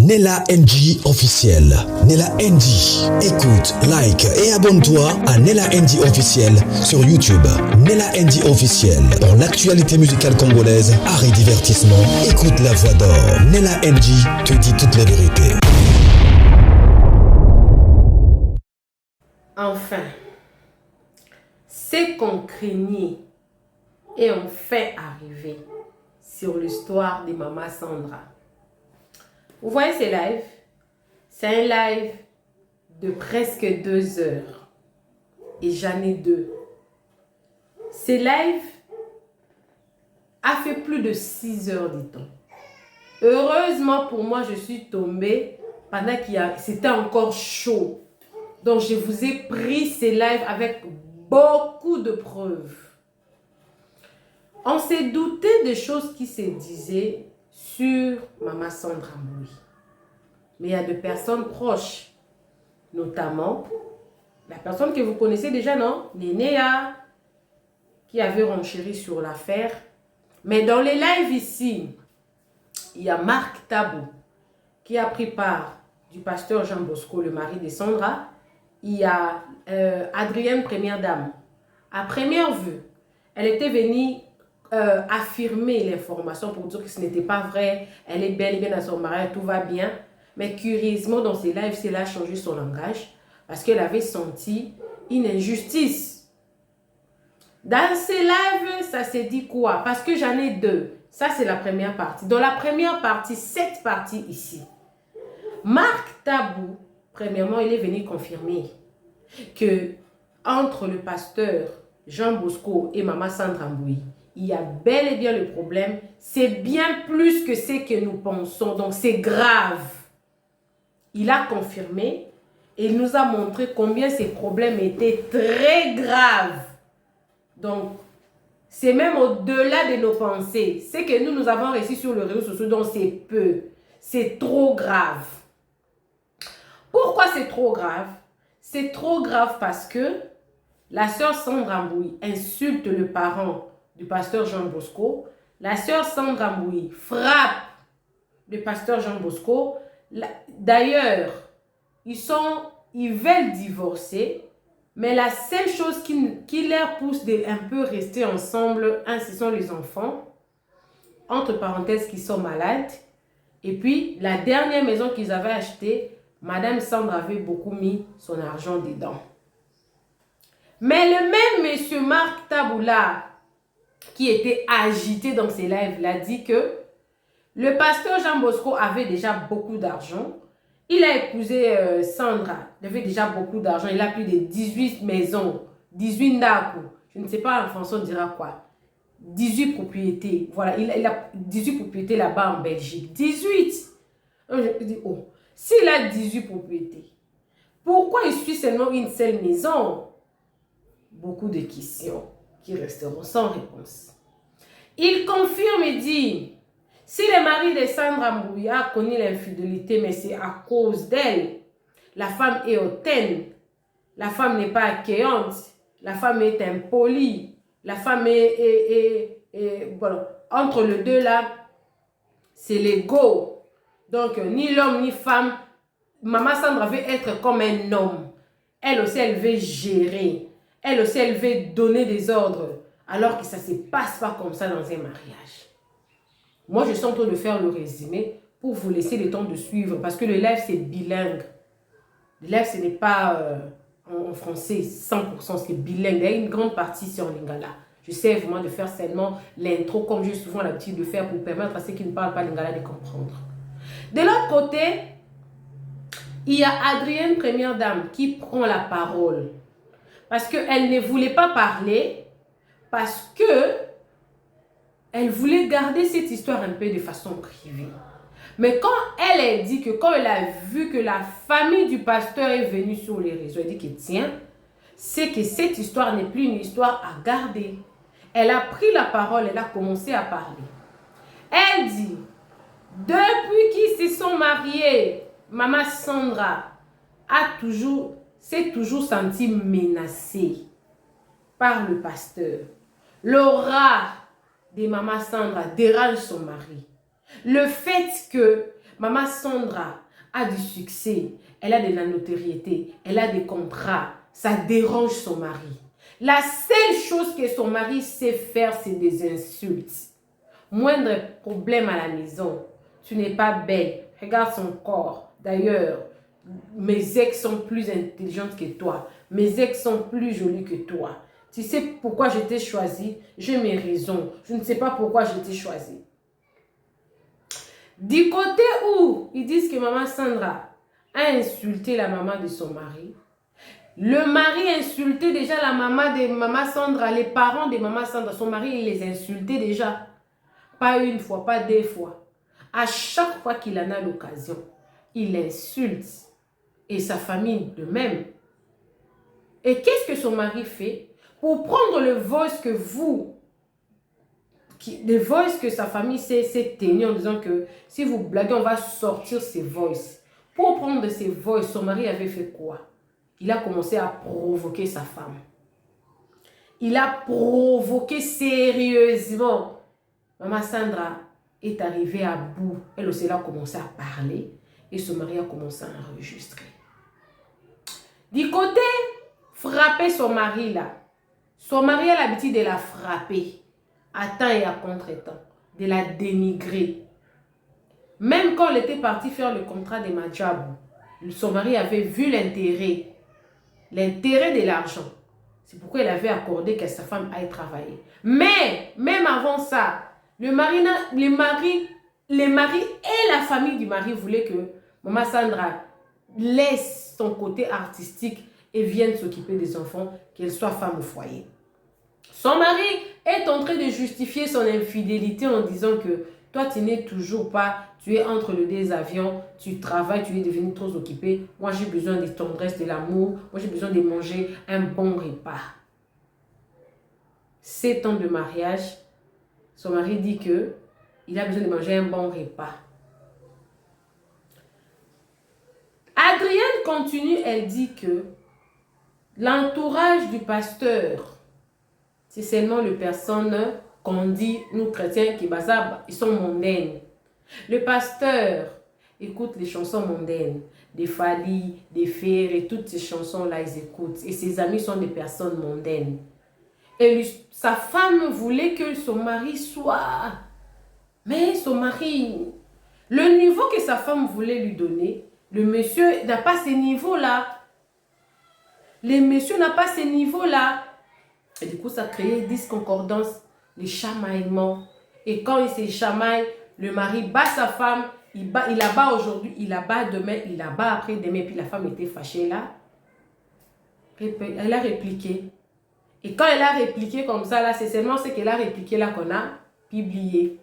Nella NG officiel. Nella NG. Écoute, like et abonne-toi à Nella NG officiel sur YouTube. Nella NG officiel. Pour l'actualité musicale congolaise, art et divertissement, écoute la voix d'or. Nella NG te dit toutes les vérités. Enfin, c'est qu'on craignait et on fait arriver sur l'histoire de Maman Sandra. Vous voyez ces lives? C'est un live de presque 2 heures. Et j'en ai 2. Ces lives a fait plus de 6 heures de temps. Heureusement pour moi, je suis tombée pendant c'était encore chaud. Donc, je vous ai pris ces lives avec beaucoup de preuves. On s'est douté des choses qui se disaient sur Maman Sandra Mboui. Mais il y a de personnes proches, notamment la personne que vous connaissez déjà, non? Nénéa, qui avait renchéri sur l'affaire. Mais dans les lives ici, il y a Marc Tabou, qui a pris part du pasteur Jean Bosco, le mari de Sandra. Il y a Adrienne, première dame. À première vue, elle était venue affirmer l'information pour dire que ce n'était pas vrai. Elle est belle et bien dans son mariage, tout va bien. Mais curieusement, dans ses lives, elle a changé son langage parce qu'elle avait senti une injustice. Dans ces lives, ça s'est dit quoi? Parce que j'en ai 2. Ça, c'est la première partie. Dans la première partie, cette partie ici, Marc Tabou, premièrement, il est venu confirmer que entre le pasteur Jean Bosco et Maman Sandra Mboui, il y a bel et bien le problème. C'est bien plus que ce que nous pensons. Donc, c'est grave. Il a confirmé et il nous a montré combien ces problèmes étaient très graves. Donc, c'est même au-delà de nos pensées. Ce que nous avons reçu sur les réseaux sociaux, donc c'est peu. C'est trop grave. Pourquoi c'est trop grave? C'est trop grave parce que la sœur Sandra Mboui insulte le parent du pasteur Jean Bosco. La sœur Sandra Mboui frappe le pasteur Jean Bosco. D'ailleurs, ils veulent divorcer, mais la seule chose qui leur pousse de un peu rester ensemble, ce sont les enfants, entre parenthèses, qui sont malades. Et puis, la dernière maison qu'ils avaient achetée, Madame Sandra avait beaucoup mis son argent dedans. Mais le même monsieur Marc Taboula, qui était agité dans ses lives, l'a dit que le pasteur Jean Bosco avait déjà beaucoup d'argent. Il a épousé Sandra. Il avait déjà beaucoup d'argent. Il a plus de 18 maisons, 18 ndaku. Je ne sais pas en français on dira quoi. 18 propriétés. Voilà, il a 18 propriétés là-bas en Belgique. 18. Donc, je me dis, oh, s'il a 18 propriétés, pourquoi il suit seulement une seule maison? Beaucoup de questions qui resteront sans réponse. Il confirme et dit, si le mari de Sandra Mboui a connu l'infidélité, mais c'est à cause d'elle, la femme est hautaine, la femme n'est pas accueillante, la femme est impolie, la femme voilà. Entre les deux là, c'est l'ego. Donc, ni l'homme ni femme, Maman Sandra veut être comme un homme. Elle aussi, elle veut gérer. Elle aussi, elle veut donner des ordres. Alors que ça ne se passe pas comme ça dans un mariage. Moi, je suis en train de faire le résumé pour vous laisser le temps de suivre. Parce que le live, c'est bilingue. Le live, ce n'est pas en français 100%, c'est bilingue. Il y a une grande partie sur Lingala. J'essaie vraiment de faire seulement l'intro comme j'ai souvent l'habitude de faire pour permettre à ceux qui ne parlent pas Lingala de comprendre. De l'autre côté, il y a Adrienne, première dame, qui prend la parole. Parce qu'elle ne voulait pas parler, parce que elle voulait garder cette histoire un peu de façon privée. Mais quand elle a dit que quand elle a vu que la famille du pasteur est venue sur les réseaux, elle dit que tiens, c'est que cette histoire n'est plus une histoire à garder. Elle a pris la parole, elle a commencé à parler. Elle dit, depuis qu'ils se sont mariés, Maman Sandra s'est toujours sentie menacée par le pasteur. L'aura de Maman Sandra dérange son mari. Le fait que Maman Sandra a du succès, elle a de la notoriété, elle a des contrats. Ça dérange son mari. La seule chose que son mari sait faire, c'est des insultes. Moindre problème à la maison. Tu n'es pas belle. Regarde son corps. D'ailleurs, mes ex sont plus intelligentes que toi. Mes ex sont plus jolies que toi. Tu sais pourquoi je t'ai choisi? J'ai mes raisons. Je ne sais pas pourquoi je t'ai choisi. Du côté où ils disent que maman Sandra a insulté la maman de son mari, le mari insultait déjà la maman de maman Sandra, les parents de maman Sandra, son mari il les insultait déjà. Pas une fois, pas deux fois. À chaque fois qu'il en a l'occasion, il insulte. Et sa famille de même. Et qu'est-ce que son mari fait? Pour prendre le voice que le voice que sa famille s'est tenu en disant que si vous blaguez, on va sortir ses voices. Pour prendre ses voices, son mari avait fait quoi? Il a commencé à provoquer sa femme. Il a provoqué sérieusement. Maman Sandra est arrivée à bout. Elle aussi a commencé à parler et son mari a commencé à enregistrer. Du côté, frapper son mari là. Son mari a l'habitude de la frapper à temps et à contre-temps, de la dénigrer. Même quand elle était partie faire le contrat de Madjabou, son mari avait vu l'intérêt de l'argent. C'est pourquoi il avait accordé que sa femme aille travailler. Mais, même avant ça, les maris et la famille du mari voulaient que maman Sandra laisse son côté artistique et vienne s'occuper des enfants, qu'elle soit femme au foyer. Son mari est en train de justifier son infidélité en disant que toi, tu n'es toujours pas, tu es entre les deux avions, tu travailles, tu es devenu trop occupé. Moi, j'ai besoin de tendresse, de l'amour. Moi, j'ai besoin de manger un bon repas. 7 ans de mariage, son mari dit que il a besoin de manger un bon repas. Adrienne continue, elle dit que l'entourage du pasteur, c'est seulement les personnes qu'on dit, nous chrétiens, qui ils sont mondaines. Le pasteur écoute les chansons mondaines, des Fali, des Fer et toutes ces chansons-là, ils écoutent. Et ses amis sont des personnes mondaines. Et sa femme voulait que son mari soit... Mais son mari, le niveau que sa femme voulait lui donner, le monsieur n'a pas ces niveaux-là. Le monsieur n'a pas ces niveaux-là. Et du coup, ça créait des disconcordances, les chamaillements. Et quand il se chamaille, le mari bat sa femme, il la bat aujourd'hui, il la bat demain, il la bat après-demain. Puis la femme était fâchée là. Elle a répliqué. Et quand elle a répliqué comme ça, là, c'est seulement ce qu'elle a répliqué là qu'on a publié.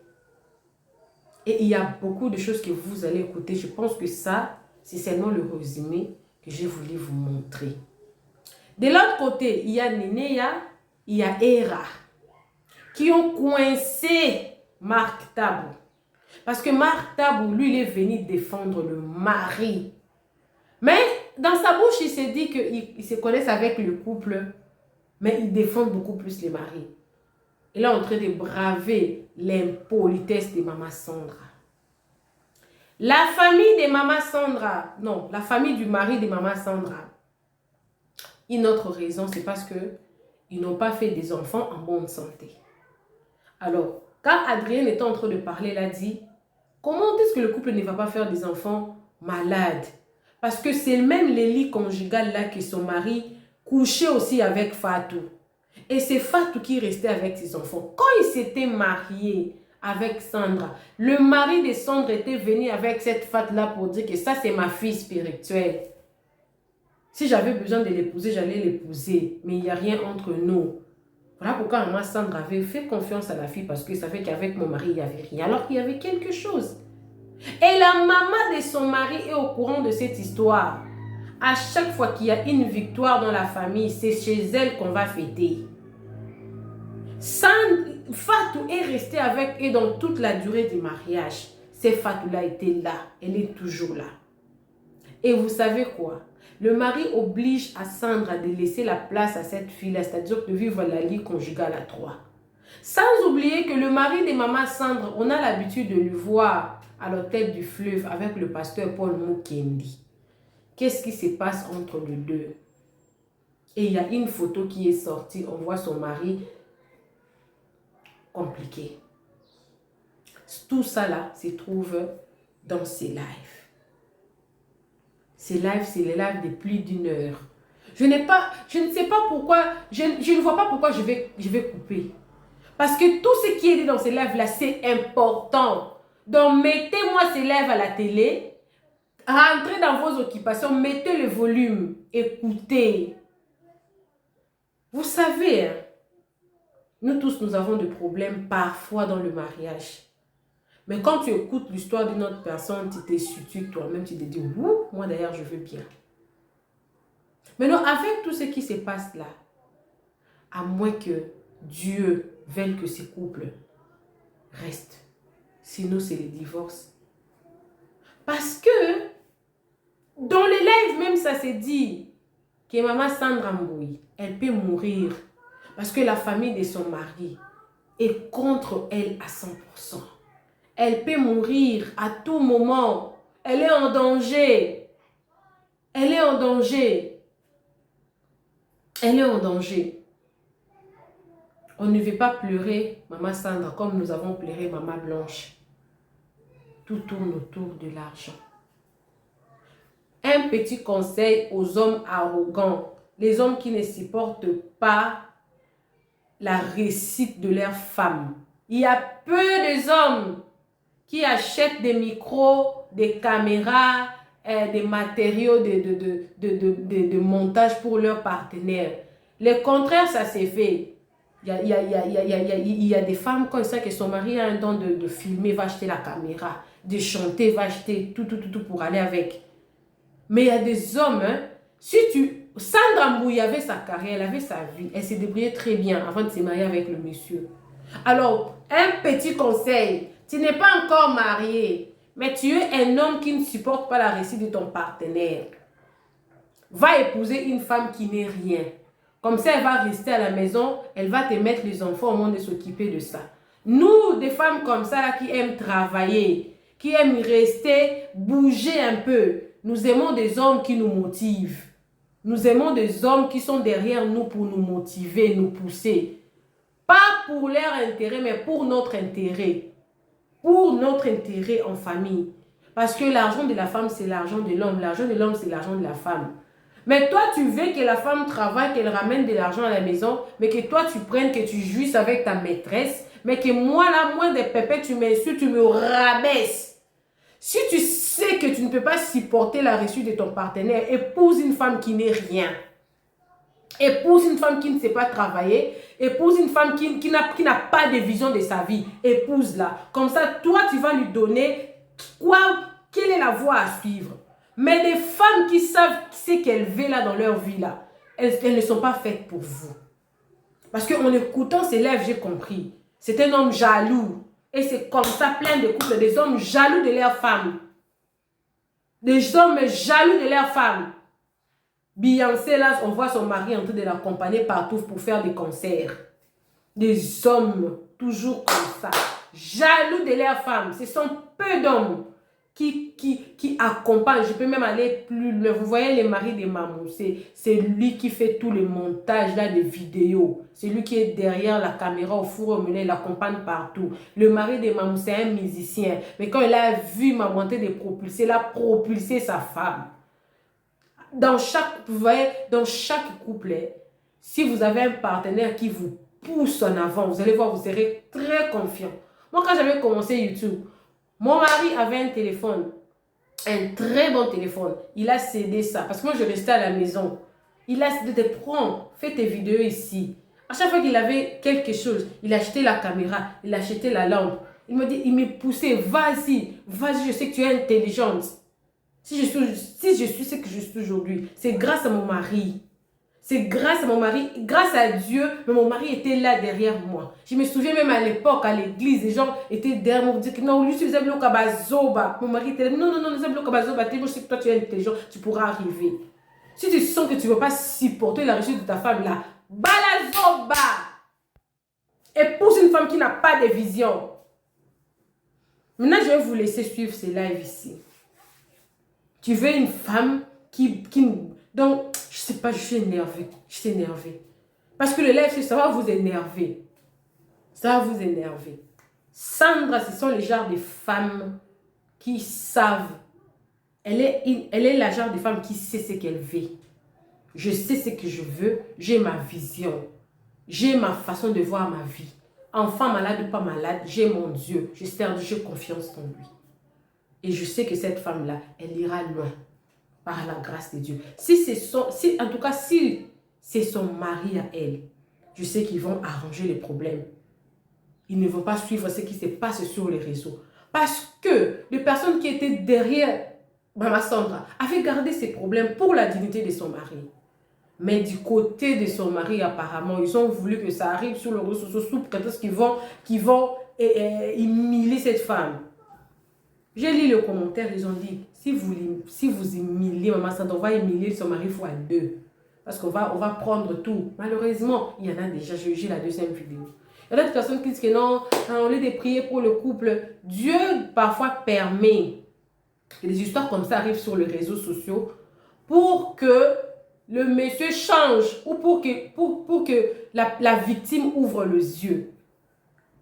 Et il y a beaucoup de choses que vous allez écouter. Je pense que ça, c'est seulement le résumé que je voulais vous montrer. De l'autre côté, il y a Nénéa, il y a Hera, qui ont coincé Marc Tabou. Parce que Marc Tabou, lui, il est venu défendre le mari. Mais dans sa bouche, il s'est dit qu'ils se connaissent avec le couple, mais ils défendent beaucoup plus les maris. Il est en train de braver l'impolitesse de Maman Sandra. La famille de Maman Sandra, non, la famille du mari de Maman Sandra, une autre raison, c'est parce qu'ils n'ont pas fait des enfants en bonne santé. Alors, quand Adrienne était en train de parler, elle a dit, comment est-ce que le couple ne va pas faire des enfants malades? Parce que c'est même les lits conjugales là que son mari couchait aussi avec Fatou. Et c'est Fatou qui restait avec ses enfants. Quand il s'était marié avec Sandra, le mari de Sandra était venu avec cette Fatou-là pour dire que ça, c'est ma fille spirituelle. Si j'avais besoin de l'épouser, j'allais l'épouser. Mais il n'y a rien entre nous. Voilà pourquoi maman Sandra avait fait confiance à la fille parce qu'elle savait qu'avec mon mari, il n'y avait rien. Alors qu'il y avait quelque chose. Et la maman de son mari est au courant de cette histoire. À chaque fois qu'il y a une victoire dans la famille, c'est chez elle qu'on va fêter. Fatou est restée avec eux dans toute la durée du mariage. Cette Fatou-là était là. Elle est toujours là. Et vous savez quoi? Le mari oblige à Sandra de laisser la place à cette fille-là, c'est-à-dire de vivre la vie conjugale à 3. Sans oublier que le mari de maman Sandra, on a l'habitude de lui voir à l'hôtel du fleuve avec le pasteur Paul Mukendi. Qu'est-ce qui se passe entre les deux? Et il y a une photo qui est sortie, on voit son mari compliqué. Tout ça là se trouve dans ces lives. Ces lives, c'est les lives de plus d'une heure. Je ne sais pas pourquoi, je ne vois pas pourquoi je vais couper. Parce que tout ce qui est dit dans ces lives là, c'est important. Donc mettez-moi ces lives à la télé, rentrez dans vos occupations, mettez le volume, écoutez. Vous savez, hein, nous tous, nous avons des problèmes parfois dans le mariage. Mais quand tu écoutes l'histoire d'une autre personne, tu t'essuies toi-même, tu te dis, ouh, moi d'ailleurs, je veux bien. Maintenant, avec tout ce qui se passe là, à moins que Dieu veuille que ces couples restent, sinon c'est le divorce. Parce que, dans les lives même, ça s'est dit que maman Sandra Mboui, elle peut mourir parce que la famille de son mari est contre elle à 100%. Elle peut mourir à tout moment. Elle est en danger. Elle est en danger. Elle est en danger. On ne veut pas pleurer maman Sandra comme nous avons pleuré maman Blanche. Tout tourne autour de l'argent. Un petit conseil aux hommes arrogants, les hommes qui ne supportent pas la réussite de leurs femmes. Il y a peu d'hommes qui achètent des micros, des caméras, des matériaux de montage pour leurs partenaires. Le contraire, ça s'est fait. Il y a des femmes comme ça que son mari a un don de filmer, va acheter la caméra, de chanter, va acheter tout pour aller avec. Mais il y a des hommes, hein, Sandra Mboui avait sa carrière, elle avait sa vie, elle s'est débrouillée très bien avant de se marier avec le monsieur. Alors, un petit conseil, tu n'es pas encore marié, mais tu es un homme qui ne supporte pas la réussite de ton partenaire. Va épouser une femme qui n'est rien. Comme ça, elle va rester à la maison, elle va te mettre les enfants au monde et s'occuper de ça. Nous, des femmes comme ça, là, qui aiment travailler, qui aiment rester, bouger un peu, nous aimons des hommes qui nous motivent. Nous aimons des hommes qui sont derrière nous pour nous motiver, nous pousser. Pas pour leur intérêt, mais pour notre intérêt. Pour notre intérêt en famille. Parce que l'argent de la femme, c'est l'argent de l'homme. L'argent de l'homme, c'est l'argent de la femme. Mais toi, tu veux que la femme travaille, qu'elle ramène de l'argent à la maison, mais que toi, tu prennes, que tu jouisses avec ta maîtresse, mais que moi, là, moins de pépés, tu m'insultes, tu me rabaisses. Si tu sais que tu ne peux pas supporter la réussite de ton partenaire, épouse une femme qui n'est rien. Épouse une femme qui ne sait pas travailler. Épouse une femme qui n'a pas de vision de sa vie. Épouse-la. Comme ça, toi, tu vas lui donner quelle est la voie à suivre. Mais des femmes qui savent ce qu'elles veulent là dans leur vie, là, elles ne sont pas faites pour vous. Parce qu'en écoutant ces lèvres, j'ai compris. C'est un homme jaloux. Et c'est comme ça plein de couples, des hommes jaloux de leurs femmes. Des hommes jaloux de leurs femmes. Beyoncé, là, on voit son mari en train de l'accompagner partout pour faire des concerts. Des hommes, toujours comme ça. Jaloux de leurs femmes. Ce sont peu d'hommes qui accompagnent. Je peux même aller plus loin. Vous voyez les maris de Mamou. C'est lui qui fait tous les montages là, des vidéos. C'est lui qui est derrière la caméra au four au moulin. Il l'accompagne partout. Le mari de Mamou, c'est un musicien. Mais quand il a vu ma montée de propulser, il a propulsé sa femme. Vous voyez, dans chaque couple, si vous avez un partenaire qui vous pousse en avant, vous allez voir, vous serez très confiant. Moi, quand j'avais commencé YouTube, mon mari avait un téléphone, un très bon téléphone. Il a cédé ça, parce que moi, je restais à la maison. Il a cédé, prends, fais tes vidéos ici. À chaque fois qu'il avait quelque chose, il achetait la caméra, il achetait la lampe. Il me dit, il me poussait, vas-y, je sais que tu es intelligente. Si je suis ce que je suis aujourd'hui, c'est grâce à mon mari. C'est grâce à mon mari, grâce à Dieu, mais mon mari était là derrière moi. Je me souviens même à l'époque, à l'église, les gens étaient derrière moi, disaient que non, lui, si vous avez le kabazoba. Mon mari était là, non, vous avez le kabazoba, je sais que toi, tu es intelligent, tu pourras arriver. Si tu sens que tu ne veux pas supporter la réussite de ta femme là, balazoba. Épouse une femme qui n'a pas de vision. Maintenant, je vais vous laisser suivre ces lives ici. Tu veux une femme qui... Donc, je sais pas, je suis énervée. Je suis énervée. Parce que le live, ça va vous énerver. Ça va vous énerver. Sandra, ce sont les genres de femmes qui savent. Elle est la genre de femme qui sait ce qu'elle veut. Je sais ce que je veux. J'ai ma vision. J'ai ma façon de voir ma vie. Enfant malade ou pas malade, j'ai mon Dieu. J'ai confiance en lui. Et je sais que cette femme-là, elle ira loin. Par la grâce de Dieu. En tout cas, si c'est son mari à elle, je sais qu'ils vont arranger les problèmes. Ils ne vont pas suivre ce qui se passe sur les réseaux. Parce que les personnes qui étaient derrière Maman Sandra avaient gardé ces problèmes pour la dignité de son mari. Mais du côté de son mari, apparemment, ils ont voulu que ça arrive sur les réseaux sociaux sous prétexte qu'ils vont humilier cette femme. J'ai lu le commentaire, ils ont dit, si vous humiliez Maman Sandra, on va humilier son mari fois 2. Parce qu'on va prendre tout. Malheureusement, il y en a déjà, j'ai la deuxième vidéo. Il y a d'autres personnes qui disent que non, au lieu de prier pour le couple, Dieu parfois permet que des histoires comme ça arrivent sur les réseaux sociaux pour que le monsieur change ou pour que la victime ouvre les yeux.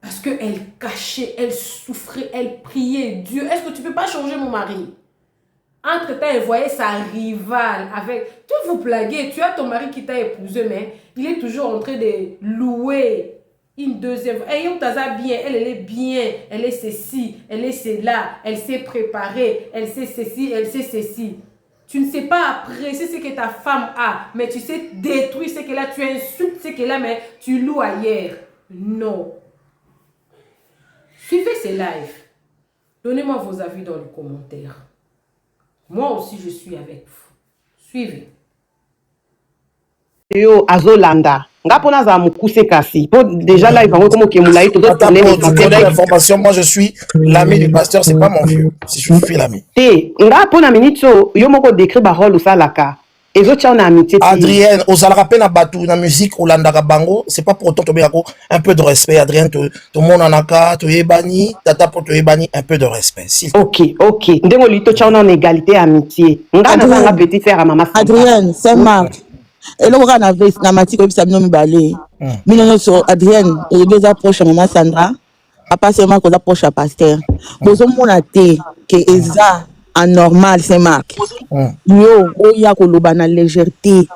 Parce qu'elle cachait, elle souffrait, elle priait. Dieu, est-ce que tu ne peux pas changer mon mari? Entre-temps, elle voyait sa rivale avec... Tu vous blaguez, tu as ton mari qui t'a épousé, mais il est toujours en train de louer une deuxième fois. Et bien, elle est bien, elle est ceci, elle est cela, elle s'est préparée, elle sait ceci, elle sait ceci. Tu ne sais pas apprécier ce que ta femme a, mais tu sais détruire ce qu'elle a, tu insultes ce qu'elle a, mais tu loues ailleurs. Non. Suivez ces lives. Donnez-moi vos avis dans les commentaires. Moi aussi, je suis avec vous. Suivez. Yo azolanda ngapona za mukuse kasi po déjà là il va comme que moulaï tout Attends, tu connais l'information, moi je suis l'ami du pasteur, c'est pas mon vieux, si je suis l'ami. te ngapona minito yo moko décrit ba rôle usalaka ezo tia na amitié. Adrienne, aux alrape na batu na musique olandaka bango, c'est pas pour autant tomber un peu de respect. Adrienne, tout le monde en a ka, to yebani, tata pour to yebani, un peu de respect. Ok. Ndengo lito tia na égalité amitié. Ngana nga petit frère à maman. Adrienne, c'est Marc. Et là, on a na mati ko bisa bino mibale. Mino so Adrienne, et deux approches à maman Sandra. Papa c'est Marc, on approche à pasteur. Bozo mona te que eza anormal c'est Marc. Yo, oya ko loba na légèreté.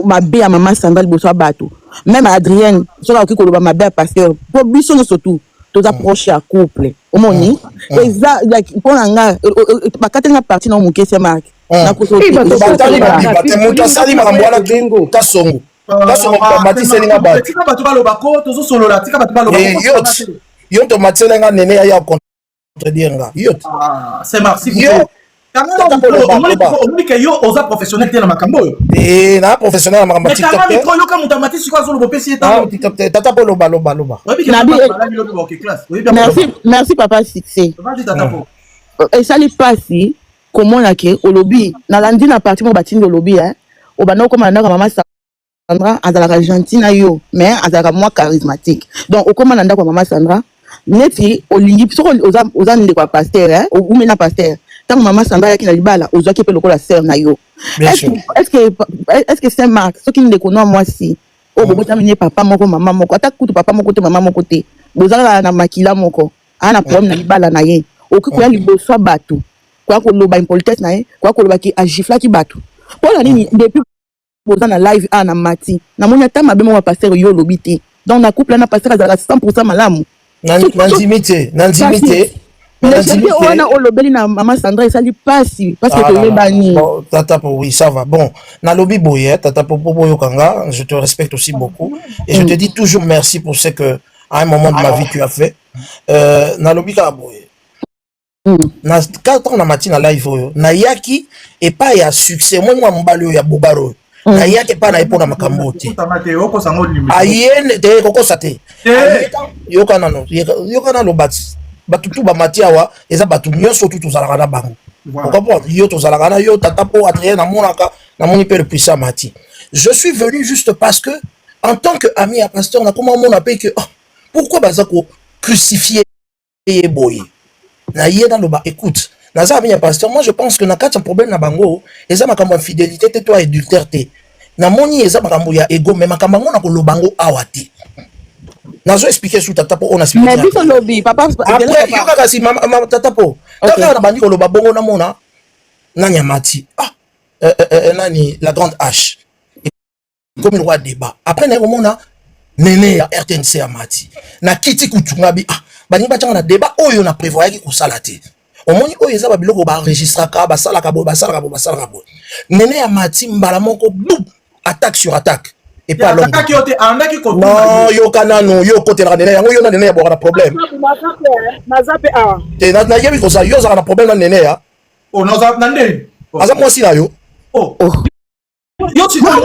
Ma bé à maman Sandra bozo bato. Même Adrienne, so ka ko loba ma bé à pasteur. Pour biso no surtout, tous approches à couple. Au moni, eza like pour nga ba katenga partie na muke c'est Marc. Merci papa succès. Et ça lui passe comment là que au lobby na landi na partie mo batini au lobby au bana comme na maman Sandra azala Argentine yo mais azala moi charismatique donc au comme na ndako maman Sandra neti olingi so oza ndeko kwa pasteur ou mena pasteur tant maman Sandra yaki na libala ozwa ki pe lokola sœur na yo. Est-ce que c'est Marc ce qui ndeko no moi si o bobo tamine papa moko maman moko ata kutu papa moko te maman moko te bozala na makila moko ana problème na libala na ye okiko ya liboso bato quoi que l'oba impolitesse nae quoi que l'oba qui agifla qui batu pour la ligne depuis posant na live na mati na monya tama be mo pasteur yo lobité donc na couple na pasteur à 100% malamu nanzimité on a olobeli na maman Sandra ça lui passe parce que to yebani tata pour oui ça va bon na lobby boye tata pour boyo kanga je te respecte aussi beaucoup et je te dis toujours merci pour ce que à un moment de ma vie tu as fait na lobby ka boye na quand on a matin na live oyo na yaki et pas ya succès moi mbalo ya bobaro na yaki pas na epona makambo te ayene te koko sate yokana lo batutu ba matiawa eza batu nyonso tout tozalaka na bango comprendre yo tozalaka na yo tata po Adrien na monaka na moni pe le puissant mati. Je suis venu juste parce que en tant que ami à pasteur na comment on appelle que pourquoi bazako crucifier et boy. Na yeda loba écoute. Naza bien pasteur, moi je pense que na kati problème na bango, eza makambo fidélité te toi adultère te. Na moni eza makambo ya ego mais makambo ngo na ko lobango awati. Nazo expliquer sous tata po on a expliqué. Mais biso lobby papa après yoka kasi mama tata po. Tata na bandi ko loba bongo na mona na nyamati. Nani la grande H. Comme le roi débat. Après na mona nene ya RTNC amati. Na kiti kutungabi bani ba tanga na débat oyo na prévoyaki ko salate. Omoni oyo eza ba biloko ba enregistraka ba salaka bo. Nene ya mati mbala moko boum attaque sur attaque. Et pas l'homme. Non, yo kanano, yo côté la nene, yo na nene ya boka problème. Mazape a. Te na yebi ko sa yo za na problème na nene ya. Oh, na za na nene. Aza moi si la yo. Oh. Yo tu na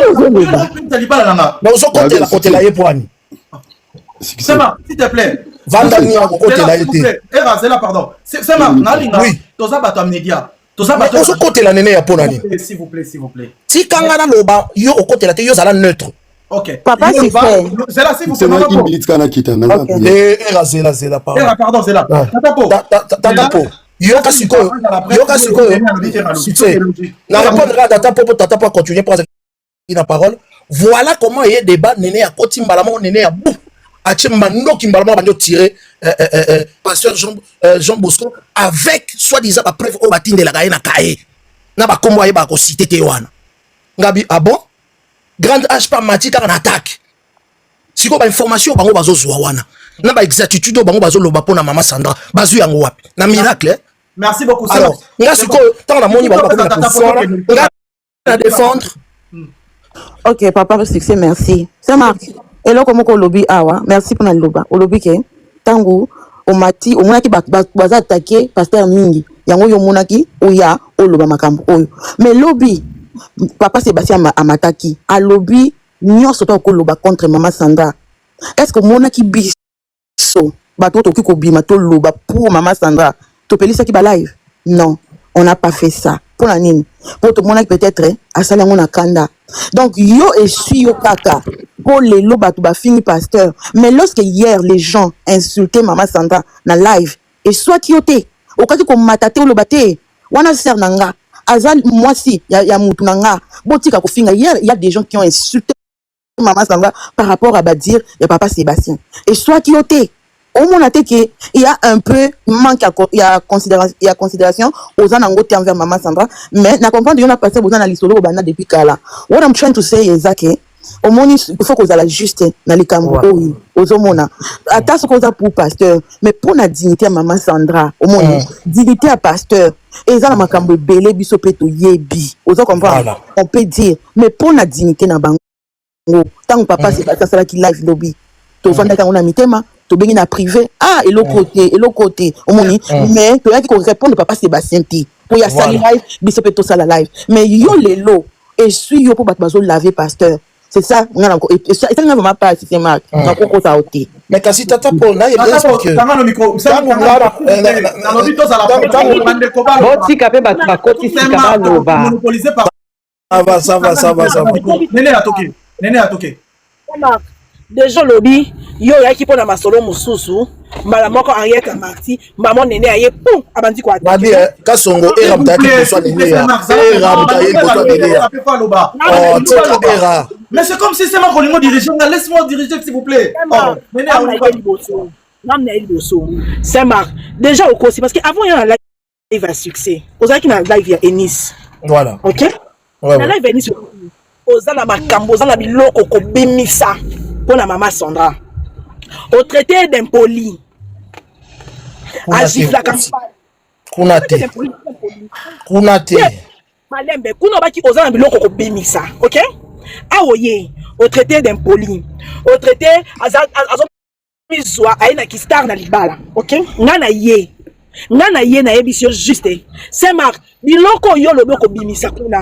so côté la ye poani. Sema, s'il te plaît. Vandani ya côté la été. Zela pardon. Sema, na linga. Toza bato amnedia. Mais so côté la nene ya ponani. S'il vous plaît. Si kanga na loba yo au côté la te yo za la neutre. Ok. Papa c'est fait. Zela s'il vous C'est plaît. moi qui milite kana kita. Zela pardon. Pardon, Zela. Tata po. Yo kasiko. Succès. Na répondre à tata po tata po continuer pour la parole. Voilà comment il y a débat nene ya koti mbalamo nene ya bou. Achimba ndoki mbalamo banjo tirer pasteur Jean Bosco avec soi-disant la preuve au batinde la gaena kae. Na ba kombo ayeba ko cité te wana. Ngabi bon? Grande H pas mati ka na attaque. Siko ba information bango bazo zwa wana. Na ba exactitude bango bazo loba pona mama Sandra. Bazu yango wapi? Na miracle. Merci beaucoup. Alors, nga siko tant na moni bango ba na défendre. Ok, papa, succès, merci. C'est Marc. Et là, comment on lobby awa? Merci pour le lobby. Au lobby, tango, au mati, au monaki, baza attaqué, pasteur Mingi. Yango yo monaki, ou ya, au lobby makambo. Mais lobby, papa Sébastien amataki. A lobby, nyon soto ko loba contre maman Sandra. Est-ce que monaki biso, bato toki ko bima to loba pour maman Sandra? To pelisa ki ba live? Non, on n'a pas fait ça. Pour la nine. Pour tout le monde peut-être à salango na kanda. Donc yo et suis yo kaka pour les loba tu ba fini pasteur. Mais lorsque hier les gens insultaient maman Sandra na live et soit qui yote au cas ko matate ou lobate wana ser nanga azal moi si ya mutu nanga botika ko finga hier il y a des gens qui ont insulté maman Sandra par rapport à dire ya papa Sébastien et soit qui yote au moins il y a un peu manque il y a considération aux anangote envers maman Sandra mais na comprendre on a passé aux analisolo au bana depuis kala. What I'm trying to say is that au moins il faut qu'on la juste dans les cambo aux homona ata ce qu'on a pour pasteur mais pour la dignité à maman Sandra au moins dignité à pasteur et ça na makambo belé biso peto yebi aux comprendre on peut dire mais pour la dignité na bango tant papa c'est pas ça qui live lobby to vanda quand on a mitema to bengi na privé et l'autre côté au moni mais to yaki ko répondre papa Sébastien ti pour ya sali live biso peto sala live mais yo lelo et suis yo pour bat bazo laver pasteur c'est ça on a encore et ça n'a vraiment pas c'est Marc na koko ta oti mais kasi tata po na yeba que tanga no micro ça na lobito za la bande ko ba botika pe bat bakoti sika ba loba monopolisé par ça va nene a toqué déjà lobby yo yaki pona masolo mususu mbala moko arieka marti maman nene aye pum abandi kwa babi kasongo era mtaki kuswa nene ya era mtaki kuswa nene ya oh tika era mais c'est comme si c'est moi qu'on diriger laisse-moi diriger s'il vous plaît nene a c'est Marc déjà au cosi parce que avant il y a un live à succès aux qui na live ya Enis voilà OK na live Enis ozala makambo ozala biloko ko bimisa pour la maman Sandra au traité d'impoli à la campagne kunate malembe kuna baki ozana biloko ko bimisa OK aoye au traité d'impoli au traité azo miswa aina ki star na libala OK ngana ye na ebisio juste c'est Marc biloko yo loboko bimisa kuna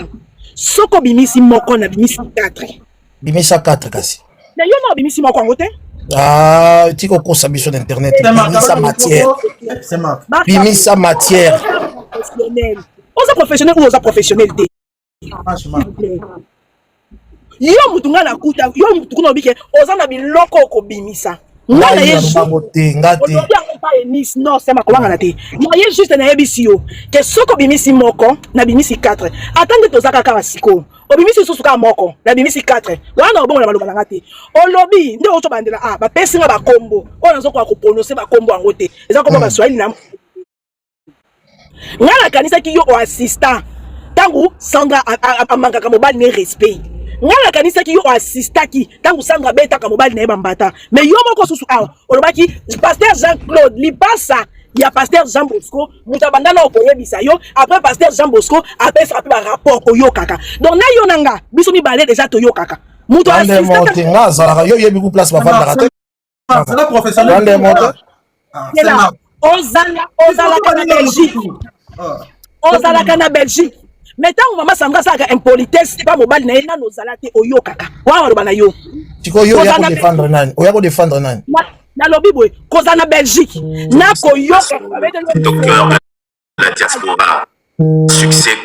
soko bimisi moko na bimisi 4 bimisa 4 kasi na yo na bimisi moko ngote tiko kosa biso na internet bimisa matière professionnel oza professionnel ou oza professionnel te yo mutunga na kuta yo mutunga na bike oza na biloko ko bimisa nga na ye ngate non c'est ma kolanga te na ye juste na yebisi yo ke soko bimisi moko na bimisi 4 attendre tozaka kaka siko obimisi susu ka moko na bimisi 4 wana obongo na baloba ngate olobi nde ocho bandela ba pesi nga ba kombo ona zoko akoprononcer ba kombo yango te eza kombo ba Swahili na ngala kanisa ki yo o assistant tangu Sandra amanga ka mobali ne respect ngala kanisa ki yo o assistant ki tangu Sandra beta ka mobali ne bambata mais yo moko susu awa olobaki pasteur Jean-Claude Lipasa ya pasteur Jean Bosco mutabanda na okoyebisa yo après pasteur Jean Bosco après ça ba rapport oyo kaka donc na yo nanga biso mi balé déjà to yo kaka muto assistant nga zala yo yebi ku place ba vanda te c'est la professionnelle ozala kana Belgique ozala kana Belgique mais tant maman Sandra saka impolitesse pas mobile na ena nozala te oyo kaka wa loba na yo tiko yo ya ko défendre nani oya ko défendre nani na lobi boy koza na Belgique na koyoka docteur de la diaspora succès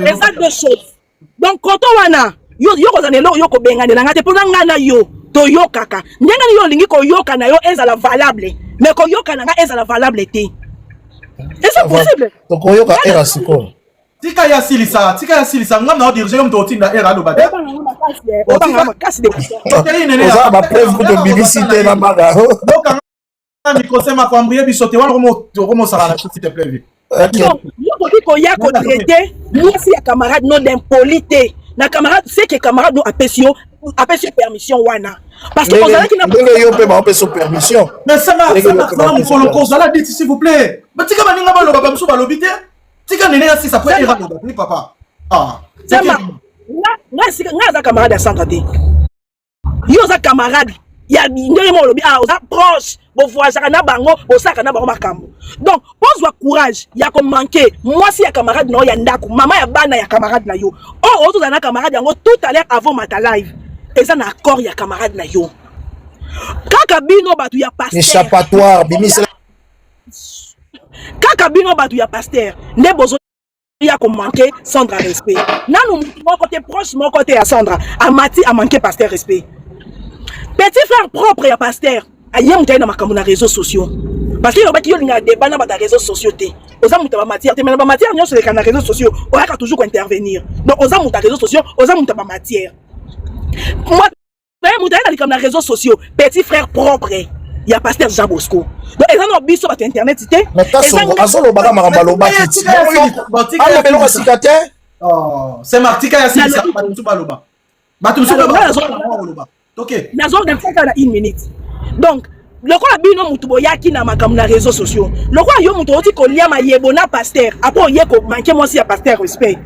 exact de choses donc quand on wana yo koza nelo yo ko benganela ngate pona ngana yo to yo kaka ndenga yo lingi ko yoka na yo ezala valable mais ko yoka na nga ezala valable te est-ce possible to ko yoka era siko tika ya silisa ngam na dirige comme totinda era lo bade oba makasi de oza ba preuve que BBC te na baga donc ngam ko sema ko ambrier bisote wana komo sala s'il te plaît donc yo ko ya ko traiter merci ya camarade non d'impolité na camarade c'est que camarade nous apprécie permission wana parce que ozala ki na yo pe ba opesa permission mais ça m'a mon kozala dit s'il vous plaît mais tika baninga ba loba bamuso ba lobité tika nene ya si ça peut era loba papa c'est ma nga za camarade ya Sandra te yo za camarade ya ndenge mo lobi oza proche bo voisaka na bango bo saka na bango makambo donc pose courage ya ko manquer moi si ya camarade no ya ndako mama ya bana ya camarade na yo ozo za na camarade yango tout à l'heure avant ma live eza na accord ya camarade na yo kaka bino batu ya pasteur échappatoire bimis kaka bino batu ya pasteur ne bozo ya ko manquer Sandra respect nanu mon côté proche mon côté à Sandra amati a manquer pasteur respect petit frère propre ya pasteur aye mutaye na makambo na réseaux sociaux parce que yo baki yo linga débat na ba réseaux sociaux te oza muta ba matière te mais ba matière nyonso le na réseaux sociaux on a toujours intervenir donc oza muta réseaux sociaux oza muta ba matière moi mutaye na likam na réseaux sociaux petit frère propre ya pasteur Jean Bosco donc eza no biso ba internet te mais taso azolo baka makamba loba kiti ala belo sikate c'est martika ya sisa batu baloba batu baloba ok nazo dem faka na 1 minute donc lokola bino mutu boyaki na makambo na réseaux sociaux lokola yo mutu oti kolia mayebo na pasteur après ye ko manquer moi si ya pasteur respect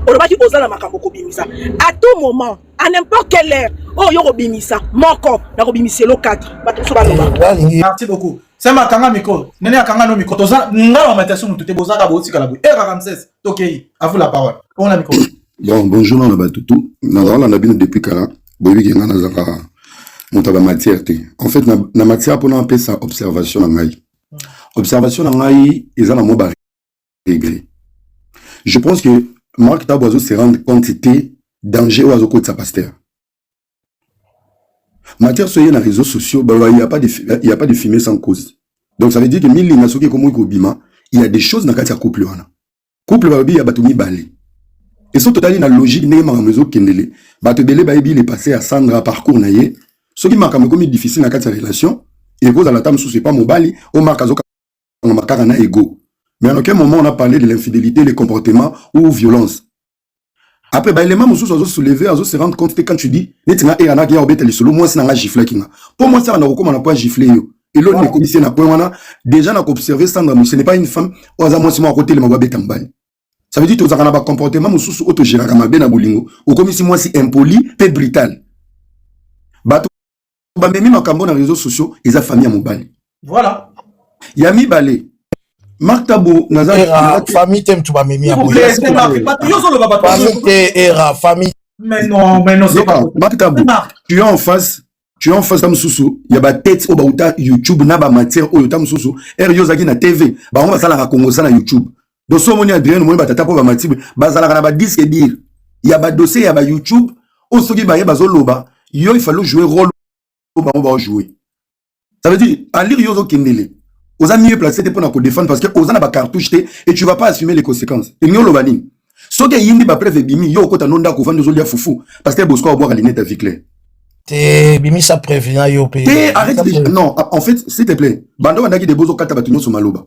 olobaki ozala makambo ko bimisa à tout moment à n'importe quelle heure yo ko bimisa moko na ko bimiselo 4 bato so baloba merci beaucoup c'est ma kanga miko nene akanga no miko toza ngala matation mutu te bozaka botika la boy R46 tokei à vous la parole on a miko bon bonjour na batutu na dans la bino depuis kala boyebi ke ngana zaka mutaba matière te en fait na matière pour na pesa observation na ngai observation na ngai ezana mo ba réglé je pense que Marc Taboiseau se rend compte était danger oiseau côté sa pasteur matière soyez na réseaux sociaux bah il y a pas de fumer sans cause donc ça veut dire que mille na soki comme ko bima il y a des choses na kati ya couple wana couple ba bi ya batumi balé et sont totalement dans la logique n'est pas maison kendele bato belé ba ebi les passer à Sandra parcours na ye ce qui marque comme difficile na kati ya relation et cause à la table sous c'est pas mobile au marque azoka na makara na ego mais en aucun moment on a parlé de l'infidélité les comportements ou violence après bah élément mususu azo soulever azo se rendre compte que quand tu dis netina et ana qui a obété les solo moi c'est na gifler kinga pour moi ça na recommande na pas gifler yo et l'autre les commissaires na point wana déjà na observer Sandra ce n'est pas une femme au moi c'est moi à côté les mababa tambali ça veut dire que tu as un comportement mususu autogérant comme ben abolingo ou comme si moi si impoli peu brutal bato ba memi makambo na réseaux sociaux et sa famille à mobali voilà yami balé Marc Tabo naza famille tem tu ba memi à boye famille mais non c'est pas Marc Tabo tu es en face tam susu ya ba tête au bauta YouTube na ba matière au tam susu yozaki na TV ba on va sala ka Congo ça na YouTube donc so moni Adrien moni batata po ba matibe bazala kana ba disque dire ya ba dossier ya ba YouTube o soki ba ye bazoloba il fallait jouer rôle au moment jouer. Ça veut dire, à lire Yozo Kendele, aux amis mieux placés pour défendre parce que aux amis cartouche et tu vas pas assumer les conséquences. Et nous le banni. Ce que yindi ba preuve bimi yo kota nonda ko vendre zolia foufou parce que Bosco a boire la lunette avec clair. T'es bimi ça prévient yo T'es arrête de... Non, en fait, s'il te plaît, bando wanda ki de bozo kata batunyo sur maloba.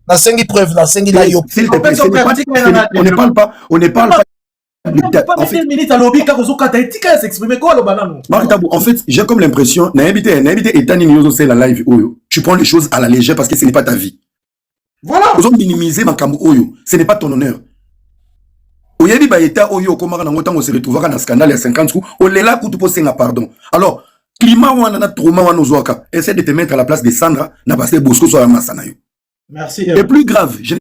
La sengi preuve, la sengi la yo. S'il te plaît, on ne parle pas, En fait, en fait, j'ai comme l'impression, c'est la live, tu prends les choses à la légère parce que ce n'est pas ta vie. Voilà. Vous minimiser ma kambo oyo, ce n'est pas ton honneur. Oyebi ba eta oyo komaka nango tango se retrouvera dans scandale à 50 coups, o lela kutu po senga pardon. Alors, climat wana na trauma wana ozwaka, essaie de te mettre à la place de Sandra na parce que Bosco soit masana yo. Merci. Et plus grave, je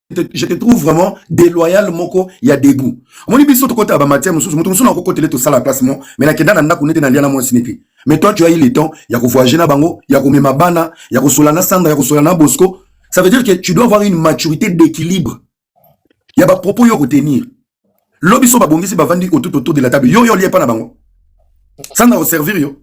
te trouve vraiment déloyal moko, il y a dégoût. Mon ibiso to côté à matière mususu, mutu mususu na ko côté to sala place mo, mais na kenda na ndako nete na liana mo siniki. Mais toi tu as eu le temps, il y a ko voyager na bango, il y a ko mema bana, il y a ko solana Sandra, il y a ko solana Bosco. Ça veut dire que tu dois avoir une maturité d'équilibre. Il y a pas propos yo retenir. L'obiso ba bongisi ba vandi autour de la table. Yo lié pas na bango. Sandra au servir yo.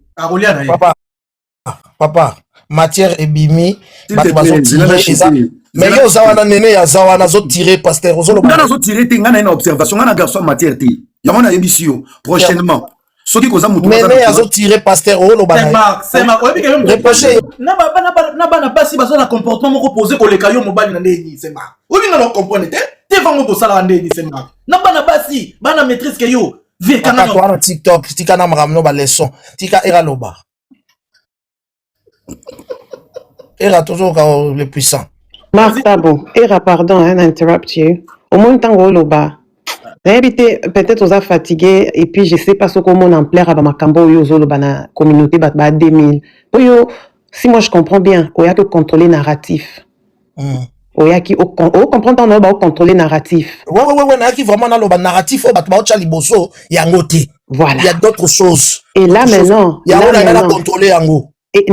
Papa, matière et bimi, mais yo zawana nene ya zawana zo tirer pasteur zo lo. Ngana zo tirer te ngana na observation ngana garçon matière te. Yamona ebisio prochainement. Soki koza mutu nene ya zo tirer pasteur o lo bana. C'est ma oyebi ke reprocher. Na bana basi bazo na comportement moko posé ko leka yo mobali na ndeni c'est ma. Obi na comprendre te. Te vango ko sala ndeni c'est ma. Na bana basi bana maîtrise ke yo. Vie kana no. Kwa TikTok tika na makamno ba leçon. Tika era loba. Era toujours le puissant. Marc Tabo, Era, pardon, interrupt you. Au moins, tant que loba. Peut-être aux a fatigué et puis je sais pas ce comment on en plaire à Makambo yo zolo bana communauté bat 2000. Yo, si moi je comprends bien, il y a que contrôler narratif. Il y a qui comprend dans le contrôler narratif. Ouais, il y a qui vraiment dans le narratif au bat liboso, il y a ngoté. Voilà. Il y a d'autres choses. Et là maintenant, il y a contrôler yango. Et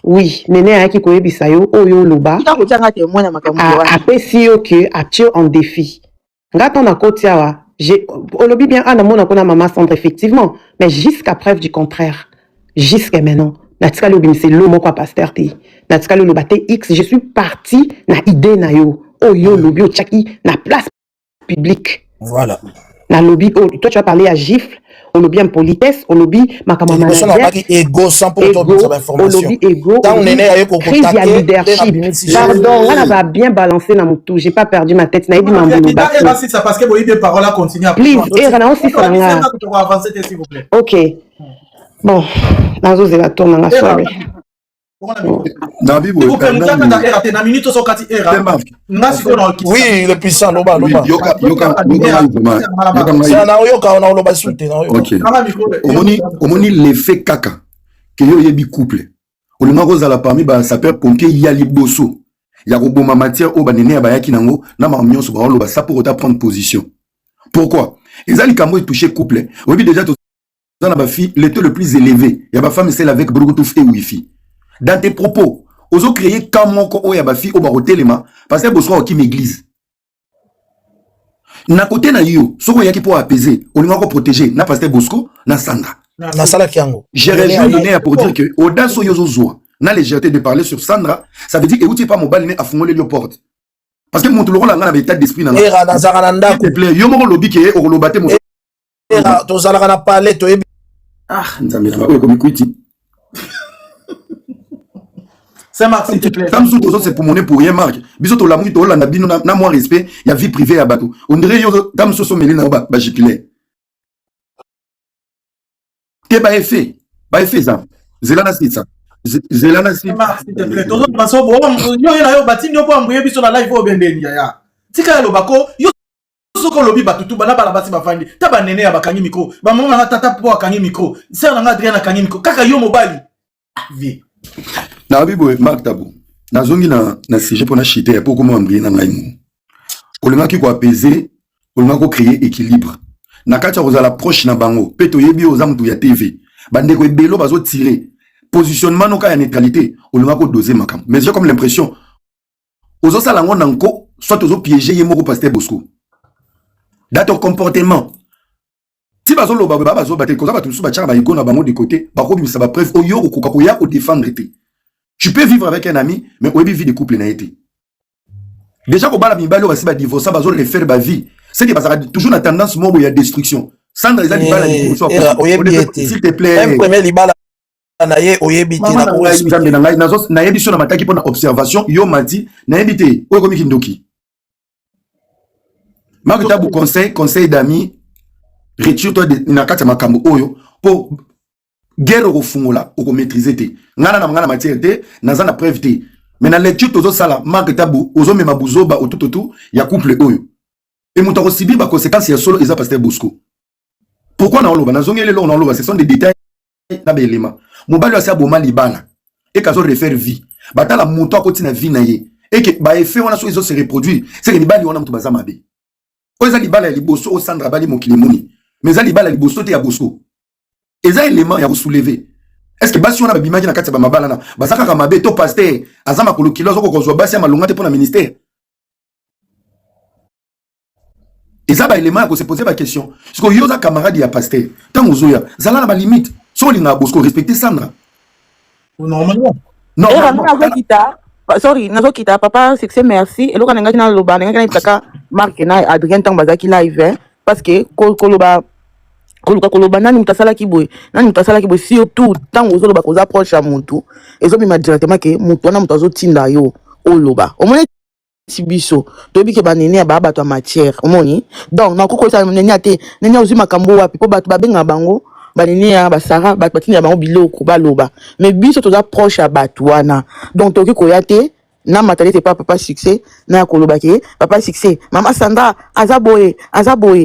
oui, nene ayaki koyebisa yo oyo loba apesi yo ke atio en défi. Ngata na kotia wa, olobi bien ana mona kona mama Sandra effectivement, mais jusqu'à preuve du contraire. Jusqu'à maintenant, natika lobi c'est lo moko pasteur te. Natika loba te X, je suis parti na idée na yo. Oyo lobi o chaki na place publique. Voilà. Na lobby, toi tu as parlé à gifle, au lobby en politesse, au lobby makamama ego sans pour toi au lobby ego, crise à leadership. Pardon, on va bien balancer dans mon tout, j'ai pas perdu ma tête. Naïdi Mamboulou. Ça parce que vous avez des paroles à continuer. Please, ok. Bon, Nazo Zela tourne la soirée. Oui, le puissant, loba. Omoni l'effet caca que yo yebi couple. Olima kozala parmi ba sapeur pompier ya liboso. Ya koboma matière o banene ba yaki nango na ma nyonso ba loba ça pour prendre position. Pourquoi? Ezali kamo toucher couple. Obi déjà to na ba fille l'état le plus élevé. Ya ba femme celle avec Bluetooth et Wi-Fi. Dans tes propos, ozo créer comment ko ya ba fille o ba hotelema parce que Bosco qui m'église. Na côté na yo, soko yaki pour apaiser, olinga ko protéger na pasteur Bosco na Sandra. Na sala kiango. J'ai raison donné pour dire que audace yozo zoa, na légèreté de parler sur Sandra, ça veut dire que vous pas mon balné à fumler les portes. Parce que mon tour là na état d'esprit na. Era na zarananda ko plaît, yo mo lobi ke o lobate mo. Era to zala na parler to ah, nzambe na o comme kuiti. C'est Marc, s'il te plaît. C'est pour mon pour rien, Marc. Bisoto la mouille, to la nabino na moins respect, il y a vie privée à bateau. On dirait yo dame so melina ba jipile. Ke ba effet ça. Zelana c'est ça. Zelana c'est Marc, s'il te plaît. Tozo baso bo yo na yo bati nyo po ambuye biso na live o bendeni ya. Tika lo bako yo soko lobi batutu bana bala basi bafandi. Ta ba nene ya bakangi micro. Ba mama na tata po akangi micro. Sœur na Adriana akangi micro. Kaka yo mobali. Vie. Na bibo Marc Tabo. Na zongi na sujet pour na chiter pour comment ambrier na ngai. Olinga ki ko apaiser, olinga ko créer équilibre. Na kati ya la proche na bango, peto yebi ozamtu ya TV. Bande ko ebelo bazo tirer. Positionnement no ka ya neutralité, olinga ko doser makam. Mais j'ai comme l'impression ozo sala ngo nanko, soit ozo piéger yemo ko pasteur Bosco. Dans ton comportement, si bazoloba bazobate koza bato mosusu batiaka baego na bango de côté bakobimisa bapreuve oyo okoka koya kodéfendre te. Tu peux vivre avec un ami mais oyebi vie de couple na ye te. Déjà kobala mibali oyo basi badivorsa bazorefaire bavie c'est que bazaka toujours na tendance moko ya destruction. Sandra eza libala s'il te plaît même premier libala na ye oyebi te na yebi so na mataki mpona observation yo mati na yebi te oyo komiki ndoki makitabu conseil d'amis. Retire-toi na kati ya makambo oyo po guerre kofungola oko maîtriser te ngana na ngana matière te naza na preuve te mais na lecture tozo sala marque tabu ozo mema buzoba otututu ya couple oyo et muta ko subir ba conséquences ya solo eza pasteur Bosco. Pourquoi na oloba na zongele lo na oloba ce sont des détails na ba éléments mobali asi aboma libala et kazo refaire vie batala muto akoti na vie na ye et que ba effet wana so izo se reproduire c'est que libali wana muto baza mabe oza libala ya liboso o Sandra bali mokilimuni. Mais ça libala liboso te ya Bosco. Eza élément ya soulever. Est-ce que basi on a bimaki na kati ba mabala na basaka ka mabe to pasteur azama kolokilo zoko kozwa basi ya malonga te pona ministère. Eza ba élément ya ko se poser ba question. Parce que yoza camarade ya pasteur. Tant ozoya, zala na ba limite. So linga Bosco respecter Sandra. Normalement. Non. Sorry, nazo kita papa succès merci. Et loka ngaki na loba ngaki na itaka Marc na Adrien tang bazaki live parce que koloba nani mutasala kiboy surtout tant ozo loba koza approche à muntu ezo bima directement ke mutu na mutu azo tinda yo oloba omone tibiso tobi ke banene ba bato matière omoni donc na koko sa nene ate nene ozi makambo wapi po bato babenga bango banene ya basara bato batinda bango biloko baloba mais biso toza proche à bato wana donc toki koyate na matalité pas papa succès na koloba ke papa succès mama Sandra azaboye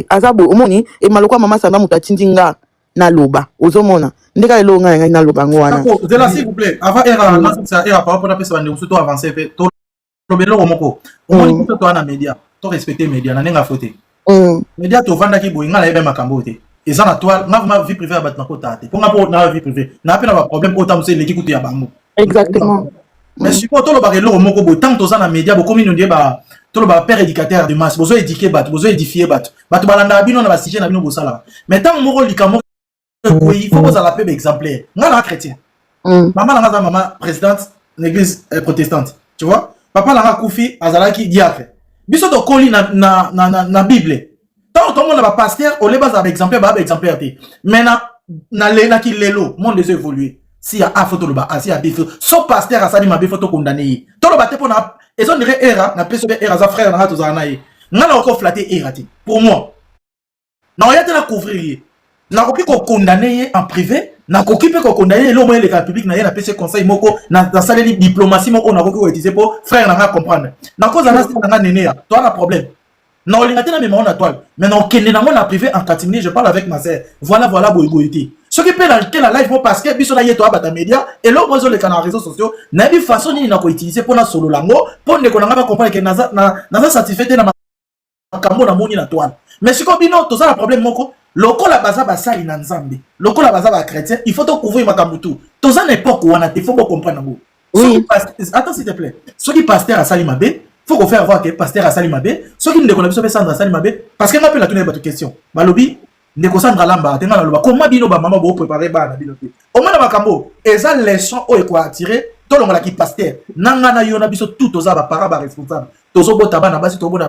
omoni e maloko mama Sandra mutatindinga na loba ozomona ndeka lelo nga na loba ngwana de là s'il vous plaît avant era na ça era par rapport à pesa bande surtout avancer fait to lobelo moko omoni to na média to respecter média na nenga faute média to vanda ki boyinga la ebe makambo te eza na toile ma vie privée abat na kota te ponga po na vie privée na pe na ba problème autant c'est l'équipe ya bango exactement. Mais si vous avez le tant que dans les médias, vous avez le père éducateur de masse, vous avez éduqué, vous avez édifié, vous avez mais tant que vous avez il faut que vous ayez un exemplaire. Moi, je suis chrétien. Maman, présidente de l'église protestante. Tu vois? Papa, la Koufi, Azalaki, diacre. Biso to koli na Bible. Tant que tout le monde a pasteur, on les base avec exemplaire, mais na ki lelo, monde des évolué. Si y a un photo le bas, si y a des photos, son pasteur a sali ma photo condamné. Tout le bâté pour na, et on dirait era, na personne era za frère na tous anaï. N'a encore flatté era ti. Pour moi, na on y a te la couvrir. Na kopi ko condamné en privé, na kopi pe ko condamné le moyen de la public na y a PC conseil moko na salle diplomatie moko na kopi utiliser pour frère na comprendre. Na cause na si na néné ya, toi la problème. Na on linga te na même on a toile. Mais na kende na mon a privé en catimini, je parle avec ma sœur. Voilà boygoité. Ce qui peut dans la live parce que biso na yeto abata média et l'autre moi les canaux réseaux sociaux na bi façon ni na ko utiliser pour na solo lango pour ne ko na ba comprendre que na certifié na makambo na moni na toile mais ce qu'on bino to ça le problème moko loko la baza ba sali na nzambe loko la baza ba chrétien il faut to couvrir makambo tout to ça n'époque wana te faut comprendre ngo oui attends s'il te plaît ce qui pasteur a sali mabe faut qu'on faire voir que pasteur a sali mabe ce qui ne connaît pas Sandra sali mabe parce que m'appelle la tourner votre question balobi ndeko Sandra lamba tenga la loba comment bino ba maman bo préparer ba na bino te o mana makambo eza leçon o ko attirer to longola ki pasteur nanga na yo na biso tout oza ba para ba responsable tozo bota bana basi to bona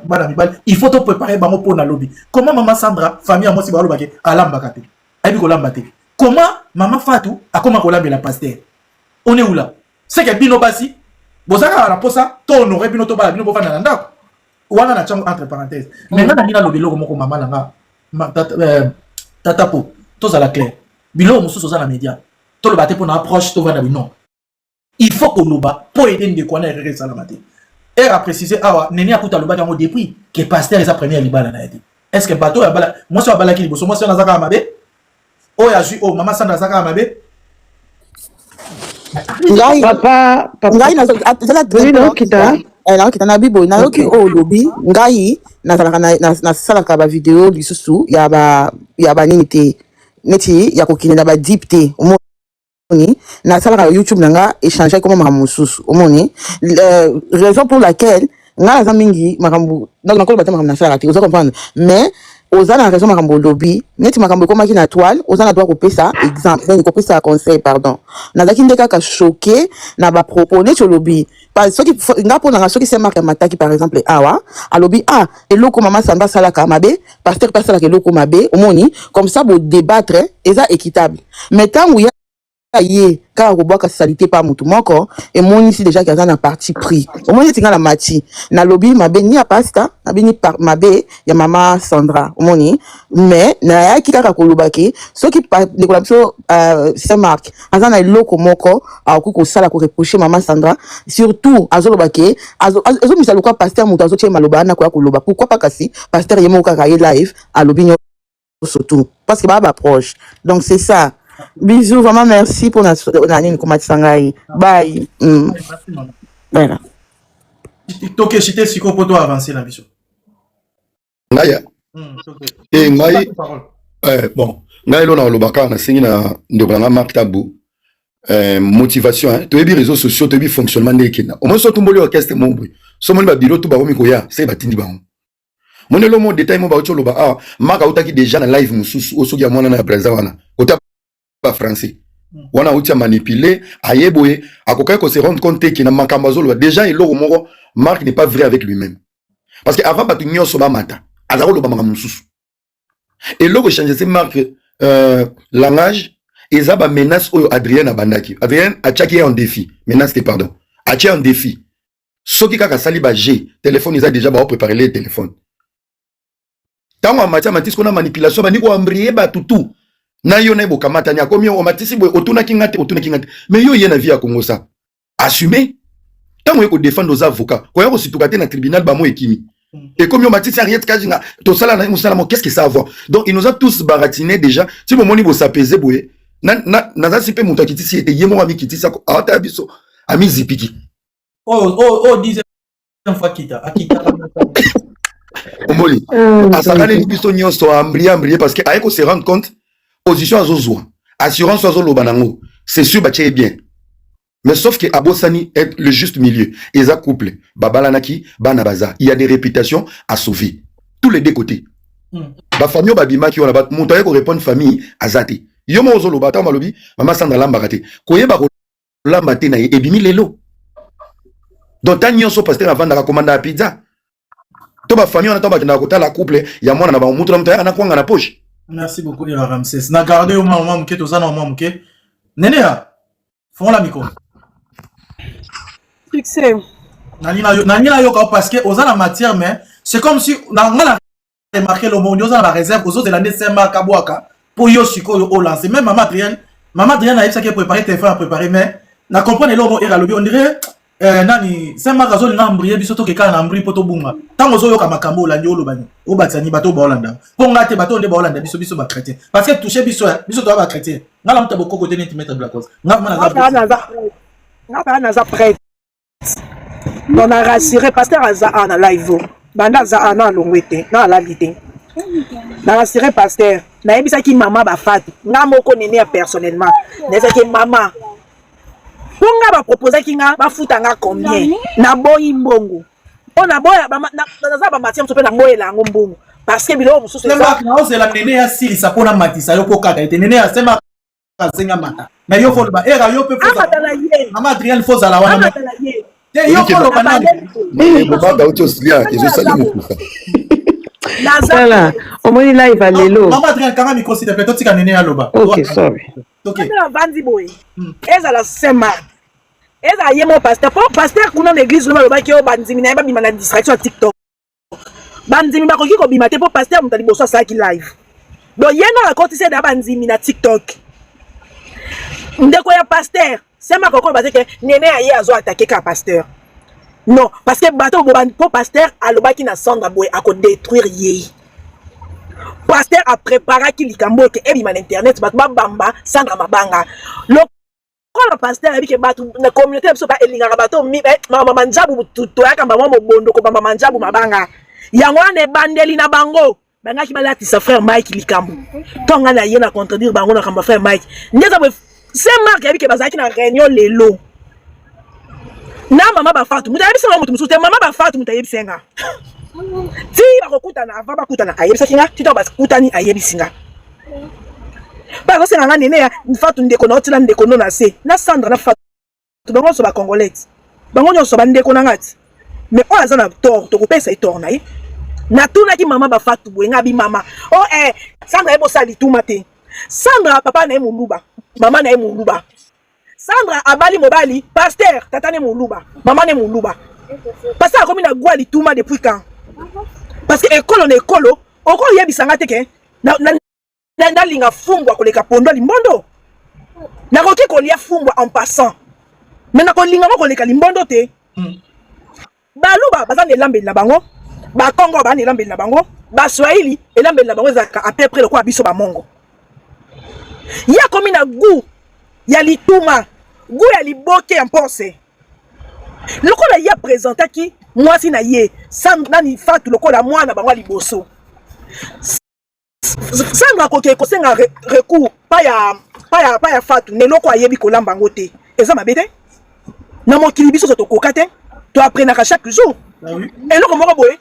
bana mibal il faut to préparer ba mo pour na lobby comment maman Sandra famille a mo si ba loba ke alamba kate abi ko lamba te comment maman Fatou a comment ko lamba la pasteur on est où là c'est que bino basi bozaka la posa to honorer bino to ba bino bo fana ndako wana na chango entre parenthèses maintenant na lobelo ko moko mama nanga tatapo tous à la claire bilo mususu za na média to le baté pour na approche to vana non il faut qu'on loba pour aider de quoi na rere salamate et a précisé awa neni akuta loba kango depuis que pasteur sa première libala na été est-ce que bateau ya bala moi so bala ki liboso moi so na zaka mabe o ya ju o mama Sandra zaka mabe papa ngai na zala dino kita alors kita na bibo na yoki o lobi ngai na salaka ba vidéo lisusu ya ba nini te neti ya kokine na ba deep te omoni na salaka YouTube nanga échanger comme mamususu omoni raison pour laquelle nga za mingi makambu na ko bata makambu na salaka te vous comprendre mais oza na raison makambo lobby neti makambo ekomaki na toile oza na droit kopesa exemple donc kopesa conseil pardon nazalaki nde kaka choqué na bapropos neti olobi soki nga mponanga soki Saint Marc amataki par exemple awa alobi eloko mama Sandra asalaka mabe pasteur mpe asalaka eloko mabe omoni comme ça bodébattre eza équitable mais ntango ye kaka kobwaka salité pa mutu moko emonisi déjà kaza na parti pris omoni tinga na mati na lobi mabe ni ya pasta mabe ni mabe ya mama Sandra omoni mais na yaki kaka kolobaki soki lekola biso Saint Marc aza na eloko moko akoki kosala koreproche mama Sandra surtout azolobaki azomisa lokwa pasteur mutu azotie maloba na koya koloba pourquoi pas kasi pasteur ye moko kaka ye live alobi surtout parce que ba proche donc c'est ça. Bisous, vraiment merci pour notre Komatsangai. Bye. Voilà. TikTok et chité siko poto avancer la vision. Ngaya. Et ngai bon, ngai lo na lobaka na singi na ndobanga Marc Tabou. Motivation hein, to ebi réseaux sociaux to ebi fonctionnement ndekena. Au moins so tumboli orchestre mombwe. So moni ba bureau to ba komi koya, c'est batindi ba. Moni lo mo détail mo ba otcho loba Marc autaki déjà na live mususu osoki ya mwana na Brazza wana. Pas français. On a outil à manipuler, à yeboye, à quelqu'un se rendre compte qu'il n'a pas de déjà il moro Marc n'est pas vrai avec lui-même. Parce que avant tu n'y soba mata, azaro lo bamanga mususu. Et logo changer c'est Marc langage et ça ba menace au Adrien abandaki. Adrien a tchaké en défi, menace tes pardon. A tchaké en défi. Soki kaka sali ba G, téléphone ils a déjà ba préparer les téléphones. Tant en matière matis qu'on a manipulation ba ni ko ambrier ba tutu. Na yo na bokamata nya komi o matisi boy otuna kingate mais yo yena via Congo ça assumer tant ko défendre aux avocats ko yo situkate na tribunal ba mo ekimi et comme yo matisi rien kajinga to sala na musala mo qu'est-ce que ça a à voir donc il nous a tous baratiné déjà si mo moni bo s'apaiser boy na za sipe muto kitisi ete yemo ami kitisa ko ata biso ami zipiki disait fois kita akita omoli asakane biso nyonso ambrier parce que ayeko se rendre compte position azozwa assurance azolobanango c'est sûr batie bien mais sauf que abosani est le juste milieu et ça couple babalanaki bana baza il y a des réputations à sauver tous les deux côtés ba famille babima ki on a bat montaye ko répondre famille azate yo mo ozoloba ta malobi mama Sandra lambakate koyeba ko lambate na ebimi lelo donc tanyo so pasteur avant da commande à pizza to ba famille on a tamba na kota la couple ya mwana na ba mutu na mutaya na kwanga na poche. Merci beaucoup, Ira Ramsès. Na gardé au moment où tu as au moment où Nénéa, font la micro. Succès. Nani yo parce que aux la matière mais c'est comme si on a remarqué le monde aux la réserve aux autres de l'année Saint Marc Kabouaka pour yo siko au lancer même maman Adrienne a eu ça qui préparé téléphone à préparer mais na comprendre le Ira lobby on dirait nani Saint Marc azoli na mbrier biso to keka na mbri poto bunga tango zo yoka makambo la nyolo bani o batani bato ba Hollande ponga te bato nde ba Hollande biso ba chrétien parce que toucher biso to ba chrétien ngala mta boko côté net mettre de la cause ngala na za prêtre on a rassuré pasteur Aza na live banda za na longwete na la lité na rassuré pasteur na yebisa ki mama ba fatu nga moko nene personnellement neza ki mama Ponga ba proposer kinga ba futanga combien na boyi mbongo ona boya ba na ba matiam sope na boyela ngo mbongo parce que bilo mususu le mak na ose la nene ya sili sapona matisa yo kokaka ete nene ya sema senga mata mais yo folo ba era yo pe foza mama Adrien foza la wana te yo folo banane mais baba auto slia ezo salimu kufa voilà omoni live à lelo mama Adrien kanga micro s'il te plaît totika nene ya loba ok sorry ok na vandi boy eza la sema eza yemo pasteur pour pasteur kuna na église loma loba ki o banzimi na ba bima na distraction TikTok banzimi ba koki ko bima te pour pasteur mutali boso sa ki live donc yeno la kotise da banzimi na TikTok ndeko ya pasteur sema kokolo ba ke nene aye azo attaquer ka pasteur non parce que bato pour pasteur aloba ki na Sandra boy a ko détruire ye pasteur a préparé ki likambo ke ebima na internet bato ba bamba Sandra mabanga le pasteur a dit que la communauté ne pas élingara bateau mama manjabu tutoyaka mama mobondo ko mama manjabu mabanga yango ne bandeli na bango banga ki balati sa frère Mike likambo tonga na yena contredire bango na kamba frère Mike ndeza c'est Marc a dit que bazaki na réunion lelo na mama ba fatu mutayebi senga mutu musute mama ba fatu mutayebi senga ti bakokutana avant bakutana ayebisaki nga tito bakutani ayebisi nga bakosenga nga nene ya Fatou ndeko na otila ndeko no na se na Sandra na Fatou bango nyonso bacongolais bango nyonso bandeko na ngati mais oyo aza na tort tokopesa tort na ye natunaki mama baFatou boye nga bi mama Sandra ebosa lituma te Sandra papa na ye moluba mama na ye moluba Sandra abali mobali pasteur tata ne moluba mama ne moluba parce que comme na gwa lituma depuis quand parce que école na école oko yebisanga te ke na linga fumbwa koleka pondo limbondo na koki kolia fumbwa en passant mais na kolinga koleka limbondo te baluba bazana elambeli na bango ba Congo ba elambeli na bango ba Swahili elambeli na bango zaka à peu près le quoi biso ba mongo ya komi na goût ya lituma goût ya liboke en pense lokola ya présentaki mwasi na ye nani Fatou lokola mwana bango liboso Sandra koke kosenga recours pa ya Fatou ne loko ayebi kolamba ngo te eza mabe te na mokili biso to kokate to apprenaka chaque jour et loko moko boye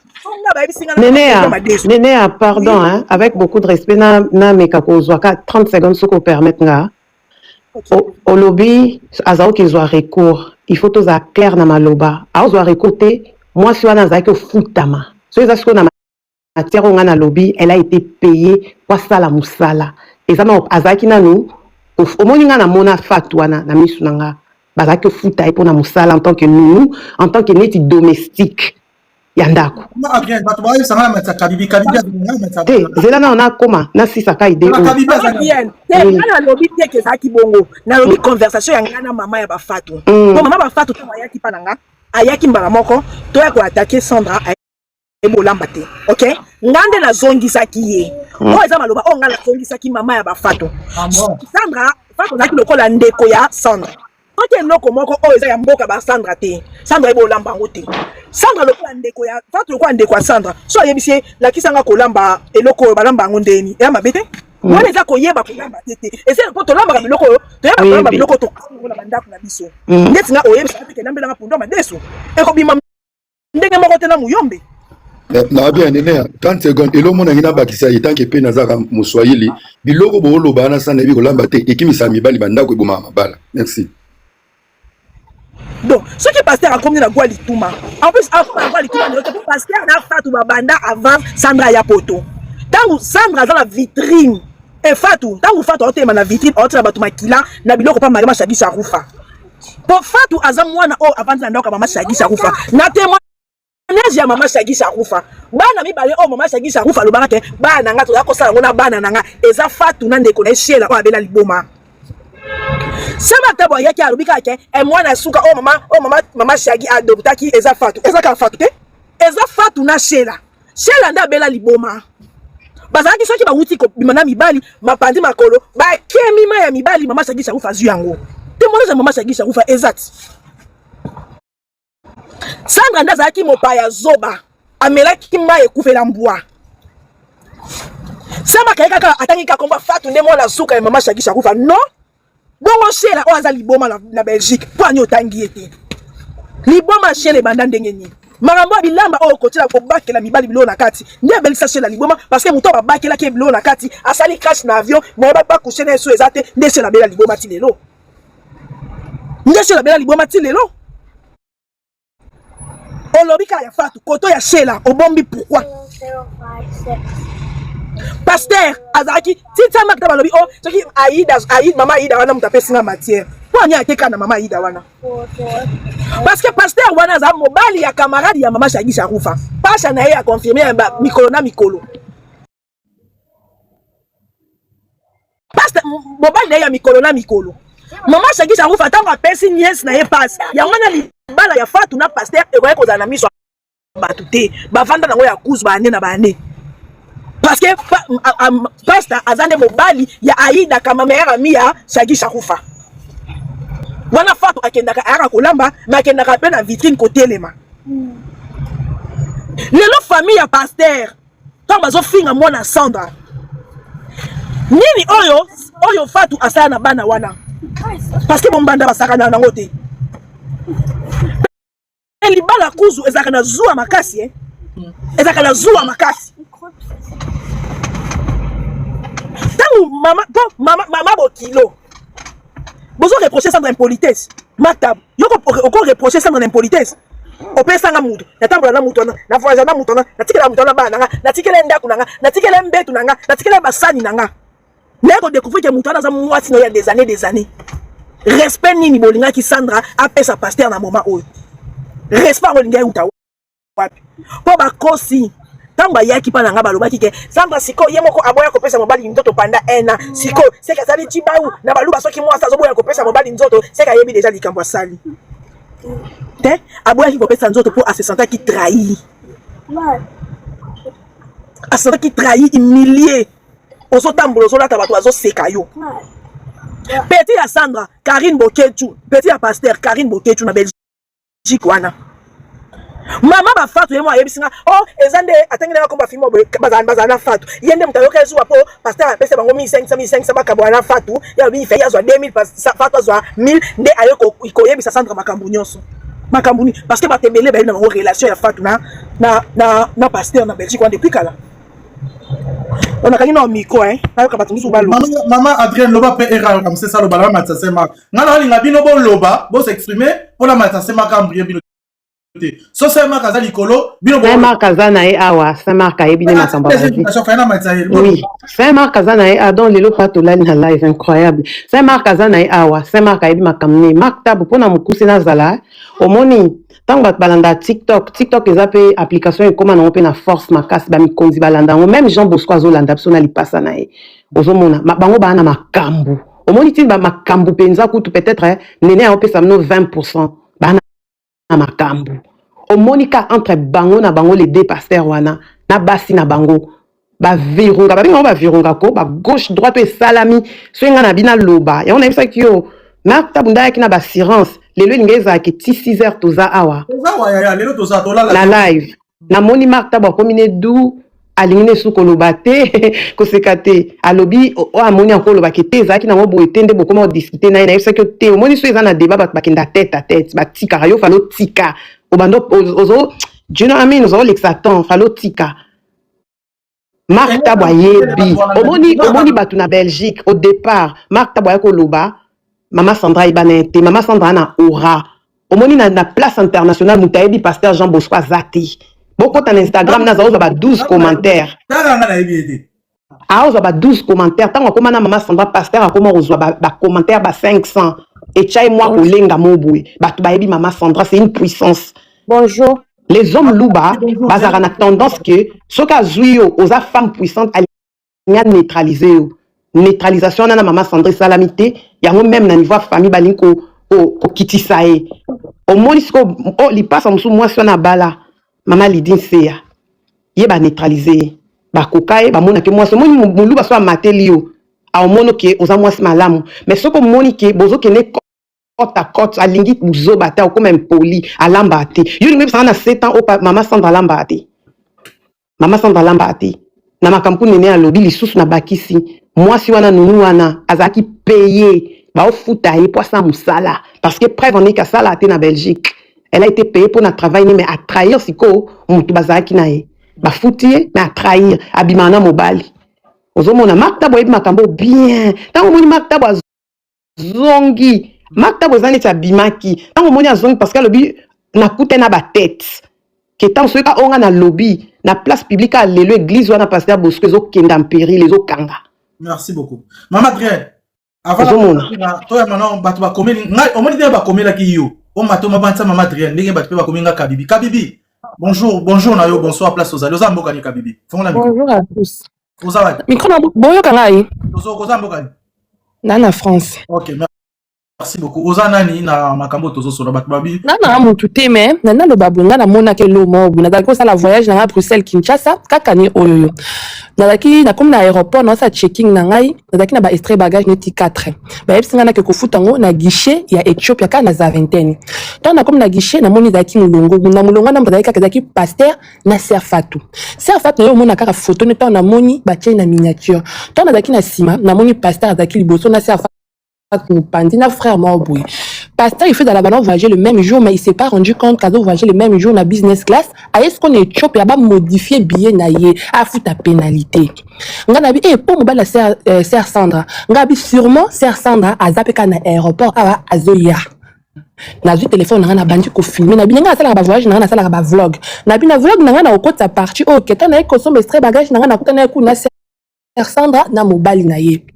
Nénéa, pardon, hein, avec beaucoup de respect, na mekako zwaka 30 secondes ce qu'on permet nga. Au lobby, azao ki zwa recours. Il faut tous à clair na maloba. A zwa recours te, moi si wana zaki futama. So eza siko na matière nga na lobby, elle a été payée kwa sala musala. Ezama azaki na nous, au moni nga na mona Fatou wana na misu nga. Bazaki futa e pona musala en tant que nous, en tant que neti domestique. Yandako. Zela na ona koma na sisaka ide. Na lobi te ke zaki bongo. Na lobi conversation ya ngana mama ya ba Fatou. Bon mama ba Fatou to ayaki pananga, ayaki mbala moko, to ya ko attaquer Sandra ebolamba te. OK? Ngande na zongi saki ye. O eza maloba o ngala zongi saki mama ya ba Fatou. Sandra, Fatou zaki lokola ndeko ya Sandra. Ok, loko moko o eza ya mboka ba Sandra te. Sandra ebolamba ngote. Sandra lokola ndeko ya Fatou lokola ndeko ya Sandra. So yebisi la kisanga kolamba eloko balamba ngondeni. Ya mabete? Mwana eza koyeba kolamba tete. Ese ko to lamba biloko to yeba kolamba biloko to kola bandako na biso. Ndeti nga oyebisa te nambela ngapundo madeso. Eko bima ndenge moko te na muyombe. Na bien nene 30 secondes elo mona ngina bakisa itanke pe nazaka muswahili biloko bolo bana sana bi kolamba te ekimisa mibali bandako eboma mabala. Merci. Donc, ce qui pasteur a commis la Gwa Lituma. En plus, avant la Gwa Lituma, le pasteur a Fatou Babanda avant Sandra Yapoto. Tant que Sandra dans la vitrine, et Fatou, tant que Fatou a été dans la vitrine, on a battu Makila, Nabilo pas Marima Shagi Sharoufa. Pour Fatou, Azamwana, avant de la Mama Shagi Sharoufa. Na témoignage ya Mama Shagi Sharoufa. Bana mi balé, Mama Shagi Sharoufa, le barake, Bana Nanga, Toya Kosa, on a Bana Nanga, et ça Fatou Nande connaît la Abela Liboma. Sama tabo yaki alubika ke e mwana suka mama Shagi adoptaki eza Fatou ka Fatou te eza Fatou na Shela nda bela liboma bazaki soki ba wuti ko bimana mibali mapandi makolo ba kemi ma ya mibali mama Shagi Sharoufa zu yango te mwana mama Shagi Sharoufa exact Sandra nda zaki mopaya zoba amelaki ma ekufela mbwa sama kaka atangi ka komba Fatou nde mwana suka ya mama Shagi Sharoufa non. Bongo Shela oaza liboma na Belgique po anyo tangi ete liboma Shela banda ndenge ni marambo bilamba o kotila ko bakela mibali bilo na kati ndia belisa Shela liboma parce que muto ba bakela ke bilo na kati asali crash na avion na ba coucher na so ezate nde Shela bela liboma ti lelo nde Shela bela liboma ti lelo olobika ya Fatou koto ya Shela obombi pourquoi pasteur azaki tita makta balobi o soki Aïda mama Aïda wana mutapesi na matière po anya akeka na mama Aïda wana parce que pasteur wana za mobali ya camarade ya mama Shagi Sharoufa pasha na ye a confirmer mikolo na mikolo pasteur mobali na ye ya mikolo na mikolo mama Shagi Sharoufa tango apesi nièce na ye passe ya wana libala ya Fatou na pasteur ekoye kozala na miso batu te bavanda nango ya kuzu bane na bane. Parce que pasteur azande mobali ya Aïda kama mère ami ya Shagi Sharoufa. Wana Fatou akendaka aka kolamba makendaka pe na vitrine kotelema. Lelo famille ya pasteur tant bazo finga mwana Sandra. Nini oyo Fatou asala na bana wana. Parce que bombanda basaka na nango te. Libala kuzu ezaka na zuwa makasi ezaka na zuwa makasi tango mama bokilo bozo reprocher Sandra impolitesse Maktab yoko oko reprocher Sandra impolitesse opesanga mutu natambola na mutu na voyage na mutu na tikela mutu na bana na tikela ndaku nanga na tikela mbetu nanga na tikela basani nanga neko découvrir que mutu na za mwati no ya des années respect nini bolinga ki Sandra apesa pasteur na moment oyo respect bolinga uta wapi po bakosi tango bayaki pa nanga balobaki ke Sandra siko ye moko aboya kopesa mobali nzoto panda ena siko seka zali tibau na baluba soki mwasa azoboya kopesa mobali nzoto seka yebi déjà likambo asali te aboya ki kopesa nzoto po asesenta ki trahi asesenta ki trahi humilié ozotambola ozolata bato bazoseka yo petit ya Sandra Karine Boketu petit ya pasteur Karine Boketu na Belgique wana mama ba fatu yemo ayebisinga oh ezande atangina ko ba filmo bazana fatu yende mutayoka ezuwa po pasteur apese bango 1500 bakabwa na fatu ya bi fe yazwa 2000 fatu azwa 1000 nde ayoko ikoyebisa Sandra makambu nyonso makambuni parce que batembele ba na relation ya fatu na pasteur na Belgique wana depuis kala on a gagné un micro nayoka bato musu balo mama Adrienne loba pe erreur comme c'est ça le balama matsasema ngana linga bino bo loba bo s'exprimer pour la matsasema kambriye bino so Saint-Marc aza likolo bino Saint-Marc aza na ye awa Saint-Marc ayebine makambo oui Saint-Marc aza na ye donc lelo patolani na live incroyable Saint-Marc aza na ye awa Saint-Marc ayebi makamne Maktab mpona mokuse nazala omoni tango bato balanda TikTok eza pe application ekoma nango mpe na force makasi bamikonzi balanda yango même Jean Bosco azolanda biso na lipasa na ye ozomona bango baa na makambo omoni tini bamakambo mpenza kutu peut-être nene ayopesa mino 20% baa na makambo omonika entre bango na bango les deux pasteurs wana na basi na bango bavirunga babenga bavirunga ko ba gauche droite salami soinga na bina loba ya on a ça yo Maktab ndaki na bassurance lelo lingeza ki 6h toza awa ya lelo toza tola la live na moni Maktab akomine du alingine suko loba te kosekate alobi o amoni akolo ba keteza ki na mobo etende bokoma discuter na ina ça que te omoni so eza na débat bakenda tête à tête ba tika yo falo tika obando ozo you know I mean ozo l'exatant falo tika Maktab ayebi omoni batu na Belgique au départ Maktab ayako loba Mama Sandra ibanete Mama Sandra na aura omoni na place internationale mutayebi pasteur Jean Bosco azati beaucoup na Instagram na zaoza ba 12 commentaires aoza ba 12 commentaires tango koma na Mama Sandra pasteur akoma ozwa ba commentaires ba 500 et chai moi kolenga mobwe batu bayebi Mama Sandra c'est une puissance. Bonjour. Les hommes louba bazara na tendance que soka zuyo oza femme puissante nya neutraliser yo neutralisation na Mama Sandra salamité yango même na niveau famille balinko o kitisae au monisco o li passe musu moi so na bala Mama Lidine Seya ye ba neutraliser ba kokae ba mona ke moi so moni muluba so matelio a mono ke oza moi malamu mais soko moni ke bozo ke ne côte alingi buzo bata o comme impoli alamba te yo lingi sana 7 ans o Mama Sandra lamba te Mama Sandra lamba te na makampu nene alobi lisusu na bakisi moi si wana nunu wana azaki payé ba o futa ye pour ça musala parce que preuve on est ka sala te na Belgique elle a été payée pour notre travail mais à trahir siko mutu bazaki na ye ba futie mais à trahir abimana mobali ozomona Maktab yebi makambo bien tango moni Maktab zongi Maktab ozani ta bimaki tango moni azongi parce que lobi na kute na ba tête que tant ceux ka onga na lobby na place publique à lelo église wana pasteur Bosco zo kenda mperi les okanga. Merci beaucoup Mama Adrienne avant toi maintenant batu ba komeli ngai omoni te ba komela ki yo o mato mabanza Mama Adrienne ndenge batu ba komenga Kabibi bonjour na yo bonsoir place aux allos mboka ni Kabibi bonjour à tous oza micro na boyo kangai oza mboka ni na France. OK merci beaucoup oza nani na makambo tozo solo batu babi na mutu te mais na lo babunga na mona ke lo mo na dako ça la voyage na Bruxelles Kinshasa kaka ni oyo na daki na comme na aéroport na sa checking na ngai na daki na ba extrait bagage neti 4 ba yebsinga na ke ko futango na guichet ya Ethiopia ka na za vingtaine tant na comme na guichet na moni daki mulongo na mbadaki ka daki pasteur na Serfatou yo mona kaka photo ne tant na moni ba tie na miniature tant na daki na sima na moni pasteur daki liboso na Serfatou Pandi na frère Mobouy pasteur il fait dans la balance voyager le même jour mais il s'est pas rendu compte qu'à voyager le même jour na business class est-ce qu'on est chop ya ba modifier billet na ye a foutre ta pénalité ngana bi pour mobile sœur Sandra ngabi sûrement sœur Sandra azapeka na aéroport awa azoya na zu téléphone na bandi ko filmer na binanga sala ba voyage na sala ba vlog na bina vlog na okota partie o keta na ko sombe extrait bagage na kutana ku na sœur Sandra na mobile na ye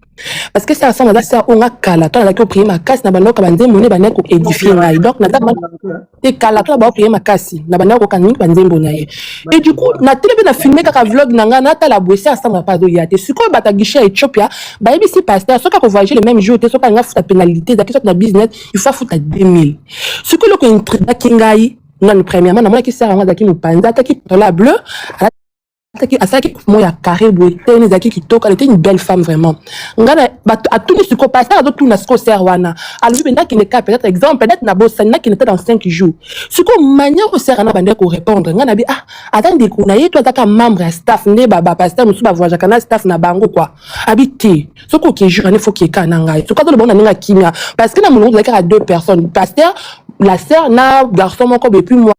parce que ça ressemble à ça on a kala toi la ko prier ma casse na bando ka bande moni bana ko édifier ngai donc na tama te kala toi ba prier ma casse na banda ko kanini bande mbona ye et du coup na télé na filmer ka vlog na na ta la boissé ensemble pas do yate siko bata guichet Ethiopia ba yebi si pasteur soka ko voyager le même jour te soka nga futa pénalité da na business il faut futa 2000 siko lo ko intrida kingai non premièrement na mona ki sert nga daki mupanda ta ki la bleu à ça qui moi ya carré boité les aki qui toka elle était une belle femme vraiment ngana à tout ce qu'on passe à tout na ce serwana alors lui qui ne cas peut-être exemple peut-être na bossana qui était dans 5 jours ce qu'on manière au serwana bande ko répondre ngana bi attendez qu'on aille toi ta membre à staff ne baba pasteur musu ba voyage kana staff na bango quoi habité ce qu'on qui jour il faut qu'il kana ngai ce qu'on le bon na kimia parce que na mon à 2 personnes pasteur la sœur na garçon mon comme plus moi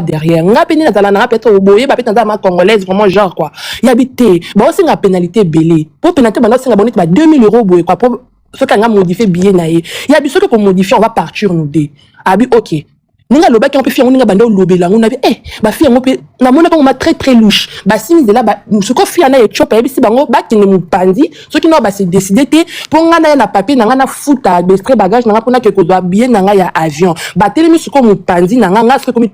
derrière nga peni na zala na peut-être oboye ba peut-être ma congolaise vraiment genre quoi y habité bon c'est une pénalité belé pour pénalité bana c'est abonné ba 2000 € boye quoi pour ce qu'on a modifié billet na ye y a biso que pour modifier on va partir nous deux abi OK ninga loba ki on peut faire ninga bando lobela on avait ba fi on peut na mona ko ma très très louche ba si de là ba ce ko fi na Ethiopia yebi si bango ba ki ne mupandi ce qui no ba se décider te pour nga na papier na nga na futa extrait bagage na nga pona ke ko doit billet na nga ya avion ba telemi ce ko mupandi na nga ce ko mi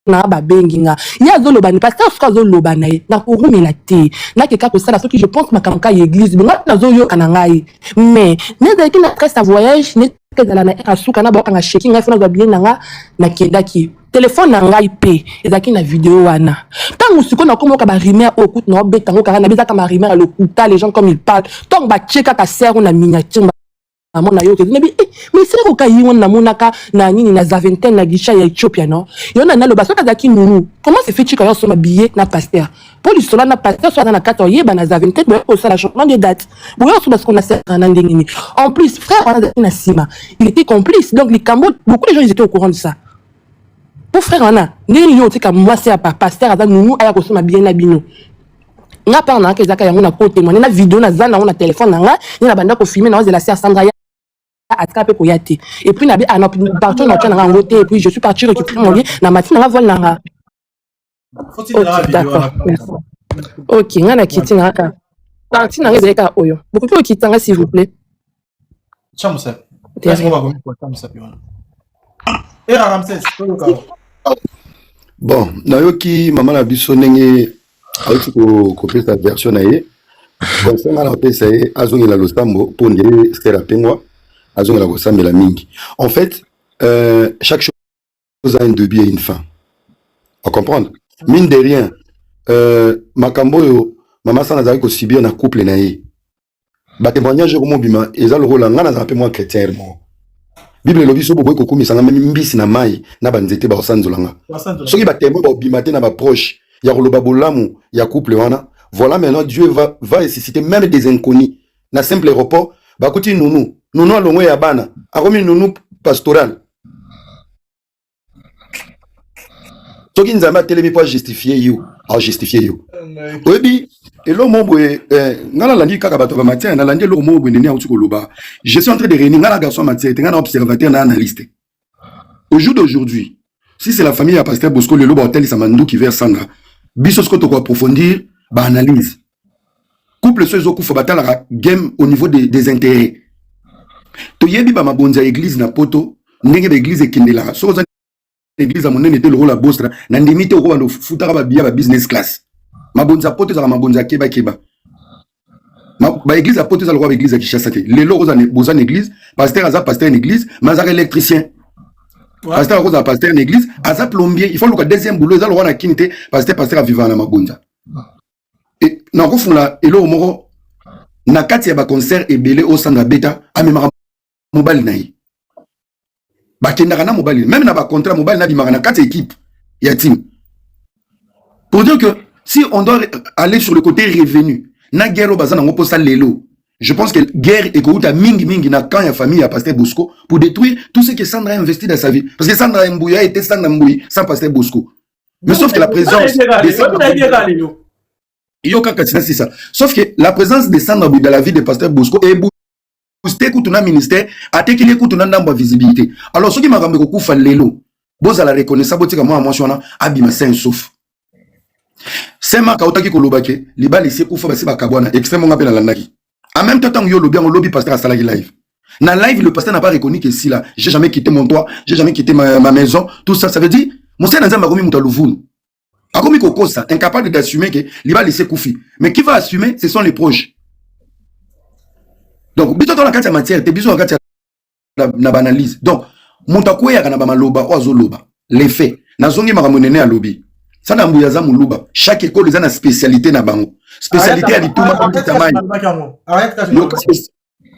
na ba benginga ya zo lobani parce que ce zo lobana na kurumela te na keka ko sala ce qui je pense makamka église nga na zo yo kana ngai mais neza ki na reste voyage ne que dans la asuka na ba kanga checking nga fona zo bien na kendaki téléphone na ngai pe ezaki na vidéo wana tango siko na komo ka ba rimer au coup na betango ka na bizaka ma rimer le coup les gens comme ils parlent donc ba cheka ka serre na miniature mona yo mais c'est ko kayi wona monaka na nini na za vingtaine na gisha ya Ethiopia non yona na lo basoka zaki nunu comment c'est fait chika yo so billet na pasteur pour lui cela na pasteur soit na 14 yeba na za vingtaine pour ça la changement de date bon yo so parce qu'on a certain na ndengini en plus frère on a na sima il était complice donc les Cambodge beaucoup de gens ils étaient au courant de ça pour frère on a ndengini yo tika moi c'est à pasteur aza nunu aya ko so billet na bino nga pa na kezaka yango na ko témoigner na vidéo na za na téléphone na nga ni na banda ko filmer na la sœur Sandra attraper koyate et puis na bi ana partout na tchana ngote et puis je suis parti récupérer mon lit na matin na vol na d'accord OK ngana kitinga ka parti na ngezeka oyo beaucoup ko kitanga s'il vous plaît chamusa est-ce qu'on va commencer pour chamusa piona et Ramsès bon nayoki mama na biso ndenge auti ko pesa version na ye bon ça na pesa ye azongela losambo pour ndele stera pengwa azongela ko samela mingi en fait chaque chose a un début et une fin à comprendre mine de rien makambo yo mama sana zaki ko subir na couple na ye ba témoignage ko mobima eza le rôle ngana za pe moi chrétien mo Bible lobi so boboy ko kumisa nga mbisi na mai na banzete ba osanzolanga soki ba témoin ba obimate na ba proche ya koloba bolamu ya couple wana voilà maintenant Dieu va ressusciter même des inconnus na simple aéroport ba kuti nounou alongwe ya bana akomi nounou pastoral soki nzamba telemi pour justifier you oyebi elo mobwe ngala landi kaka bato ba matin na landi elo mobwe ndeni auti koloba je suis en train de réunir ngala garçon matin ngana observateur na analyste au jour d'aujourd'hui si c'est la famille à pasteur Bosco le lobo hôtel Samandu qui vers Sanga biso ce que tu approfondir ba analyse couple so ezokufa batala game au niveau des intérêts to yebi ba mabonza église na poto ndenge ba église ekendela so za église monene te le rôle la bostra na ndimite ko bando futaka ba bia ba business class mabonza poto za mabonza keba ba église a poto za le roi église à Kinshasa te lelo ko za bozana église pasteur en église mazaka électricien pasteur ko za pasteur en église aza plombier il faut le deuxième boulot za le roi na kinite pasteur a vivant na mabonza et na ko fula elo moko na kati ya ba concert ebele au Sandra Beta amemaka mobile naï bakendaka na mobile même na ba contrat mobile na bimaka na kati équipe ya team pour dire que si on doit aller sur le côté revenu na guerre bazana ngo posa lelo Je pense que guerre et que mingi na quand il y a famille à Pasteur Bosco pour détruire tout ce que Sandra a investi dans sa vie. Parce que Sandra Mbouya était Sandra Mbouya sans Pasteur Bosco. Mais sauf que la présence de Sandra c'est ça. Sauf que la présence de Sandra Mbouya dans la vie de Pasteur Bosco est boosté tout un ministère, a été qu'il écoute un nombre de visibilité. Alors ceux qui m'a ramené beaucoup fallélo, boza la reconnaissance, botika moi mentionné abima sain sauf. C'est ma kautaki kolobake, liba laissé kufa basi bakabwana extrêmement appel à l'andaki. En même temps, yo lobby, on lobby pasteur à Salagi live. Dans live, le pasteur n'a pas reconnu que si là, j'ai jamais quitté mon toit, j'ai jamais quitté ma maison, tout ça, ça veut dire, mon seigneur n'a jamais mouta louvoun. Akomi koko ça, incapable d'assumer que il va laisser koufi. Mais qui va assumer, ce sont les proches. Donc, bito dans la carte matière, t'es besoin de la carte na banalise. Donc, montakoué ya kana ba maloba, ozo loba. Les faits. Nazongi maramonene à lobby. Ça n'a mbouyaza moulouba. Chaque école a une spécialité na bango. Spécialité à l'itouma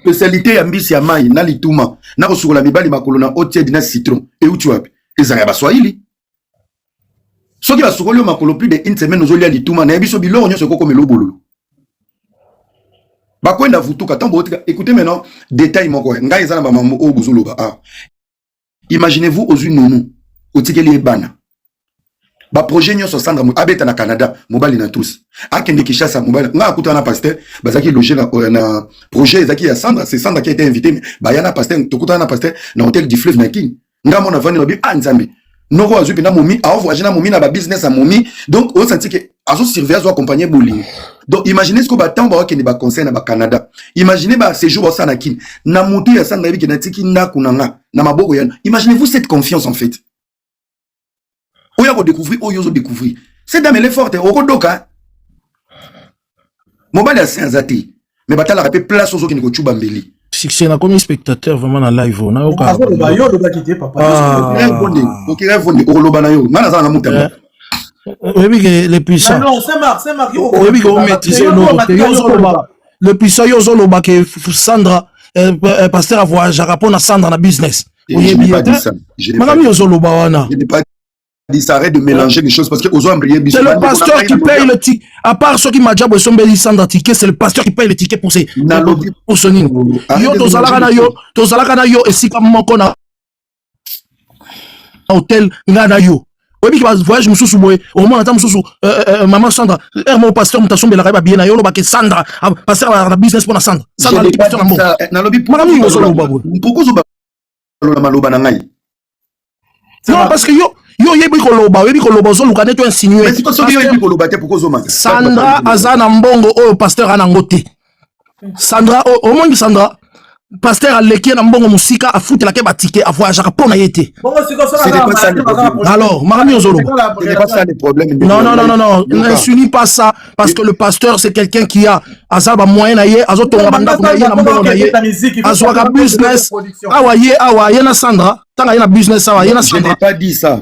spécialité ya mbisi ya mai na l'itouma. Na kosukola mibali makolo na otie dina citron. Et où tu as? Ezanga ba swahili. Soki ba sukolo makolo plus de une semaine nous olia l'itouma na biso biloro nyoso koko melobolo. Ba kwenda vutuka tambo écoutez maintenant détail moko. Nga ezana ba mamu o buzuluba. Imaginez-vous aux une otikeli ebana. Ba projet nyoso Sandra abeta na Canada mobali na tous akende Kishasa mobali nga akuta na pasteur bazaki loger na projet ezaki ya Sandra, c'est Sandra qui a été invité mais ba yana pasteur tokuta na pasteur na hôtel du fleuve na king nga mona vani lobi anzambe noko azupi na momi a voyager na momi na ba business à momi donc on senti que azo surveiller azo accompagner boli. Donc imaginez ce que ba temps ba okende ba conseil na ba Canada, imaginez ba séjour ba sana king na mutu ya Sandra bi na tiki na kunanga na maboko yana. Imaginez-vous cette confiance en fait. Oya ko découvrir, oyo zo découvrir. C'est dame elle est forte, oko doka. Mobile c'est azati. Mais batala rapé place aux qui ko chuba mbeli. Succès na comme spectateur vraiment na live na yo ka. Yo doka quitter papa. OK, revonde oloba na yo. Ngana za na muta. Oui que les puissants. Non, c'est Marc. Oui que on maîtrise le puissant yo zo loba que Sandra pasteur a voyagé rapport na Sandra na business. Oui, je n'ai pas dit ça. Madame yo zo loba wana. Je n'ai pas dit ça, arrête de mélanger les choses parce que aux hommes brillent. C'est le pasteur qui paye le ticket. À part ceux qui m'a déjà besoin de Sandra ticket, c'est le pasteur qui paye le ticket pour ce niveau. Yo to zalaka na yo et si comme mon kona hôtel ngana yo. Oui, qui va voyage mususu boy. Au moins attends mususu maman Sandra, mon pasteur mutasombe la kaiba bien na yo lo ba que Sandra, pasteur la business pour na Sandra. Sandra le pasteur na mo. Na lobi madame yo zo lo babo. Pourquoi zo ba lo maloba na ngai? Non parce que yo yebi koloba zo lukane to insinuer. Mais c'est pas ça que yo yebi koloba te pourquoi zo ma. Sandra azana mbongo o pasteur anangote. Sandra au moins Sandra pasteur aleki na mbongo musika afuti la ke batike a voyager pour na yete. Alors marami ozolo. C'est pas ça le problème. Non, n'insinue pas ça parce que le pasteur c'est quelqu'un qui a azaba moyen na ye azotonga banda ko na ye na mbongo na ye. Azwaka business. Awa na Sandra. Tanga yana business awa yana Sandra. Je n'ai pas dit ça.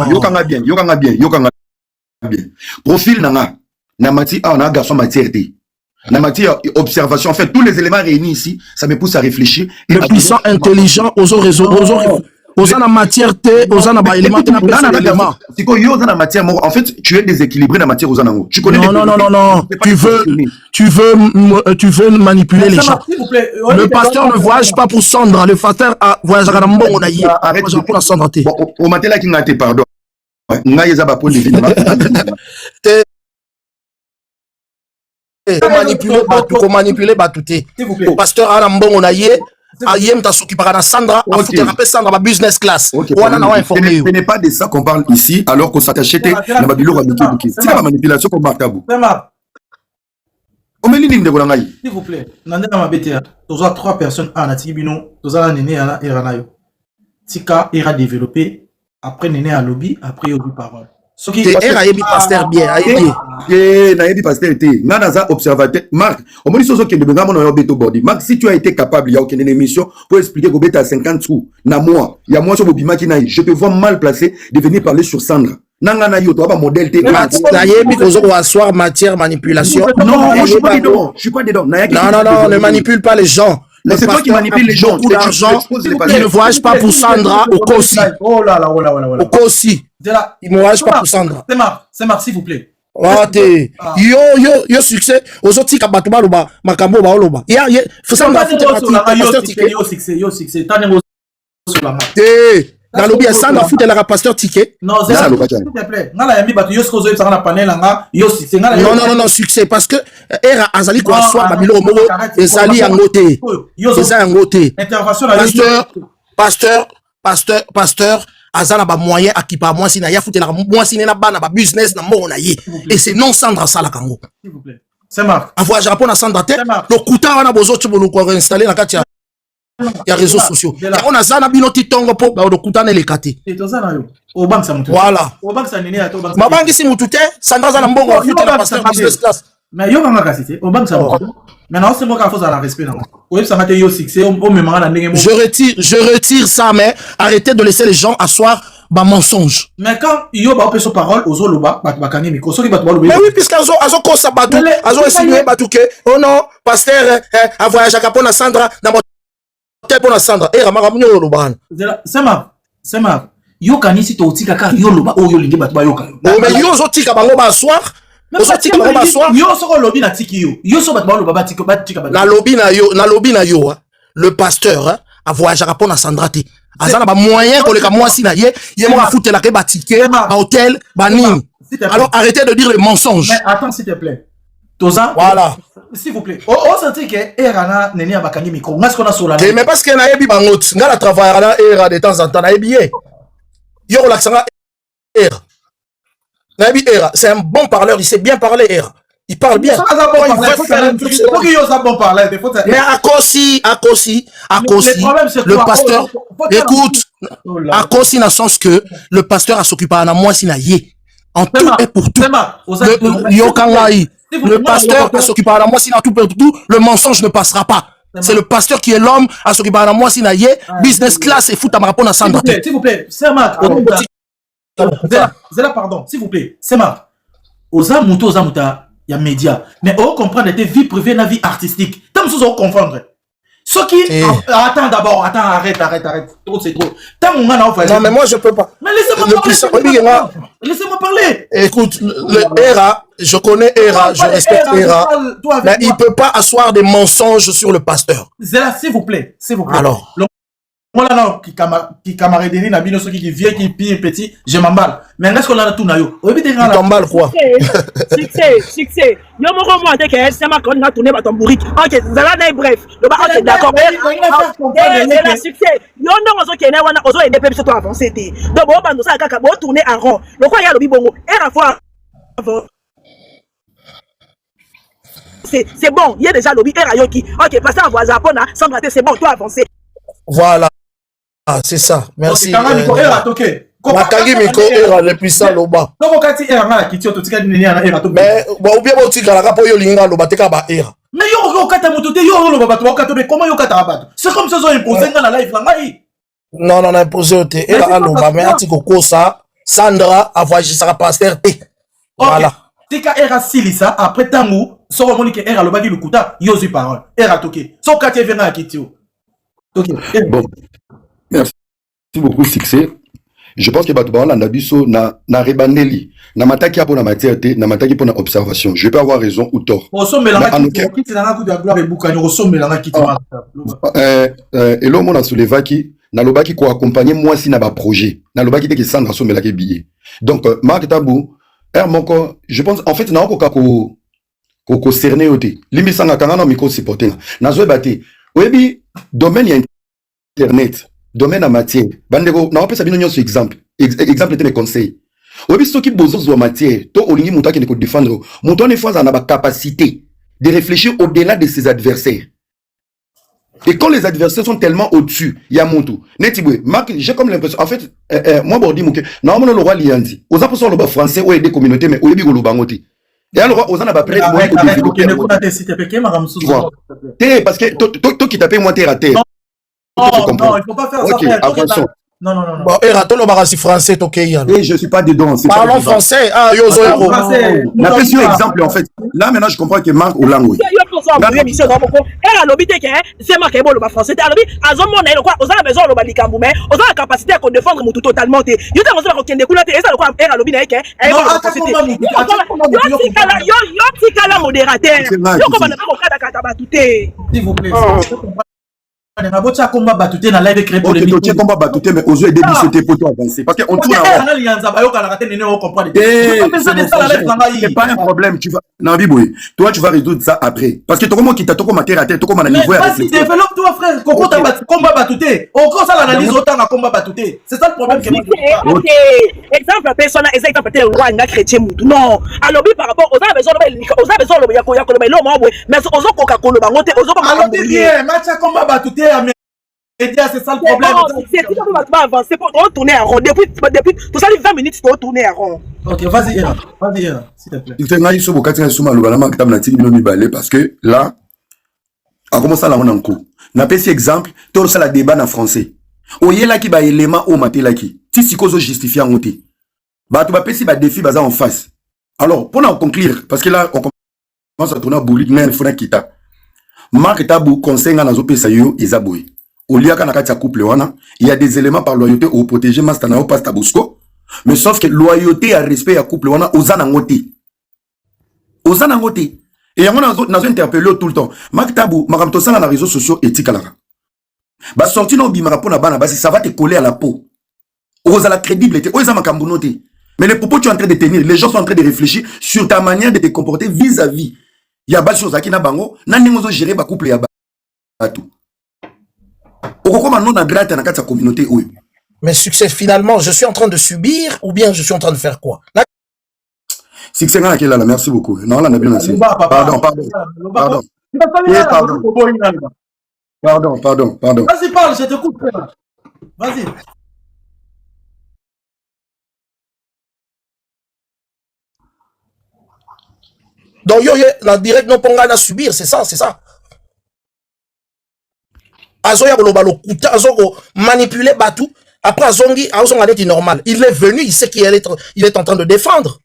Yo kanga bien. Profil nanga na mati na garçon matière té. Na matière observation, en fait, tous les éléments réunis ici, ça me pousse à réfléchir. Le puissant intelligent aux réseaux, aux en matière T, aux en éléments, c'est quoi, yo en matière, en fait, tu es déséquilibré dans la matière aux en. Tu connais non. Tu veux manipuler les gens. Le pasteur ne voyage pas pour Sandra, le pasteur voyage à Rambo, on a y arrête pour la Sandra T. Bon, au matin là qui n'a été pardon. N'a y a pas pour les manipuler batouté. Le pasteur a mbongo na ye ayem ta s'occuper na Sandra a foutre rapper Sandra ba business class. Wana na informé. Ce n'est pas de ça qu'on parle ici alors qu'on s'attachait na babilo ramiki buki. C'est la manipulation qu'on marque tabou. S'il vous plaît, nande na mabete toza 3 personnes na tikibino toza la nene ya eranayo. Tika era développé après nene à lobby après yobi parole. Ayebi pasteur bien, ayebi pasteur été. Nanaza observateur. Marc, on me dit sozo que de benga mon beto body. Marc, si tu as été capable, il y a aucune émission pour expliquer que beta à 50 sous. Na moi, il y a moi sur Bobima qui naï. Je te vois mal placé de venir parler sur Sandra. Nangana yo, toi pas modèle T. Ayebi kozo asseoir matière manipulation. Non, je suis pas dedans. Je suis pas dedans. Non, ne manipule pas les gens. Mais c'est toi qui manipule les gens. Beaucoup d'argent. Il ne voyage pas pour Sandra au Kossi. Oh là. Au Kossi. Il ne voyage pas pour Sandra. C'est Marc, s'il vous plaît. Wate. Yo succès. Ozotika bato baloba makambo ba oloba. Faut ça yo succès. Dans lobby à Sandra fout la pasteur ticket. Non, c'est ça, s'il te plaît. Ngala yambi bato yo skozo yebsaka na panel nga yo succès. Non, succès parce que era azali ko aswa babilo mo ezali yangote. Ezali yangote. Intervention pasteur azana ba moyen akipa moi sina ya foutela moi sina na bana ba business na mo na ye. Et c'est non Sandra sala kango. S'il vous plaît. C'est Marc. Avoir Japon na Sandra te. Le kuta wana bozo tshibolo ko installer na kati il y a réseaux sociaux. On a zana binoti tongo po ba dokutana le kati. Et to zana yo. Au bank sa mutu. Voilà. Au bank sa nini ato bank. Ma banque si mutu te, Sandra zana mbongo foutela na pasteur business class. Mais yo banga kasite, au bank sa mutu. Maintenant c'est moi qui faut ça la respect là. Au ça mate yo succès, au même na ndenge mo. Je retire ça mais arrêtez de laisser les gens asseoir ba mensonge. Mais quand yo ba opeso parole aux oloba, ba kangi miko, soki ba to mais oui puisque azo kosa batu, azo insinuer batu que oh non, pasteur a voyagé à Capona Sandra na pour Sandra et Ramaramio Loban. C'est ma. Yo kanisi to tika ka yo loba o yo lingi batu ba yo ka. Mais yo zo tika bango ba soir. Ozo tika bango ba soir. Yo so ko lobi na tiki yo. Yo so batu ba loba ba tika ba. Na lobi na yo, le pasteur a voyagé à Capona Sandra te. Azana ba moyen ko le ka moi si na ye mo a foutre la ke ba ticket, ba hôtel, ba nini. Alors arrêtez de dire les mensonges. Mais attends s'il te plaît. Toza. Voilà. S'il vous plaît. On sentit que Erana neni abakangi micro. Ngas kona sola. Mais parce que na yebi bangot, ngala travailler na era de temps en temps na yebi. Yo relaxanga era. Na yebi era, c'est un bon parleur, il sait bien parler era. Il parle bien. Mais à Kossi, le pasteur, écoute, à Kossi dans le sens que le pasteur a s'occupé à moi si na yé. En tout et pour tout. Le pasteur a s'occupé à moi si na tout pour tout, le mensonge ne passera pas. C'est le pasteur qui est l'homme à s'occuper à moi si na yé, business class et foot à rapport à Sandra. S'il vous plaît, c'est Marc. Zela, pardon, s'il vous plaît, c'est Marc. Oza muta, il y a média. Mais on comprend tes vie privée, la vie artistique. Tant que vous comprendre. Ce qui. Attends d'abord, arrête. Trop, c'est trop. Non, mais moi je peux pas. Mais laissez-moi parler. Laissez-moi parler. Écoute, le ERA, je connais ERA, je respecte ERA. Mais il peut pas asseoir des mensonges sur le pasteur. Zela, s'il vous plaît. Alors. Moi là non, qui camaraderie na bino qui vient qui pire petit, je m'emballe. Mais est-ce qu'on a tout na yo? Tu t'emballes quoi? Succès. Yo mo ko moi que c'est ma qu'on a tourné ba tambourique. OK, Zala na bref. Le ba OK d'accord. C'est la succès. Yo non ozo kene wana ozo aider pe biso to avancer té. Donc bo bando ça kaka bo tourner en rond. Le quoi ya lobi bongo. Era fois c'est bon, il y a déjà lobby era yo qui. OK, passer en voisin Japona sans rater, c'est bon, toi avancer. Voilà. Ah, c'est ça. Merci. Makangi miko era le puissant loba. Donc kati era na kitio to tika ni na era to. Mais ou bien bo tika la po yo linga loba teka ba era. Mais yo kata moto te yo loba bato kata mais comment yo kata bato? C'est comme ça ils imposé dans la live là ngai. Non, imposé te era loba mais atiko kosa Sandra a voyagé sa pasteur te. Voilà. Tika era silisa après tango so monique era loba ki lukuta yo zi parole. Era toke. So kati venga kitio. Okay. Bon, merci beaucoup, Succès. Je pense que Batouba Nabiso na rebaneli, na mataki pour la matière, na mataki pour la observation. Je peux avoir raison ou tort. Et l'homme on a soulevé qui na lobaki ko accompagner moi si na ba projet. Na lobaki te que Sandra so melaki billet. Donc Marc Tabou, moko, je pense en fait na ko cerner oté. Limisanga kanga na micro supporter. Na zo baté. Oui, domaine y a internet, domaine en matière. Bandego, na opesa bino nyonso exemple. Exemple était mes conseils. Oui, ce qui besoin de matière, to olingi muta qui ne peut défendre. Muto ne fois en a la capacité de réfléchir au-delà de ses adversaires. Et quand les adversaires sont tellement au-dessus, il y a Montou. Netibwe, Marc, j'ai comme l'impression, en fait, moi, Bordi Mouké, normalement, le roi Liandi, aux apôtres le français, ou des communautés, mais au début, le bangoté. Et alors, on a prêt parce que toi qui tapé moi t'es raté. Non, il faut pas faire ça. Ok, attention. Non. Bon, et rato le barasi français ok. Et je suis pas dedans. Parlons français. Ah, yo zo. On a fait sur exemple en fait. Là maintenant je comprends que Marc au langue. so amouye mission na moko et alobi te ke c'est marqué bon le français alobi azomona ile quoi oza besoin lo balikambu mais oza la capacité de défendre mutu totalement te yo te oza ko kende kuna te eza le quoi et alobi na ke yo tikala modérateur yo ko bana ko kada kata batute s'il vous plaît na bocha combat batute na live créer polémique ok combat batute mais aux yeux début c'était pour toi avancer parce que on tourne en rond yanza bayo kala kate nene on comprend c'est pas un problème tu vas Nabi Boy toi tu vas résoudre ça après parce que comment qui t'a comment terre comment on a niveau mais développe toi frère Koko ta combat batute encore ça l'analyse autant à combat batute c'est ça le problème que ok exemple personne exemple peut-être roi nga chrétien mutu non alors par rapport aux besoin lo ya ko lo mo mais ozo koka ko lo bango te ozo ko alors bien match combat batute c'est ça le problème. C'est tout le monde avancer pour tourner en rond. Depuis tout ça, les 20 minutes, tu dois tourner en rond. Ok, vas-y, s'il te plaît. Tu fais un sur parce que là, on commence à la en cours. N'a pas exemple, tout ça la débat en français. Oye là qui ba élément au maté là qui. Si si cause justifié en monté. Bah tu vas passer ba défi baza en face. Alors, pour en conclure, parce que là, on commence à tourner à boulique, mais il faut qu'il t'a. Marc Tabou conseille à Nazo Pesayo et Zaboué. Au lieu qu'à la couple wana, il y a des éléments par loyauté au protéger Mastanao pas Tabusco, mais sauf que loyauté et respect à couple wana aux anangoté. Aux anangoté. Et on a interpellé tout le temps. Marc Tabou, Maramto Sana dans les réseaux sociaux éthiques à la. Bah sorti no bimara pour la bana basi ça va te coller à la peau. Aux à la crédibilité, aux à makambunoté. Mais les propos que tu es en train de tenir, les gens sont en train de réfléchir sur ta manière de te comporter vis-à-vis. Il y a pas de choses à qui na bango, na ningozo gérer ba couple ya ba tout. Mais succès, finalement, je suis en train de subir ou bien je suis en train de faire quoi? Succès, merci beaucoup. Non, là, on a bien assez. Pardon. Vas-y, parle, je te coupe. Vas-y. Donc, la direct non ponga à subir, c'est ça. Azoya Golobalo Kuta, Azogo manipuler Batou. Après Azongi, Azonga est normal. Il est venu, il sait qu'il est en train de défendre.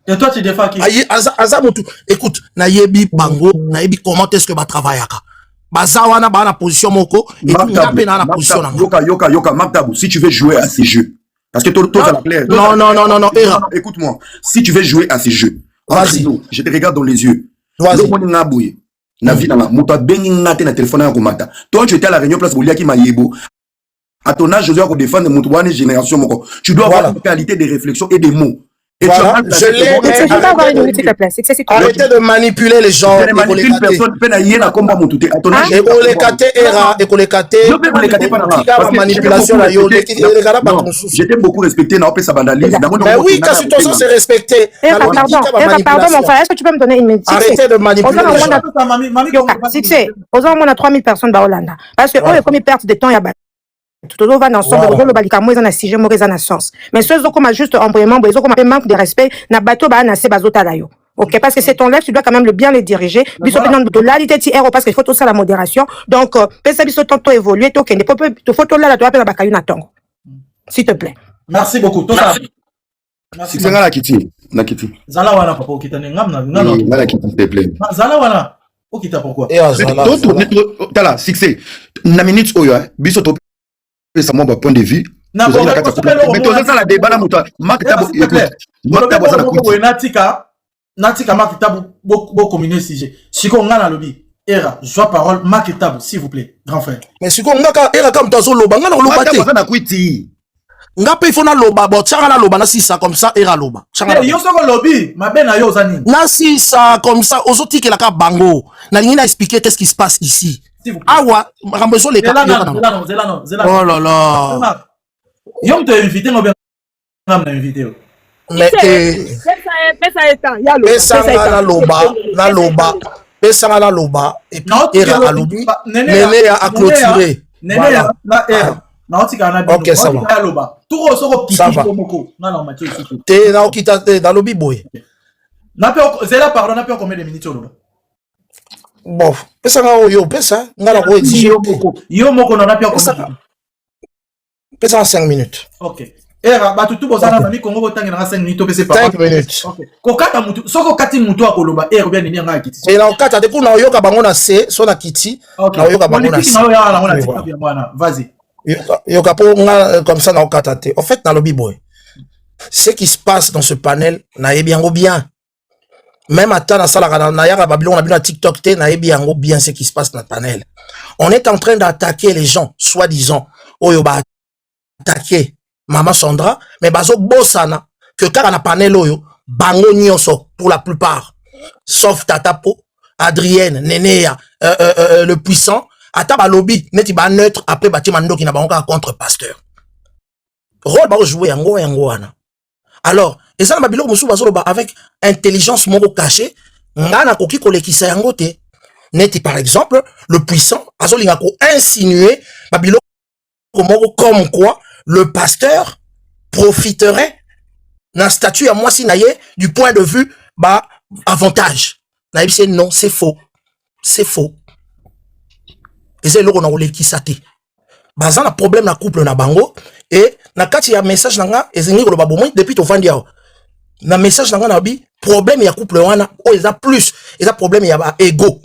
Et toi, tu défends qui? Azamutu. Écoute, Nayebi Bango, Nayebi comment est-ce que va travailler? Bazawana ba na position moko et puis Ngapé na position. Yoka, Maktabou, si tu veux jouer à ces jeux. Parce que toi, ça va plaire. Non, écoute-moi. Si tu veux jouer à ces jeux, vas-y. Je te regarde dans les yeux. Vas-y. Na vie na moto bengi ngate na téléphone ya komata. Toi tu étais à la réunion place Bolia qui mayebo. À ton âge je dois défendre moto wane génération moko. Tu dois avoir une qualité de réflexion et des mots. Et voilà. je l'ai. Arrêtez de manipuler les gens. Je ne manipule personne. Pena yena komba moto te. À ton âge. Et manipulation là yo. Je t'ai beaucoup respecté na opé sa vandalisme. Mais oui, quand tu t'oses se respecter. Pardon mon frère, est-ce que tu peux me donner une minute? Arrêtez de manipuler les gens. Succès. Aux hommes on a 3000 personnes dans Hollande. Parce que on est comme perte de temps il y a tout le monde ensemble le balika moi na sujet moi na sens mais ceux comme juste embrouillement ils ont comme un manque de respect na bateau ba na se bazota là yo. OK, parce que c'est ton live, tu dois quand même le bien le diriger. Biso de l'alité TR parce qu'il faut tout ça la modération. Donc pesa biso tonto évoluer to kende to photo là tu vas bakayu na tongo. S'il te plaît. Merci beaucoup. Tout ça. Merci. C'est la kiti. Na kiti. Zala wana papa okitane ngam na. La kiti s'il te plaît. Zala wana okita pourquoi? Tala, succès. Na minute oyo biso to c'est mon point de vue. Mais tu as la débat là, Marc Tabou, écoute. Marc Tabou, ça Natika Marc Tabou, beaucoup communier sujet. Siko ngana lobi. Era, joie parole, Marc Tabou, s'il vous plaît, grand frère. Mais Siko ngaka era comme dans son loba, ngana loba te. Ngana kuiti. Ngapa il faut na loba, bon, tchanga na loba na si ça comme ça era loba. Yo soko lobi, ma ben na yo zani. Na si ça comme ça, ozoti ke la ka bango. Na ngina expliquer qu'est-ce qui se passe ici. Awa, rambezo les cas. Oh là là. Yo te invité no bien na invité. Mais pesa na loba pesa na loba et puis era alobi nene a clôturer. Nene na era. Na otika na OK, ça va. Tout soko kiki moko. Non mathieu. Te na okita te na lobi boy. Na pe zela pardon na pe combien de minutes loba? Bon, pesa nga yo pesa ngala ko exiger yo moko na pia ko pesa 5 minutes. OK. Era batutu bozana mami Congo botangi na 5 minutes pese papa. 5 minutes. OK. Kokata mutu, soko kati mutu akoloba era bien nini nga kiti. Et na okata de kuna oyoka bango na se, so na kiti, na oyoka bango na se. Vas-y. Yoka po nga comme ça na okata te. En fait, na lobby boy. Ce qui se passe dans ce panel, na yebiango bien. Même à temps, na yaka Babylon, on a vu TikTok, na yebiango bien ce qui se passe dans le panel. On est en train d'attaquer les gens, soi-disant, oyoba attaquer Maman Sandra, mais bazo bossana, que car na panel oyo, bango nyonso, pour la plupart, sauf Tatapo, Adrienne, Nénéa, le puissant, ata ba lobby, neti ba neutre, après bati mando qui na bango contre pasteur. Rôle ba jouer yango wana. Alors, et ça na babilo musu bazo ba avec intelligence moko cachée, ngana koki kolekisa yango te. Neti par exemple, le puissant, azo linga ko insinuer babilo comme quoi le pasteur profiterait d'un statut à moi si naïe du point de vue bah avantage. Naïe c'est non, c'est faux. C'est faux. Et c'est là qu'on a roulé qui s'attend. Bah ça a problème na couple na bango et na kati ya message nanga ezengi ko ba bomoi depuis to vandi yao. Na message nanga na bi problème ya couple wana o eza plus, eza problème ya ba ego.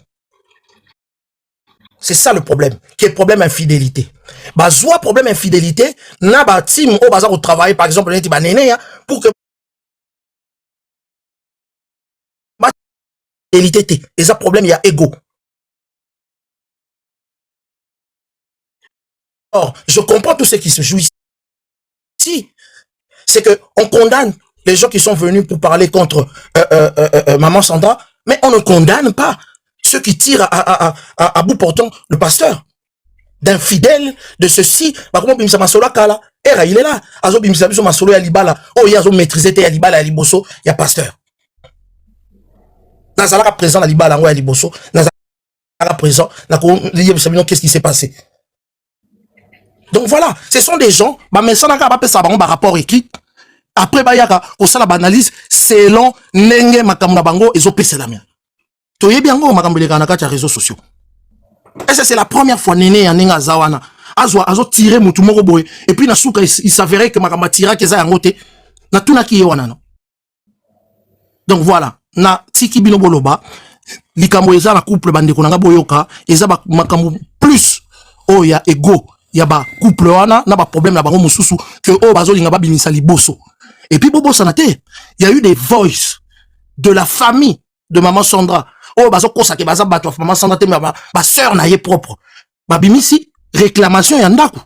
C'est ça le problème, qui est problème infidélité. Bah, soit problème infidélité, na ba team au bazar au travail, par exemple, neti ba néné, pour que ba infidélité, et ça problème, il y a ego. Or, je comprends tout ce qui se joue ici. C'est que on condamne les gens qui sont venus pour parler contre Maman Sandra, mais on ne condamne pas ceux qui tirent à bout portant le pasteur. D'infidèle, de ceci, bah comment bimisa masolo kala, era il est là, azo bimisa biso masolo ya libala, oh ya azo maîtriser te ya libala ya liboso, ya pasteur. Nazalaka présent la libala ngo ya liboso, nazalaka présent, na ko qu'est-ce qui s'est passé. Donc voilà, ce sont des gens, bah mais ça n'a pas fait ça bango ba rapport écrit. Après ba yaka ko sala ba analyse selon nenge makamuna bango ezo pesa la mia. Toyebi yango makambo le kana kati ya réseaux sociaux. Et ça, c'est la première fois Néné ya Nenga Zawana. Azo tiré mutu moko boy. Et puis, na souka, il s'avérait que makamba tira keza yangote. Na tuna ki yewana no. Donc voilà. Na tiki bino boloba. Likambo eza na couple bandeko nanga boyoka. Eza ba makambo plus. Oh, ya ego. Ya ba couple wana. Na ba problème na bango mususu. Que oh, bazo linga ba binisa liboso. Et puis, bobo sanate. Il y a eu des voices de la famille de Maman Sandra. Oh, bazo kosake baza bato Maman Sandra te ma sœur na ye propre. Ba bimisi réclamation ya ndaku.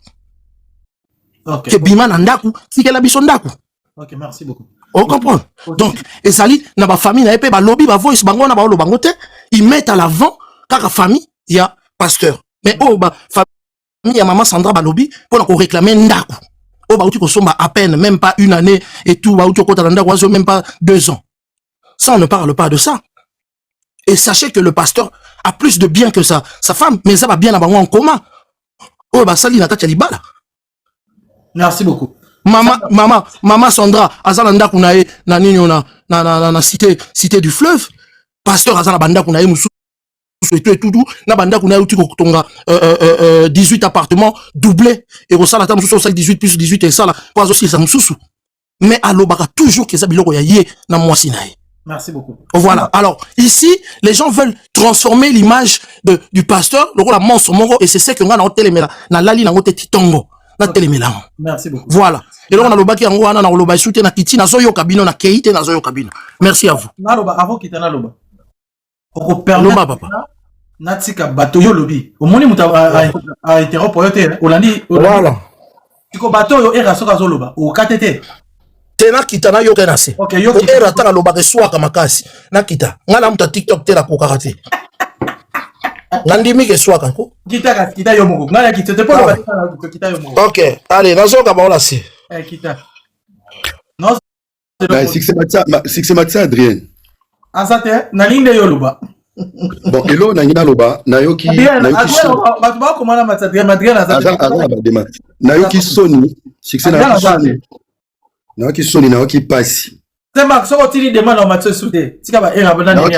OK. Que bima na ndaku, si que la biso ndaku. OK, merci beaucoup. On comprend. Okay. Donc, et sali na ba famille na epé ba lobby ba voice bango na ba lo bango te, ils mettent à l'avant car famille il y a pasteur. Mais oh ba famille ya Maman Sandra ba lobby pour qu'on réclamer ndaku. Oh ba uti ko somba à peine même pas une année et tout ba uti ko ta ndaku même pas 2 ans. Ça on ne parle pas de ça. Et sachez que le pasteur a plus de bien que sa femme, mais ça va bien avoir en commun. Oh, bah, ça, il n'a pas de. Merci beaucoup. Maman Sandra, Azalanda Kunae, na cité du fleuve. Pasteur Azalanda Kunae, Moussou, et tout, na banda Kunae, où tu tonga, 18 appartements doublés, et au salata, Moussou, 18 plus 18, et ça, là, pas aussi, ça Moussou. Mais à l'obara, toujours que ça, biloko ya yé, na moisinae. Merci beaucoup. Voilà. Alors, ici, les gens veulent transformer l'image du pasteur, le rôle à monstre, et c'est ce que nous avons téléméla. Na lali na ngote titongo. Na téléméla. Merci beaucoup. Voilà. Et là, on a le baki yango wana na loba soute na kiti na zoyo kabino na keite na zoyo kabino. Merci à vous. Na loba avant kita na loba. Oko permettre. Loba papa. Na tika bato yo lobi. Au moni muta a interrompre yote. Olandi. Voilà. Tiko bato yo era soka zo loba. O katete. Tena kita na yo kenase. OK, yo kita. Era tanga loba ke swaka makasi. Na kita. Ngala muta TikTok te la ko karate. Nandimi ke swaka ko. Kita yo moko. Ngala kita te polo kita yo moko. OK, allez, nazoka ba ola se. Kita. Non. C'est Mathieu Adrien. Azate na linde yo loba. Bon, hello na loba, nayoki ba ko mana Mathieu Adrien azate. Nayoki Sony, succès na Sony. Nayoki Sony nayoki pasi. C'est Max so tili demande au Mathieu Soudé. Tika ba era bana ni.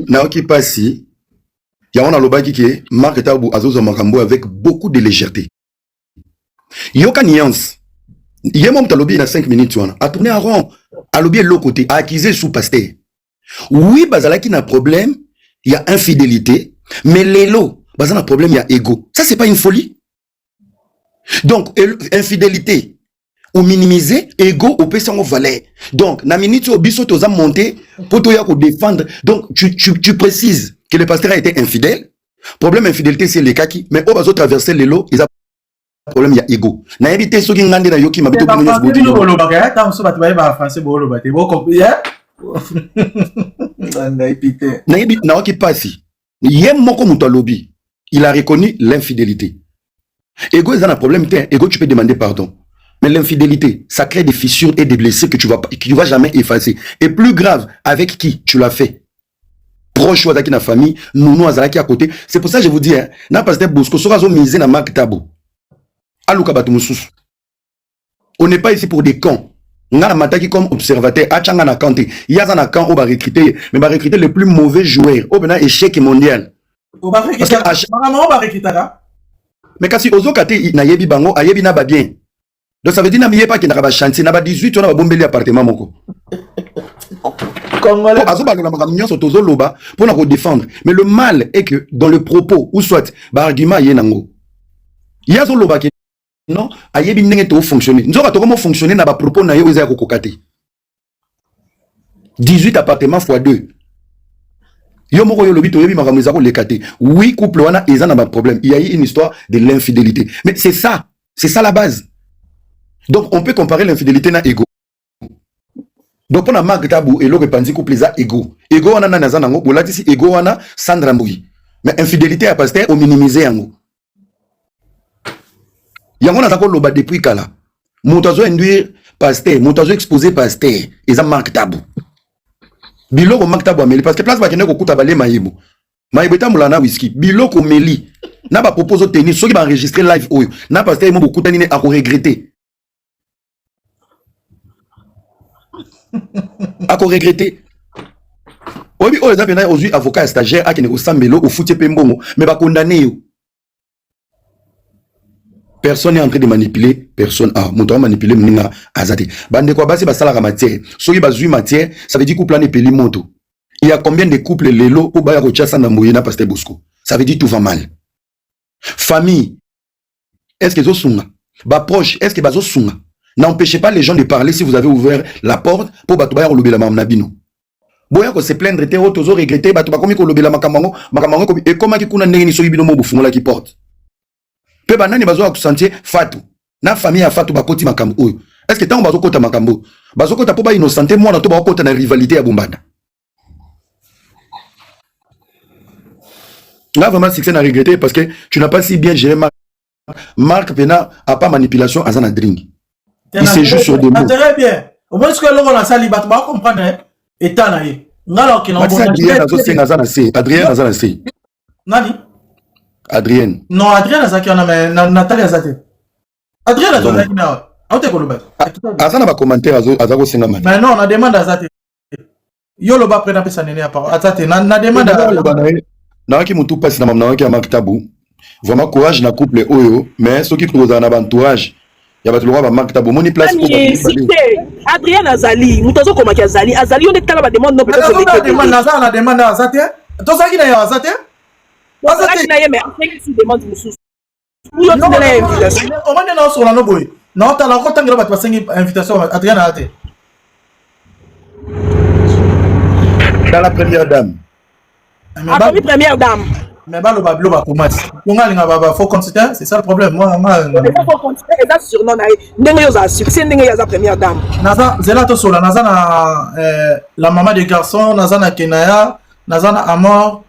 Nayoki pasi. Ya on a loba ki Marc Tabu azozo makambo avec beaucoup de légèreté. Yoka nuance. Il y a un moment lobby, il y a 5 minutes, à tourner en rond, à lobby l'autre côté, à acquiser sous pasteur. Oui, bazala qui n'a problème, il y a infidélité, mais l'élo, bazala problème, il y a égo. Ça, c'est pas une folie. Donc, infidélité, ou minimiser, égo, ou pèse en valeur. Donc, na minute au biso, tu as monté, pour te défendre. Donc, tu précises que le pasteur a été infidèle. Problème infidélité, c'est les kaki, mais au bazo traverser l'élo, ils ont problème, il y a ego. Na évité ceux qui n'ont pas yoki mabito binonya bodi. Na qui passe. Yem moko muto lobby. Il a reconnu l'infidélité. Ego est un problème, ego tu peux demander pardon. Mais l'infidélité, ça crée des fissures et des blessures que tu vas jamais effacer. Et plus grave, avec qui tu l'as fait. Proche ou avec la famille, nous azalaki à côté. C'est pour ça que je vous dis, hein, n'a pas de Bosco, sera zo misé na marque tabou. On n'est pas ici pour des cons. On a mataki comme observateur, achanga na kanté. Il y a un camp où va recruter, mais va recruter le plus mauvais joueur. Au bena échec mondial. Mais kasi ozo kate na yebi bango, a yebi na ba bien. Donc ça veut dire na miye pas ki na ba chantier, na ba 18 on a ba bombeli appartement moko. Congolais. Azo ba na makamnyo so tozo loba pour na ko défendre. Mais le mal est que dans le propos ou soit ba argument yenango. Ya zo loba ki non, ayebi ndenge to fonctionner. Nzoka to comment fonctionner na ba propos na yo eza ko kokate. 18 appartements x 2. Yo moko yo lobi to yebi makambo eza ko lekate. Oui, couple wana eza na ba problème. Il y a eu une histoire de l'infidélité. Mais c'est ça la base. Donc on peut comparer l'infidélité na ego. Donc pour la marque tabou et le repanzi couple eza ego. Ego wana na naza nango, bolati si ego wana Sandra Mbouyi. Mais infidélité à pasteur au minimiser yango. Yango na tako loba depuis kala. Montazo induire pasteur, montazo exposer pasteur, eza marque tabou. Biloko marque tabou ameli parce que place ba kende ko kuta balé mayibo. Mayibo ta mulana whisky. Biloko meli. Na ba propose tennis, ceux qui va enregistrer live oyo. Na pasteur mo beaucoup tani a ko regretter. A ko regretter. Obi o ezapena aujourd'hui avocat stagiaire a kene ko sambelo au foutier pembongo, mais ba condamner yo. Personne n'est en train de manipuler personne. Ah, mon temps manipuler mninga azate. Bande kwa basi basala ka matière. Soki bazui matière, ça veut dire couple ne peli moto. Il y a combien de couples lelo au baya ko tchasa na moyena pasteur Bosco. Ça veut dire tout va mal. Famille, est-ce que zo sunga? Ba proche, est-ce que bazo sunga? N'empêchez pas les gens de parler si vous avez ouvert la porte pour bato baya ko lobela mam nabino. Boya ko se plaindre te o tozo regretter bato ba komi ko lobela makamango ko et comment ki kuna ndenge ni soki bino mo bufungola ki porte. Pe banani bazo akusantie Fatou. Na famille ya Fatou bakoti makambo oyo. Est-ce que tango bazo kota makambo? Bazo kota po ba innocenté moi na to ba kota na rivalité ya Bombanda. Là vraiment succès na regretter parce que tu n'as pas si bien géré Marc Pena a pas manipulation à Zana drink. Il s'est juste sur des mots. Très bien. Au moins ce que l'on a sali bat ba comprendre état na ye. Ngalo ki na Adrien nazo senga Zana C. Adrien Zana C. Nani? Adrienne. Non, Adrienne Azaki, on a Nathalie Azate. Adrienne Azaki, on te koloba. Azana va commenter Azako Sengaman. Mais non, on a demandé à Azate. Yo loba prena pesa nene à part. Azate, na demande à Azate. Na ki mutu passe na mamna ki amak tabou. Vraiment courage na couple oyo, mais ceux qui croisent na entourage. Ya ba tloba ba marque tabou. Moni place pour Adrienne Azali, mutazo komaki Azali. Azali on est tala ba demande non peut-être que demande na demande à Azate. To saki na ya Azate. Mais après, tu demandes une source. On va aller sur la noboy. Non, tu as la contact de la invitation à Adrienne Ate. Dans la première dame. La première dame. Mais bah le bablo va commencer. On a les faut considérer, c'est ça le problème. Moi, faut considérer ça surnom. N'engue yosa succès, n'engue yosa première dame. Naza, zela to sola. Naza na la maman des garçons. Naza na Kenaya. Naza na Amor.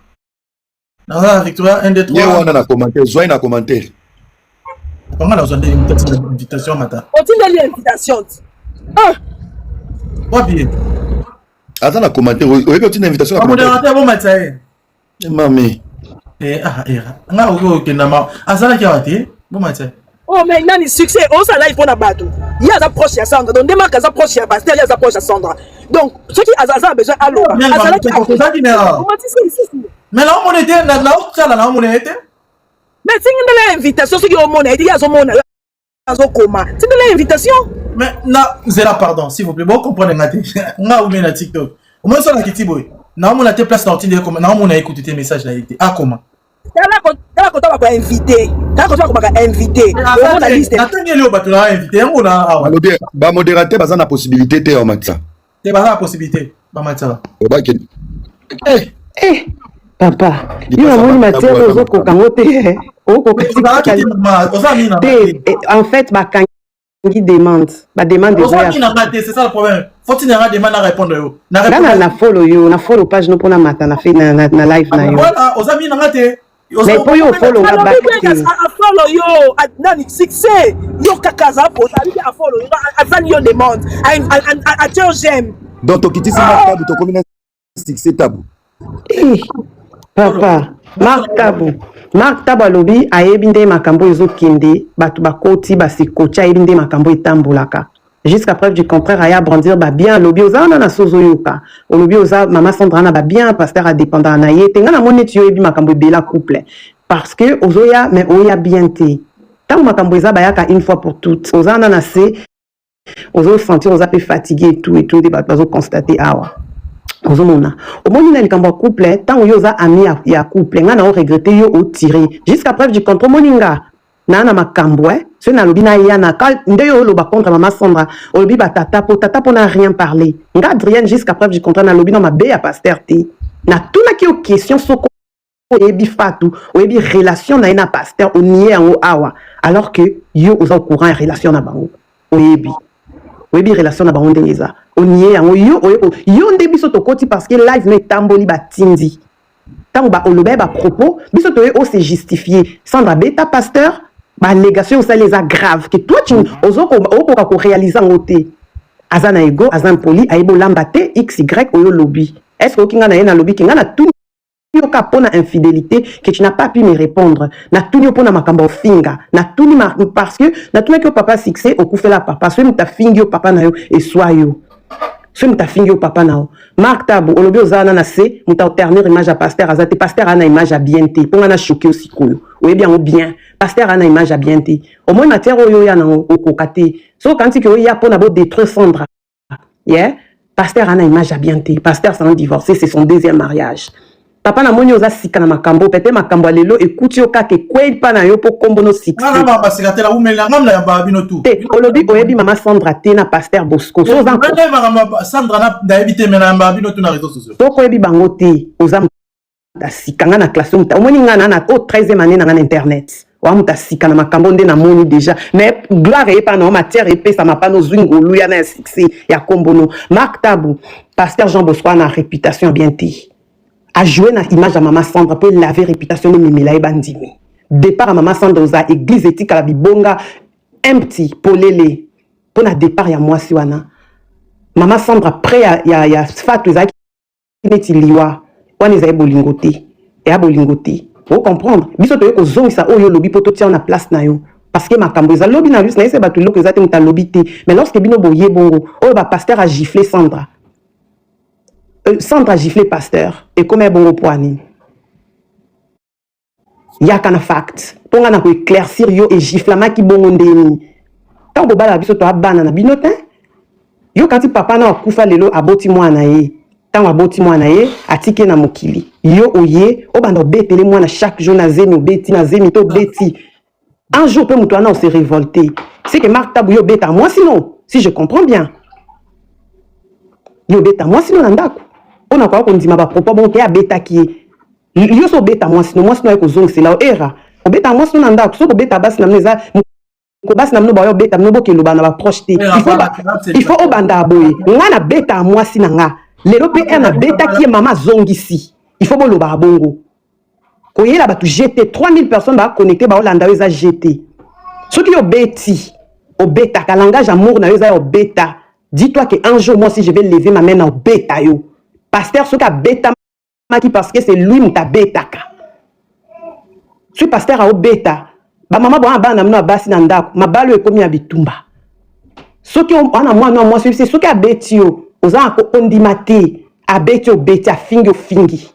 Naza Victoria 1 2 3. Yo on a commentaire, zoï na commentaire. Comment on a besoin d'une invitation matin? On dit l'invitation. Ah. Pas bien. Attends na commentaire, oui, une invitation à modérateur bon matin. Mami. Nga ogo kenama. Azala ki awati bon matin. Oh mais nani succès, on ça live pour bateau. Il y a sa proche à Sandra. Donc démarque à sa proche à Pasteur, il y a sa proche à Sandra. Donc ceux qui a besoin allô. Azala ki awati. Mais là, on était là, on était. Mais si on a l'invitation, ceux qui ont monnaie, il y a son monnaie. azokoma tindela invitation mais na zela pardon s'il vous plaît bon comprendre ngate nga ou bien na TikTok au moins sur la kitiboy na on a tes place na otinde comme na on a écouté tes messages là été ah comment tala kota ba invité tala kota ba invité on a liste attendez le bato la invité on a alobi ba modérateur baza na possibilité te matza te baza na possibilité ba matza obaki papa yo amoni matière ozokoka ngo te en fait bakangi demande c'est ça le problème faut il y a demande à répondre na follow yo na follow page no pona mata na fait na live na yo voilà aux amis na te mais pour yo follow nga back follow yo nani succès yo kakaza po ça a follow yo azani yo demande a tiens j'aime donc tokiti sima tabu to komina succès tabu papa Mark Tabu alobi ayebi nde makambo ezokende bato bakoti basikocha ayebi nde makambo etambolaka jusqu'à preuve du contraire aya brandir ba bien alobi oza na sozo yoka olobi oza mama Sandra na ba bien pasteur a dépendant na ye tenga na moni tu yebi makambo bela couple parce que ozoya mais oya bien te tant makambo eza bayaka une fois pour toutes oza na se ozo sentir oza pe fatigué et tout de bato bazo constater awa ozomona omoni na likambo couple tant yo za ami ya couple nga na o regretter yo o tirer jusqu'à preuve du contre moninga na makambo ce na lobi na yana kal ndeyo lo ba contre mama Sandra olobi ba tata po na rien parler nga Adrienne jusqu'à preuve du contraire na lobi na mabe ya pasteur te na tuna ki o question soko ebi fatu o ebi relation na pasteur o nié en awa alors que yo oza au courant relation na bango o ebi relation na bango ndengeza onié yango yo nde biso tokoti parce que live me tamboli batindi tango ba olobe ba propos biso toye o se justifier Sandra beta pasteur ba allégation ça les aggrave que toi tu ozoko okoka ko réaliser ngote azana ego azan poli aibo lambate xy oyo lobby est-ce que kinga na yena lobby kinga na tout yo kapona infidélité que tu n'as pas pu me répondre na tout yo pona makambo finga na tout parce que na tout que papa succès okufela papa so muta fingi yo papa na yo et soit yo ce muta fingi au papa nao Mark Tabu olobi ozana na se muta ternir image à pasteur azate pasteur ana image à bien te ponga na choqué aussi koyo oui bien ou bien pasteur ana image à bien te au moins matière oyo ya na okokate so quand tu que ya pona bo détruire Sandra yeah pasteur ana image à bien te pasteur s'en divorcé c'est son deuxième mariage papa na moni oza sika na makambo pete makambo lelo écoute yo kake kwei pa na yo po kombo no six na ba basika la umela ngamla ya ba bino tout te olobi oyebi mama Sandra te na pasteur Bosco so za Sandra na d'habiter mena ba bino tout na réseaux sociaux to ko yebi bango te oza da sika nga na classe muta omoni nga na o 13e année na internet wa muta sika na makambo nde na moni déjà mais gloire e pa na matière épée ça m'a pas no zwingolu ya na succès ya kombo no Mark Tabu pasteur Jean Bosco na réputation bien te a joué na image à maman Sandra pour laver réputation de Mimila et Bandimi. Départ à maman Sandra aux église éthique à la bibonga empty pour lele pour na départ ya moi siwana maman Sandra après ya fatu za qui neti liwa on les a bolingoté et a bolingoté faut comprendre biso to ko zongi sa oyo lobi poto tia na place na yo parce que makambo za lobi na lus na ese batu loko za te muta lobi te mais lorsque bino boye bongo o ba pasteur a giflé Sandra Sandra giflé pasteur et comme un bon poani. Yakana fact. Ponga na ko éclaircir yo et giflama ki bongo ndeni. Tant bo bala biso to abana na binotin. Yo kanti papa na kufa lelo aboti mwana ye. Tant aboti mwana ye atike na mokili. Yo oye o bando betele mwana chaque jour na zemi beti na zemi to beti. Un jour peut mutwana on se révolter. C'est que Mark Tabu yo beta moi sinon si je comprends bien. Yo beta moi sinon ndako. On a quoi qu'on dit ma propos bon qui a bêta qui yo so bêta moi sinon ko zong c'est là era o bêta moi sinon nda so ko bêta bas na meza ko bas na mno ba yo bêta mno boke loba na ba projeter il faut au banda boye nga na bêta moi sinon nga lelo pe na bêta qui mama zongisi il faut bo loba bongo ko yela ba tu jeter 3000 personnes ba connecter ba olanda eza jeter ceux qui yo bêti au bêta ka langage amour na yo za au bêta dis-toi que un jour moi si je vais lever ma main au bêta yo pasteur ce qu'a bêta maki parce que c'est lui muta bêta ka ce pasteur a bêta ba mama bon ba na mno basi na ndako mabalo e komi abitumba ce qui on a moi c'est ce qu'a bêtio oza ko ondimate a bêtio bêta fingi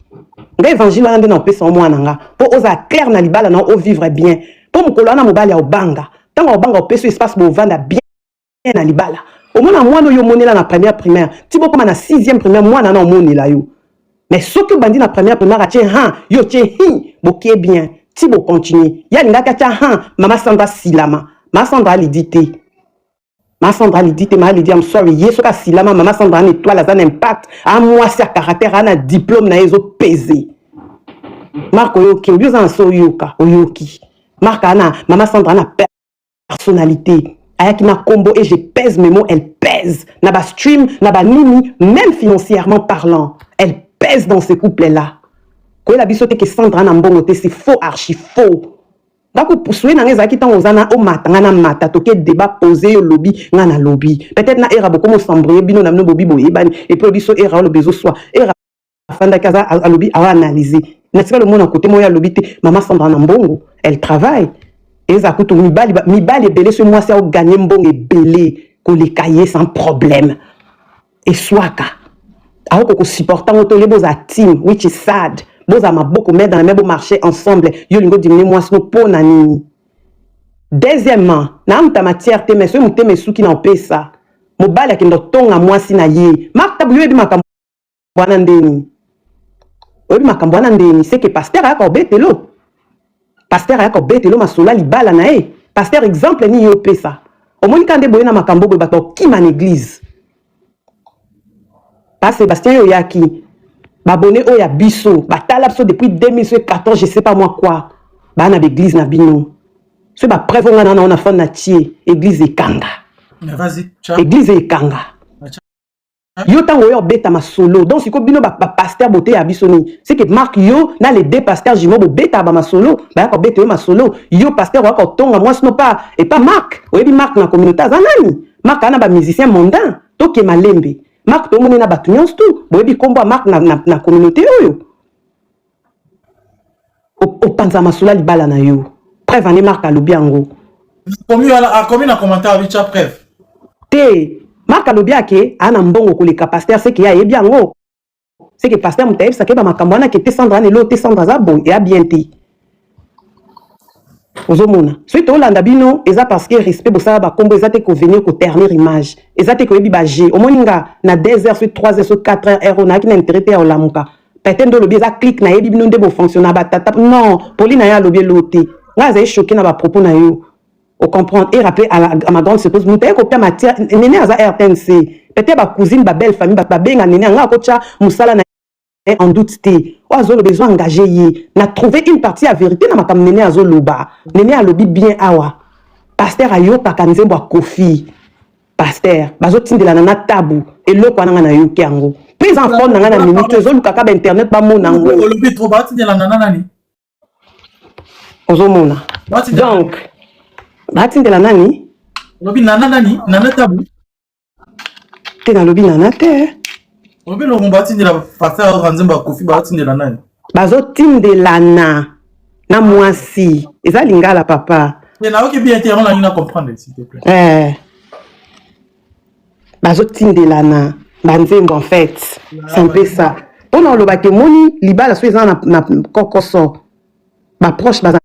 nga évangile na ndena opesa mwana nga po oza clair na libala na o vivre bien po mukolo na mobali ya obanga Tant qu'on banga opé sur espace pour vendre bien à libala. Au moins à moi no yo monnaie là na première primaire. Tibo comme na 6e primaire moi na no monnaie là yo. Mais ce que bandi na première primaire a tien han yo tien hi boké bien. Tibo continue. Ya linga ka tien han mama Sandra silama. Ma Sandra lidité. Ma Sandra lidité ma lidité I'm sorry. Yeso ka silama mama Sandra en étoile ça impact. À moi c'est caractère na diplôme na ezo pesé. Marco yoki oyo en so yoka oyoki. Marc ana mama Sandra na personnalité. Ayaki na combo et je pèse mes mots, elle pèse. Naba stream, naba nini, même financièrement parlant, elle pèse dans ce couple-là. Quand la bisote que Sandra na mbongote, c'est faux, archi faux. Donc pour souhaiter na ngezaki tan ozana o mata ngana mata toke débat posé au lobby ngana lobby. Peut-être na era beaucoup mo sambré bino na no bobi boye bani et puis biso era le bezo soit era fanda kaza a lobby a analyser. N'est-ce pas le monde à côté moi ya lobby te maman Sandra na mbongo, elle travaille. Et ça coûte mibali belé ce mois c'est au gagner mbongo et belé ko les cahiers sans problème. Et swaka. Alors que supportant auto les beaux à team which is sad. Beaux à ma beaucoup mettre dans le même marché ensemble. Yo lingo diminuer moi sinon pour nani. Deuxièmement, na mta matière te mais mte me sou qui n'en paye ça. Mo bali ki ndo tonga moi sina ye. Mark tabu yo bi makambo wana ndeni. Obi makambo wana ndeni c'est que pasteur a ko betelo. Pasteur a kobete lo masola libala na e. Pasteur exemple ni yo pesa. Au moins quand de boye na makambo bo bato ki man église. Pas Sébastien yo yaki. Ba bonné o ya biso, ba talapso depuis 2014, je sais pas moi quoi. Ba na l'église na bino. Ce ba preuve on a fond na tie, église e kanga. Mais vas-y, église e kanga. Yo tango yo beta ma solo donc siko bino ba pasteur boté ya bisoni c'est que Marc yo na les deux pasteurs jimo bo beta ba ma solo ba ko beta yo ma solo yo pasteur wa ko tonga moi sinon pas et pas Marc oyebi Marc na communauté zanani Marc ana ba musicien mondain to ke malembe Marc to mona ba tunyons tout boyebi kombo Marc na communauté oyo o panza masola libala na yo preuve ane Marc alobi yango combien na commentaire avec cha preuve te Marc alobiake ana mbongo koleka pasteur c'est qu'il y a bien ngo c'est que pasteur mutaïb ça ke ba makambo na ke te Sandra ne lo te Sandra za bon et a bien te ozomona suite olanda bino eza parce que respect bosala ba kombo eza te ko venir ko ternir image eza te ko yebi ba G omoninga na 2 heures sur 3 heures sur 4 heures on a ki na intérêt ya olamuka peut-être ndo lobi eza click na yebi bino nde bo fonctionner ba tata non Pauline ya lobi loté nga za choqué na ba propos na yo. Au comprendre et rappeler à ma grande surprise nous t'ai copié matière néné à RTNC peut-être ma cousine ma belle famille ma benga néné nga kocha musala na en doute té oazo le besoin engagé y na trouvé une partie à vérité na makam néné azo loba néné a lobi bien awa pasteur ayo takanzembo a kofi pasteur bazo tindela na tabu et loko na yo kiango prise en compte na minute zo lukaka ba internet ba mona ngo lobi trop ba tindela na nani ozo mona donc Batin de la nani? Lobi nana nani? Nana tabu? Te na lobi nana te. Lobi lo batin de la pasteur Ranzemba Kofi batin de la nani? Bazo tin de la na mwasi. Eza lingala papa. Mais na ok bien on a comprendre s'il te plaît. Bazo tin de la banzembo en fait. C'est un peu ça. On a le bakemoni libala so eza na kokoso. Ba proche baza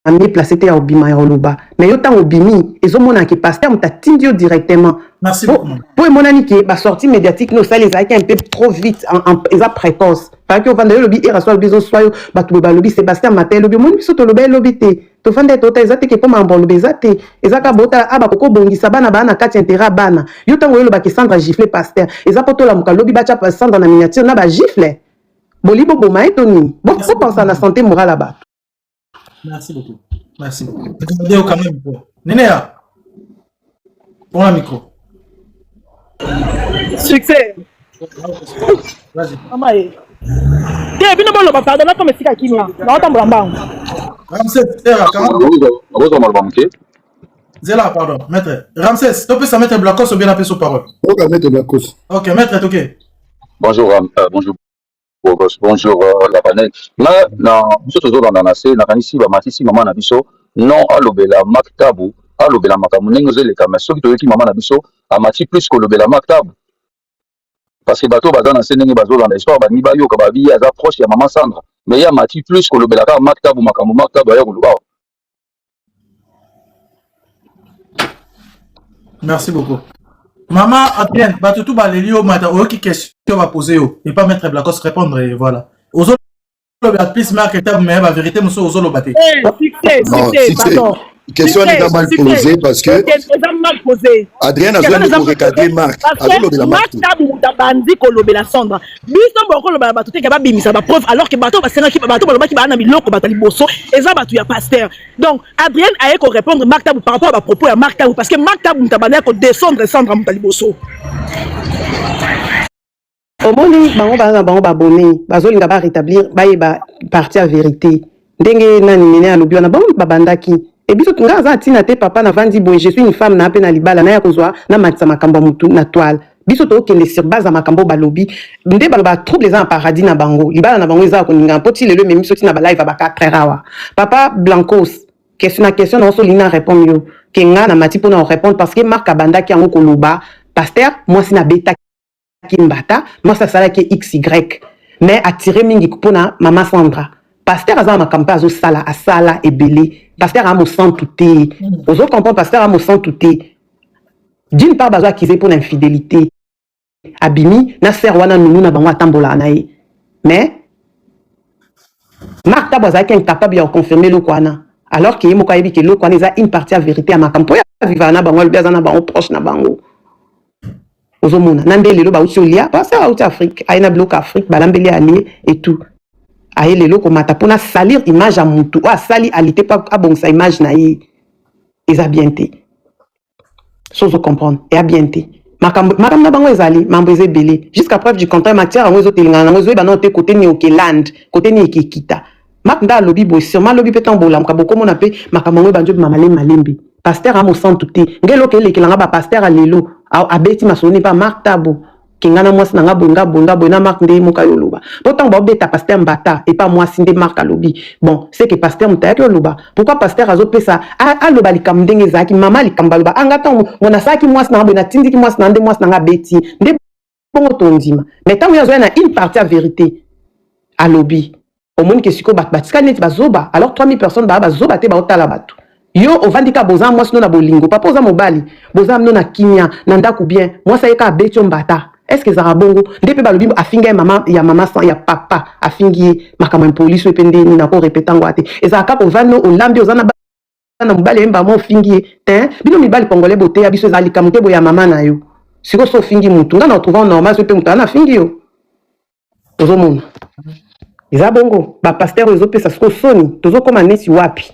amené placé te obima ya oloba mais yo tant obimi ezomona ki pasteur muta tindio directement merci beaucoup pour monani ki ba sortie médiatique no ça les a été un peu trop vite en eza précoce parce que vendre lobi et rasoir besoin soyo batu ba lobi Sébastien Matel lobi moni biso to lobi lobi te to vendre to ta ezate ke poma mbon lobi ezate ezaka bota aba koko bongisa bana bana kati intérêt bana yo tant yo loba ki Sandra gifle pasteur eza poto la muka lobi ba cha Sandra na miniature na ba gifle bolibo boma etoni bon faut penser à la santé morale là-bas. Merci beaucoup. Merci beaucoup. Regardez au caméra micro. Nénéa. Prends le micro. Succès. Vas-y. Amae. Tiens, bino bolo ba pardon comme sika kimia. Na otambola mbangu. Ramsès, Zela, pardon, maître. Ramsès, tu peux ça mettre Blacos ou bien appeler sur parole? Ok, maître Blacos. Ok, maître, ok. Bonjour, bonjour. Bonjour la panel. Na biso tozo dans na se na kanisi ba matisi mama na biso non alobela maktabu alobela makamu ndenge ozeleka mais soki toyoki mama na biso amati plus kolobela maktabu parce que bato baza na se ndenge bazolanda histoire bani bayoka babi aza proche ya mama Sandra mais ya mati plus kolobela ka maktabu makamu maktabu ya koloba Merci beaucoup. Maman, Adrienne, tout balélio, madame, qui question va poser, et pas mettre Blacos répondre, et voilà. Aux autres, plus marque étape, mais la vérité, nous sommes aux autres bâtés. Succès, pardon. Question est mal posée parce que Adrien a besoin de recadrer Marc. Parce que Marc Tabou bandi kolobela Sandra. Biso boko lobela bato te kaba bimisa ba preuve alors que bato ba senga ki bato ba ki ba na biloko batali boso eza bato ya pasteur. Donc Adrien a ko répondre Marc Tabou par rapport à propos ya Marc Tabou parce que Marc Tabou tabana ko descendre Sandra mutali boso. Omoni bango baza bango babone bazolinga ba rétablir ba yeba parti à vérité. Ndenge nani nene alobi na bango babandaki. Et biso tunga za tina te papa na vandi boy je suis une femme na pe na libala na ya kozwa na matsa makambo mutu na toile. Biso to okende sur base ya makambo balobi. Nde baloba trouble les en paradis na bango. Libala na bango eza ko ninga poti lelo même soti na ba live ba 4 heures. Papa Blancos question na so lina répondre yo. Kenga na mati pona répondre parce que Marc Abanda ki yango koloba pasteur moi si na beta kimbata moi ça sala ki XY mais attirer mingi pona mama Sandra. Pasteur a ma campagne azo sala asala ebele. Pasteur a mo sang touté. Ozo comprendre pasteur a mo sang touté. D'une part bazo acquise pour l'infidélité. Abimi na ser wana nunu na bango atambola nae. Mais Marc Taboza qui est incapable de confirmer le kwana. Alors que yemo kayebi que le kwana eza une partie à vérité à ma campagne viva na bango le biaza na bango proche na bango. Ozo mona nande lelo ba uti olia pasteur a uti Afrique, aina bloc Afrique balambeli ali et tout. Aye lelo ko mata pona salir image à mutu a sali alité pas a bon sa image na ye eza bienté sans comprendre et a bienté makambo na bango ezali mambo ezebele jusqu'à preuve du contraire matière en ozo telinga na ozo ba na te côté ni Okeland côté ni Ekekita mak nda lobi bo sûrement lobi petan bola mkaboko mona pe makambo ngo banjo mamale malembi pasteur a mo santu te ngelo ke lekelanga ba pasteur a lelo a beti masoni pa Marc Tabo kingana mwasi nanga bonga Marc nde moka yoloba pourtant ba beta pasteur mbata et pas moi sinde Marc alobi bon c'est que pasteur mutaki yoloba pourquoi pasteur azo pesa a loba likam ndenge zaki mama likamba loba angata mona saki mwasi nanga bona tindiki mwasi nande mwasi nanga beti nde bongo tondima mais tant yazo na une partie à vérité alobi au monde que siko batika net bazoba alors 3000 personnes bazoba te ba otala batu yo ovandika boza mwasi no na bolingo papa oza mobali boza no na kimia na ndaku bien mwasi ayeka beti mbata. Est-ce que ça bongo depuis balobi afinga mama ya mama sans ya papa afingi makambo police epende ni na ko répéter ngwate eza ka ko vano olambi ozana na mobali mba mo fingi te bino mibali congolais boté ya biso ezali kamuke bo ya mama na yo siko so fingi mutu nga na trouver normal so pe mutu na fingi yo ozo mona eza bongo ba pasteur ozo pesa siko soni tozo koma nesi wapi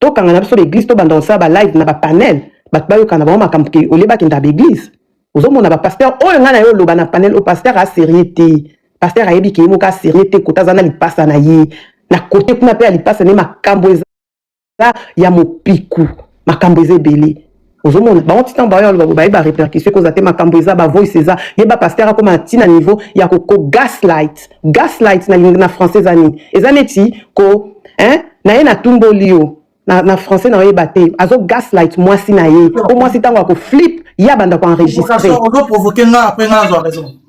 to kanga na biso l'église to banda sa ba live na ba panel ba bayo kana ba makambo ke oleba kinda ba église ozo mona ba pasteur oyo nga na yo loba na panel o pasteur a sérieuté pasteur a yebi ke mo ka sérieuté kota zana li passa na ye na côté kuna pe ali passa ne makambo eza ya mopiku makambo ezebele ozo mona ba onti tan ba yo loba ba répercussion ko zate makambo eza ba voice eza ye ba pasteur a koma tina niveau ya ko gaslight na français ani ezaneti ko na ye na tumbolio na français na yeba te azo gaslight mwasi na ye o mwasi tango ko flip ya banda ko enregistrer on doit provoquer nga après nga zo raison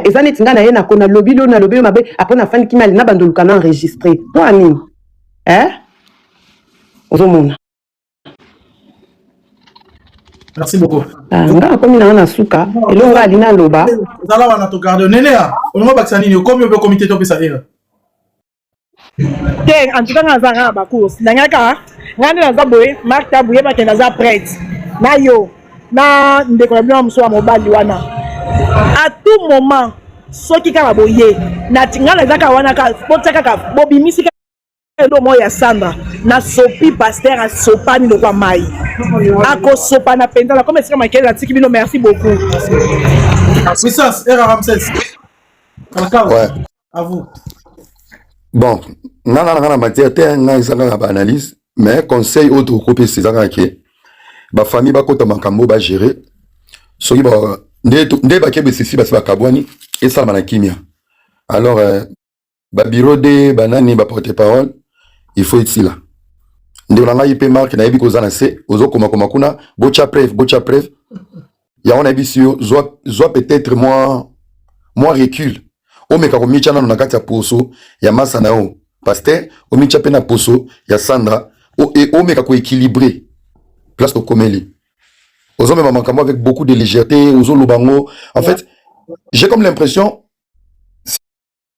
ezani tinga na ye na kona lobi mabe après na fani kimali na bando lukana enregistrer to ani ozo mona merci beaucoup nga komi na suka elonga alina loba zala wana to garder nenea on mo baksani ni comme le comité to pesa ira te en tout cas nga za ba course na ngaka ngande na za boye Marc Tabou yeba ke na za prêtre na yo na ndeko na bino mso wa mobali wana à tout moment soki kala boye na tingala zaka wana ka potaka ka bobimisi ka ndo moya Sandra na sopi pasteur a sopani ndo kwa mai ako sopana pendala comme c'est ma kela tiki bino merci beaucoup puissance era Ramsès ouais à vous bon na matière te nga isaka ba analyse mais conseil autre groupe c'est ça que ba famille ba kota makambo ba gérer soki ba nde ba kebe sisi ba kabwani et ça na kimia alors ba bureau de banani ba porte parole il faut être là nde on a yipé marque na yebi kozana se ozo koma kuna bocha preuve ya on a vu sur soit peut-être moi recul o meka ko micha na kati ya poso ya masa na o pasteur o micha pe na poso ya Sandra o meka ko équilibrer place to komeli Aux hommes même avec beaucoup de légèreté, aux hommes lobango. En fait, j'ai comme l'impression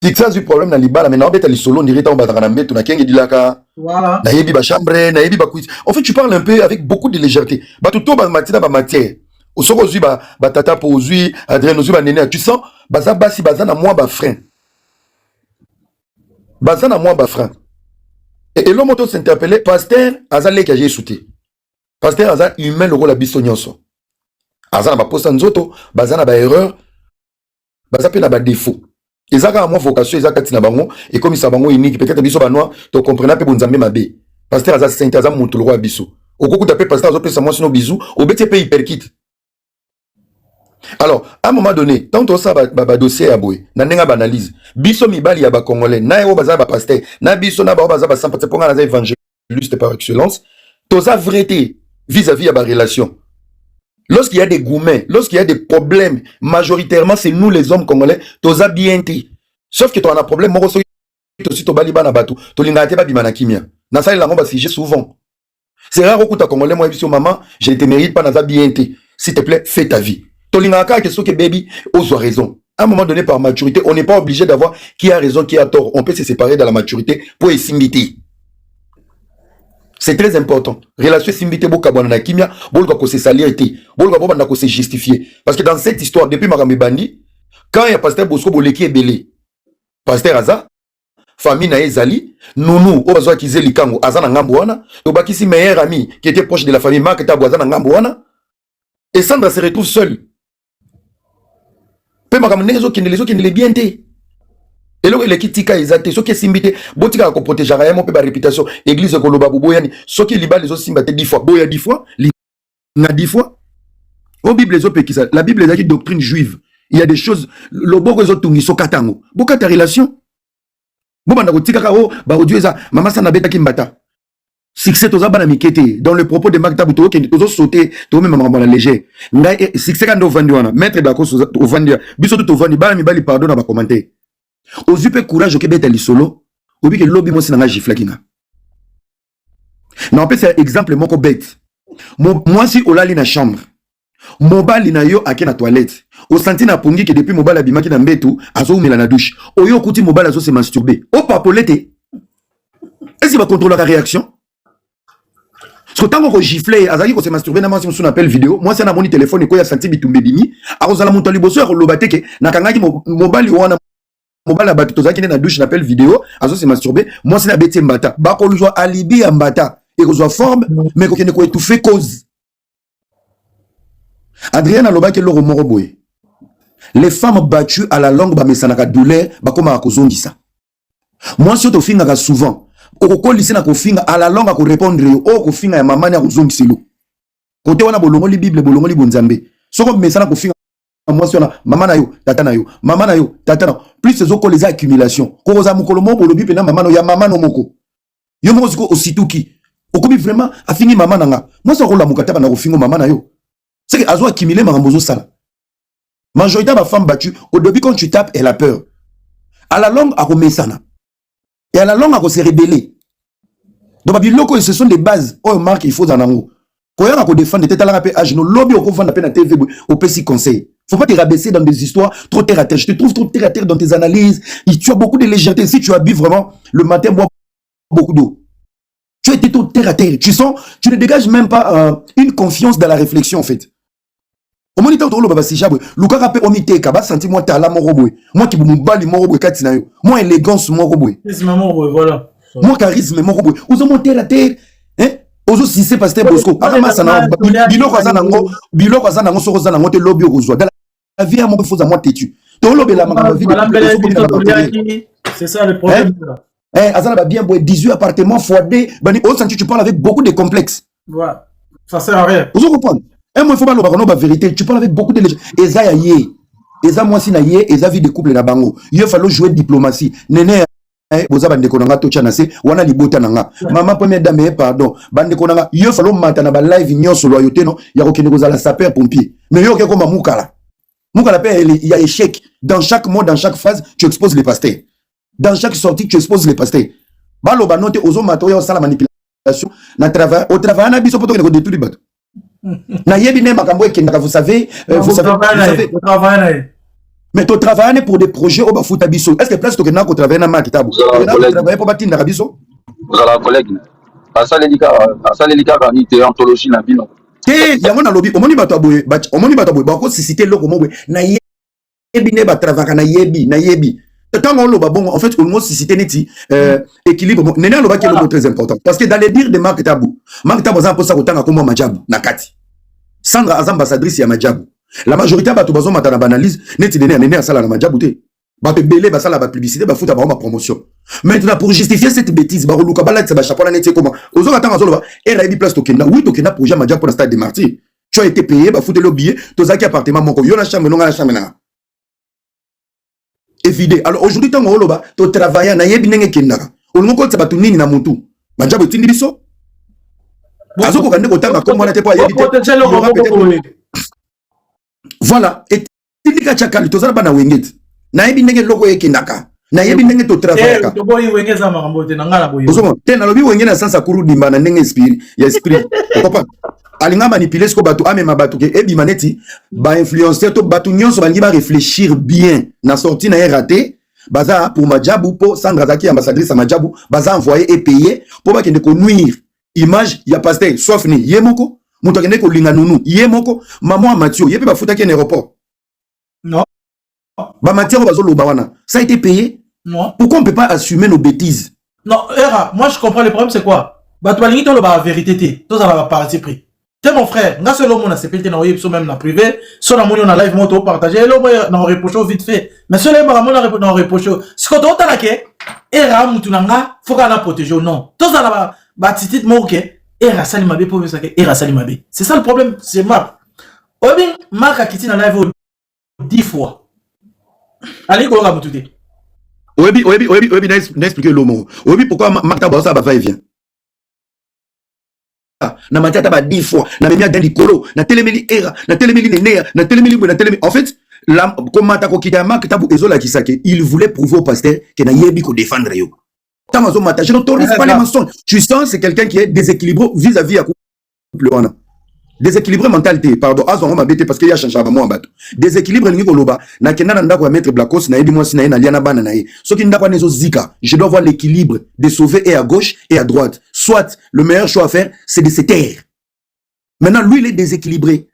si ça du problème dans Libala, maintenant bête les solo dirait on battra na meto na kengi dilaka. Voilà. Na yebi ba chambre, na yebi ba kuit. En fait, tu parles un peu avec beaucoup de légèreté. Ba tout ba matina ba matière. Au soko zui ba tata po zui, Adrien zui ba nene. Tu sens baza basi baza na moi ba frein. Baza na moi ba frein. Et l'homme auto s'interpellait pasteur azale que j'ai souté. Pasteur aza humain le rôle biso nyonso. Aza na ba posta nzoto, baza na ba erreur, baza pe na ba défaut. Ezaka moi vocation ezaka tina bango et comme ça bango unique peut-être biso banois to comprendre pe bonzambe mabe. Pasteur aza saint aza mutu le roi biso. Okoku taper pasteur azo pesa moi sino bisou, obete pe hyperkit. Alors, à un moment donné, tant que ça ba dossier à boué, na nenga banalise. Biso mibali ya ba congolais, na yo baza ba pasteur, na biso na ba baza ba sans pour nga na évangéliste par excellence, to ça vérité vis-à-vis à ba relation. Lorsqu'il y a des gourmets, lorsqu'il y a des problèmes, majoritairement c'est nous les hommes congolais, to ça bien ti. Sauf que tu as un problème moko so to si to bali bana batu, to linga te ba bimana kimia. Na ça la ngomba sujet souvent. C'est rare que ta congolais moi biso maman, je te mérite pas na ça bien ti. S'il te plaît, fais ta vie. Tolingaka que ce que baby ose raison. À un moment donné, par maturité, on n'est pas obligé d'avoir qui a raison, qui a tort. On peut se séparer dans la maturité pour essayer. C'est très important. Relation simbité bokabana kimia, bolga ko se salirité, bolga bobanda ko se justifier. Parce que dans cette histoire, depuis Maramé Bandi, quand il y a pasteur Bosco Boleki et Belé, pasteur Aza, famille na ezali, nounou, obazo akize likango, Aza na ngambo wana, obakisi meilleur ami qui était proche de la famille Mark Tabu Aza na ngambo wana, et Sandra se retrouve seule. Pe makamne les autres qui ne les bien té. Et là il est kitika ezate, ceux qui simbité, botika ko protéger rien pe ba réputation, église ko loba boyani, ceux qui liba les autres simbate 10 fois, boya 10 fois, na 10 fois. Au Bible les autres qui ça, la Bible est une doctrine juive. Il y a des choses le boko les autres tungi so katango. Boka ta relation. Bo banda ko tika ka o ba odieu ça, mama sana beta kimbata. Succès toza bana mikete dans le propos de Magda Buto qui tozo sauter to même maman la léger ngai succès quand on vend wana maître da ko au vendre biso to vendre bana mi bali pardon na ba commenter ozupe courage ke beta li solo obi ke lobby mo sinanga giflakinga na on peut faire exemple moko bête moi si olali na chambre mobali na yo ake na toilette o senti na pongi que depuis mobali abimaki na mbetu azo umela na douche oyo kuti mobali azo se masturber o papolete est-ce qu'il va contrôler la réaction? Parce que tant qu'on gifle, azaki ko se masturber na moi si on appelle vidéo, moi c'est na mon téléphone ko ya senti bitumbe bimi, akozala monto liboso ko lobateke na kangaki mobali wana mobali abaki tozaki na douche n'appelle vidéo, azo se masturber, moi c'est na beti mbata. Ba ko luzwa alibi ya mbata, et ko zwa forme mais ko kene ko étouffer cause. Adrien alobaki loro moro boye. Les femmes battues à la langue ba mesanaka douleur, ba koma akozongisa. Moi si to finga souvent Oko lycée na kofinga à la langue à répondre o kofinga ya mamani ya kozongiselo. Côté wana bolongo li Bible bolongo li bonzambe. Soko mesana kofinga moi sona mama na yo tata na yo mama na yo tata na plus ces oko les accumulations. Ko za mukolo mo bolobi pe na mama no ya mama no moko. Yo moko siko osituki. Okobi vraiment afingi mama nanga. Moi soko la mukataba na kofinga mama na yo. C'est que azo accumuler makambozo sala. Majorité de femmes battues au début quand tu tapes elle a peur. À la langue à komesana. Et à la longue, on s'est rebellé. Donc, ce sont des bases. Oh, Marc, il faut dans l'amour. Quand on défend des têtes à la rapée, je ne lobby au confond de la peine à TV, au petit conseil. Faut pas te rabaisser dans des histoires trop terre à terre. Je te trouve trop terre à terre dans tes analyses. Et tu as beaucoup de légèreté. Si tu as bu vraiment le matin, bois beaucoup d'eau. Tu as été trop terre à terre. Tu sens, tu ne dégages même pas une confiance dans la réflexion, en fait. Au moniteur de l'eau, si j'avoue, Luka rappelle au mité, Kaba, senti moi, t'as la moroboué. Moi qui me bats les moroboué, Katinayo. Moi, élégance, moroboué. C'est maman, voilà. Moi, charisme, moroboué. Vous avez monté la terre, hein? Ozo si c'est pasteur Bosco. Arama sana, bilo kazanango, te lobby au rosoir. Dans la vie, à moi, il faut à moi têtu. Ton lobby la ma vie. C'est ça le problème. Hein, Azana va bien boire 18 appartements x2. Bani, au senti, tu parles avec beaucoup de complexes. Voilà. Ça sert à rien. Vous comprenez? Et moi, il faut pas la vérité. Tu parles avec beaucoup de légendes. Eza ya ye. Eza moi si na ye. Eza vie de couple na bango. Il faut jouer diplomatie. Nene, boza bande konanga to chanase. Wana libota nanga. Maman première dame, pardon. Bande konanga. Il faut mata na ba live nyonso loyauté non. Ya kokene kozala sapeur pompier. Mais yo keko mamukala. Mukala pe il y a échec. Dans chaque mot, dans chaque phase, tu exposes les pasteurs. Dans chaque sortie, tu exposes les pasteurs. Balo ba note ozo mato ya sala manipulation. Na travail, au travail na biso poto ko détruire bato. Nayebi ne makambo ekendaka, vous savez, vous savez. Mais tu travailles pour des projets au Bafuta Biso. Est-ce que place tu as travaillé dans ma kitabo? Tu as travaillé pour Batin Narabiso? Vous avez un collègue. À ça, les cas, il anthologie dans Bino. Il y a un lobby. Omoni Bataboy, Bako, si c'était le moment, Nayebi ne va travailler, Nayebi. Tant qu'on l'a bon, en fait, au moins, si c'était neti, équilibre, n'est-ce pas qui est très important. Parce que dans les dires de Marc Tabou, ça pose ça autant comme Majabou, Nakati. Sandra Azam, ambassadrice, il y a Majabou. La majorité, bah, tu vas mettre en analyse, neti donné à ça la Majabou. Bah, te belé, bah, ça la publicité, bah, foutre ma promotion. Maintenant, pour justifier cette bêtise, bah, Luka Balat, ça va chapeau neti comment. Aux autres, attends, Azoloba, et la place Tokena. Oui, Tokena, projet Majabou pour le stade des martyrs. Tu as été payé, bah, foutre le billet, tous qui appartement, mon yo la chambre, non, la chambre, évidé. Alors aujourd'hui tant on loba to travailler na yebi nenge kendaka olongo ko tsaba tunini na mutu majabo tindi biso azoko kande ko tanga ko mwana te po yebi voilà et tindika chakali to zala bana wengeti na yebi nenge loko yekendaka na yebi nenge to travailler to boyi wengeza makambo te na ngala boyi ozomo te na lobi wengena sansa kuru dimba na nenge esprit ya esprit papa alinga manipuler ce que batu amema batu ke ebi maneti ba influencer to batu nyonso bangi ba réfléchir bien na sortie na raté baza pour Majabou pour Sandra Zaki ambassadrice à Majabou baza envoyer et payer pour ba kende ko nuire image ya pasteur sauf ni yemoko muto kende ko linga nunu yemoko maman Mathieu yepe ba futa ki en aéroport non ba Mathieu bazo loba wana ça a été payé non pourquoi on peut pas assumer nos bêtises non era moi je comprends le problème c'est quoi batu balingi to loba vérité te to za ba parti pris. T'es mon frère, nga solo mon a CPT na oyebso même na privé, so na moni on a live moto partager, lo na reprocho vite fait. Mais solo ba mon na reprocho. Ce que to talake, era mutu nanga, faut qu'on a protégé non. To za ba titit mo ke, era sali mabe pour ça que era sali mabe. C'est ça le problème, c'est Marc. Obi Marc a quitté na live 10 fois. Allez ko ga mutu te. Obi n'expliquer l'homme. Obi pourquoi Marc Tabasso ça va et vient. Na matata ba 10 fois na memia dans likolo na telemeli era na telemeli nenea na telemeli en fait la comment ta ko kita Marc Tabu ezola kisake il voulait prouver au pasteur que na yebi ko défendre yo tamazo mata je n'autorise pas les mensonges tu sens c'est quelqu'un qui est déséquilibré vis-à-vis à couple on a déséquilibré mentalité pardon azon ma bête parce qu'il y a changé avant moi bato déséquilibre ni ko loba na kenana ndako ya mettre Blacos na yebi moi si na liana bana na ye so ki ndako nezo zika je dois voir l'équilibre de sauver et à gauche et à droite soit le meilleur choix à faire c'est de se taire. Maintenant lui il est déséquilibré.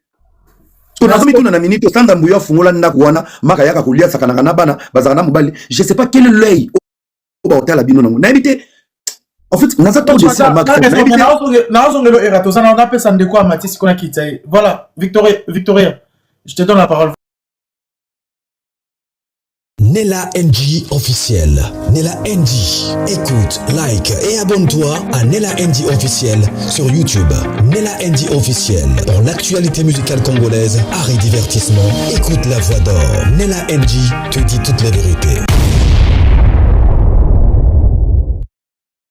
Je sais pas quel est l'œil en fait voilà Victoria je te donne la parole. Nella NG officiel. Nella NG. Écoute, like et abonne-toi à Nella NG officiel sur YouTube. Nella NG officiel. Pour l'actualité musicale congolaise, art et divertissement, écoute la voix d'or. Nella NG te dit toutes les vérités.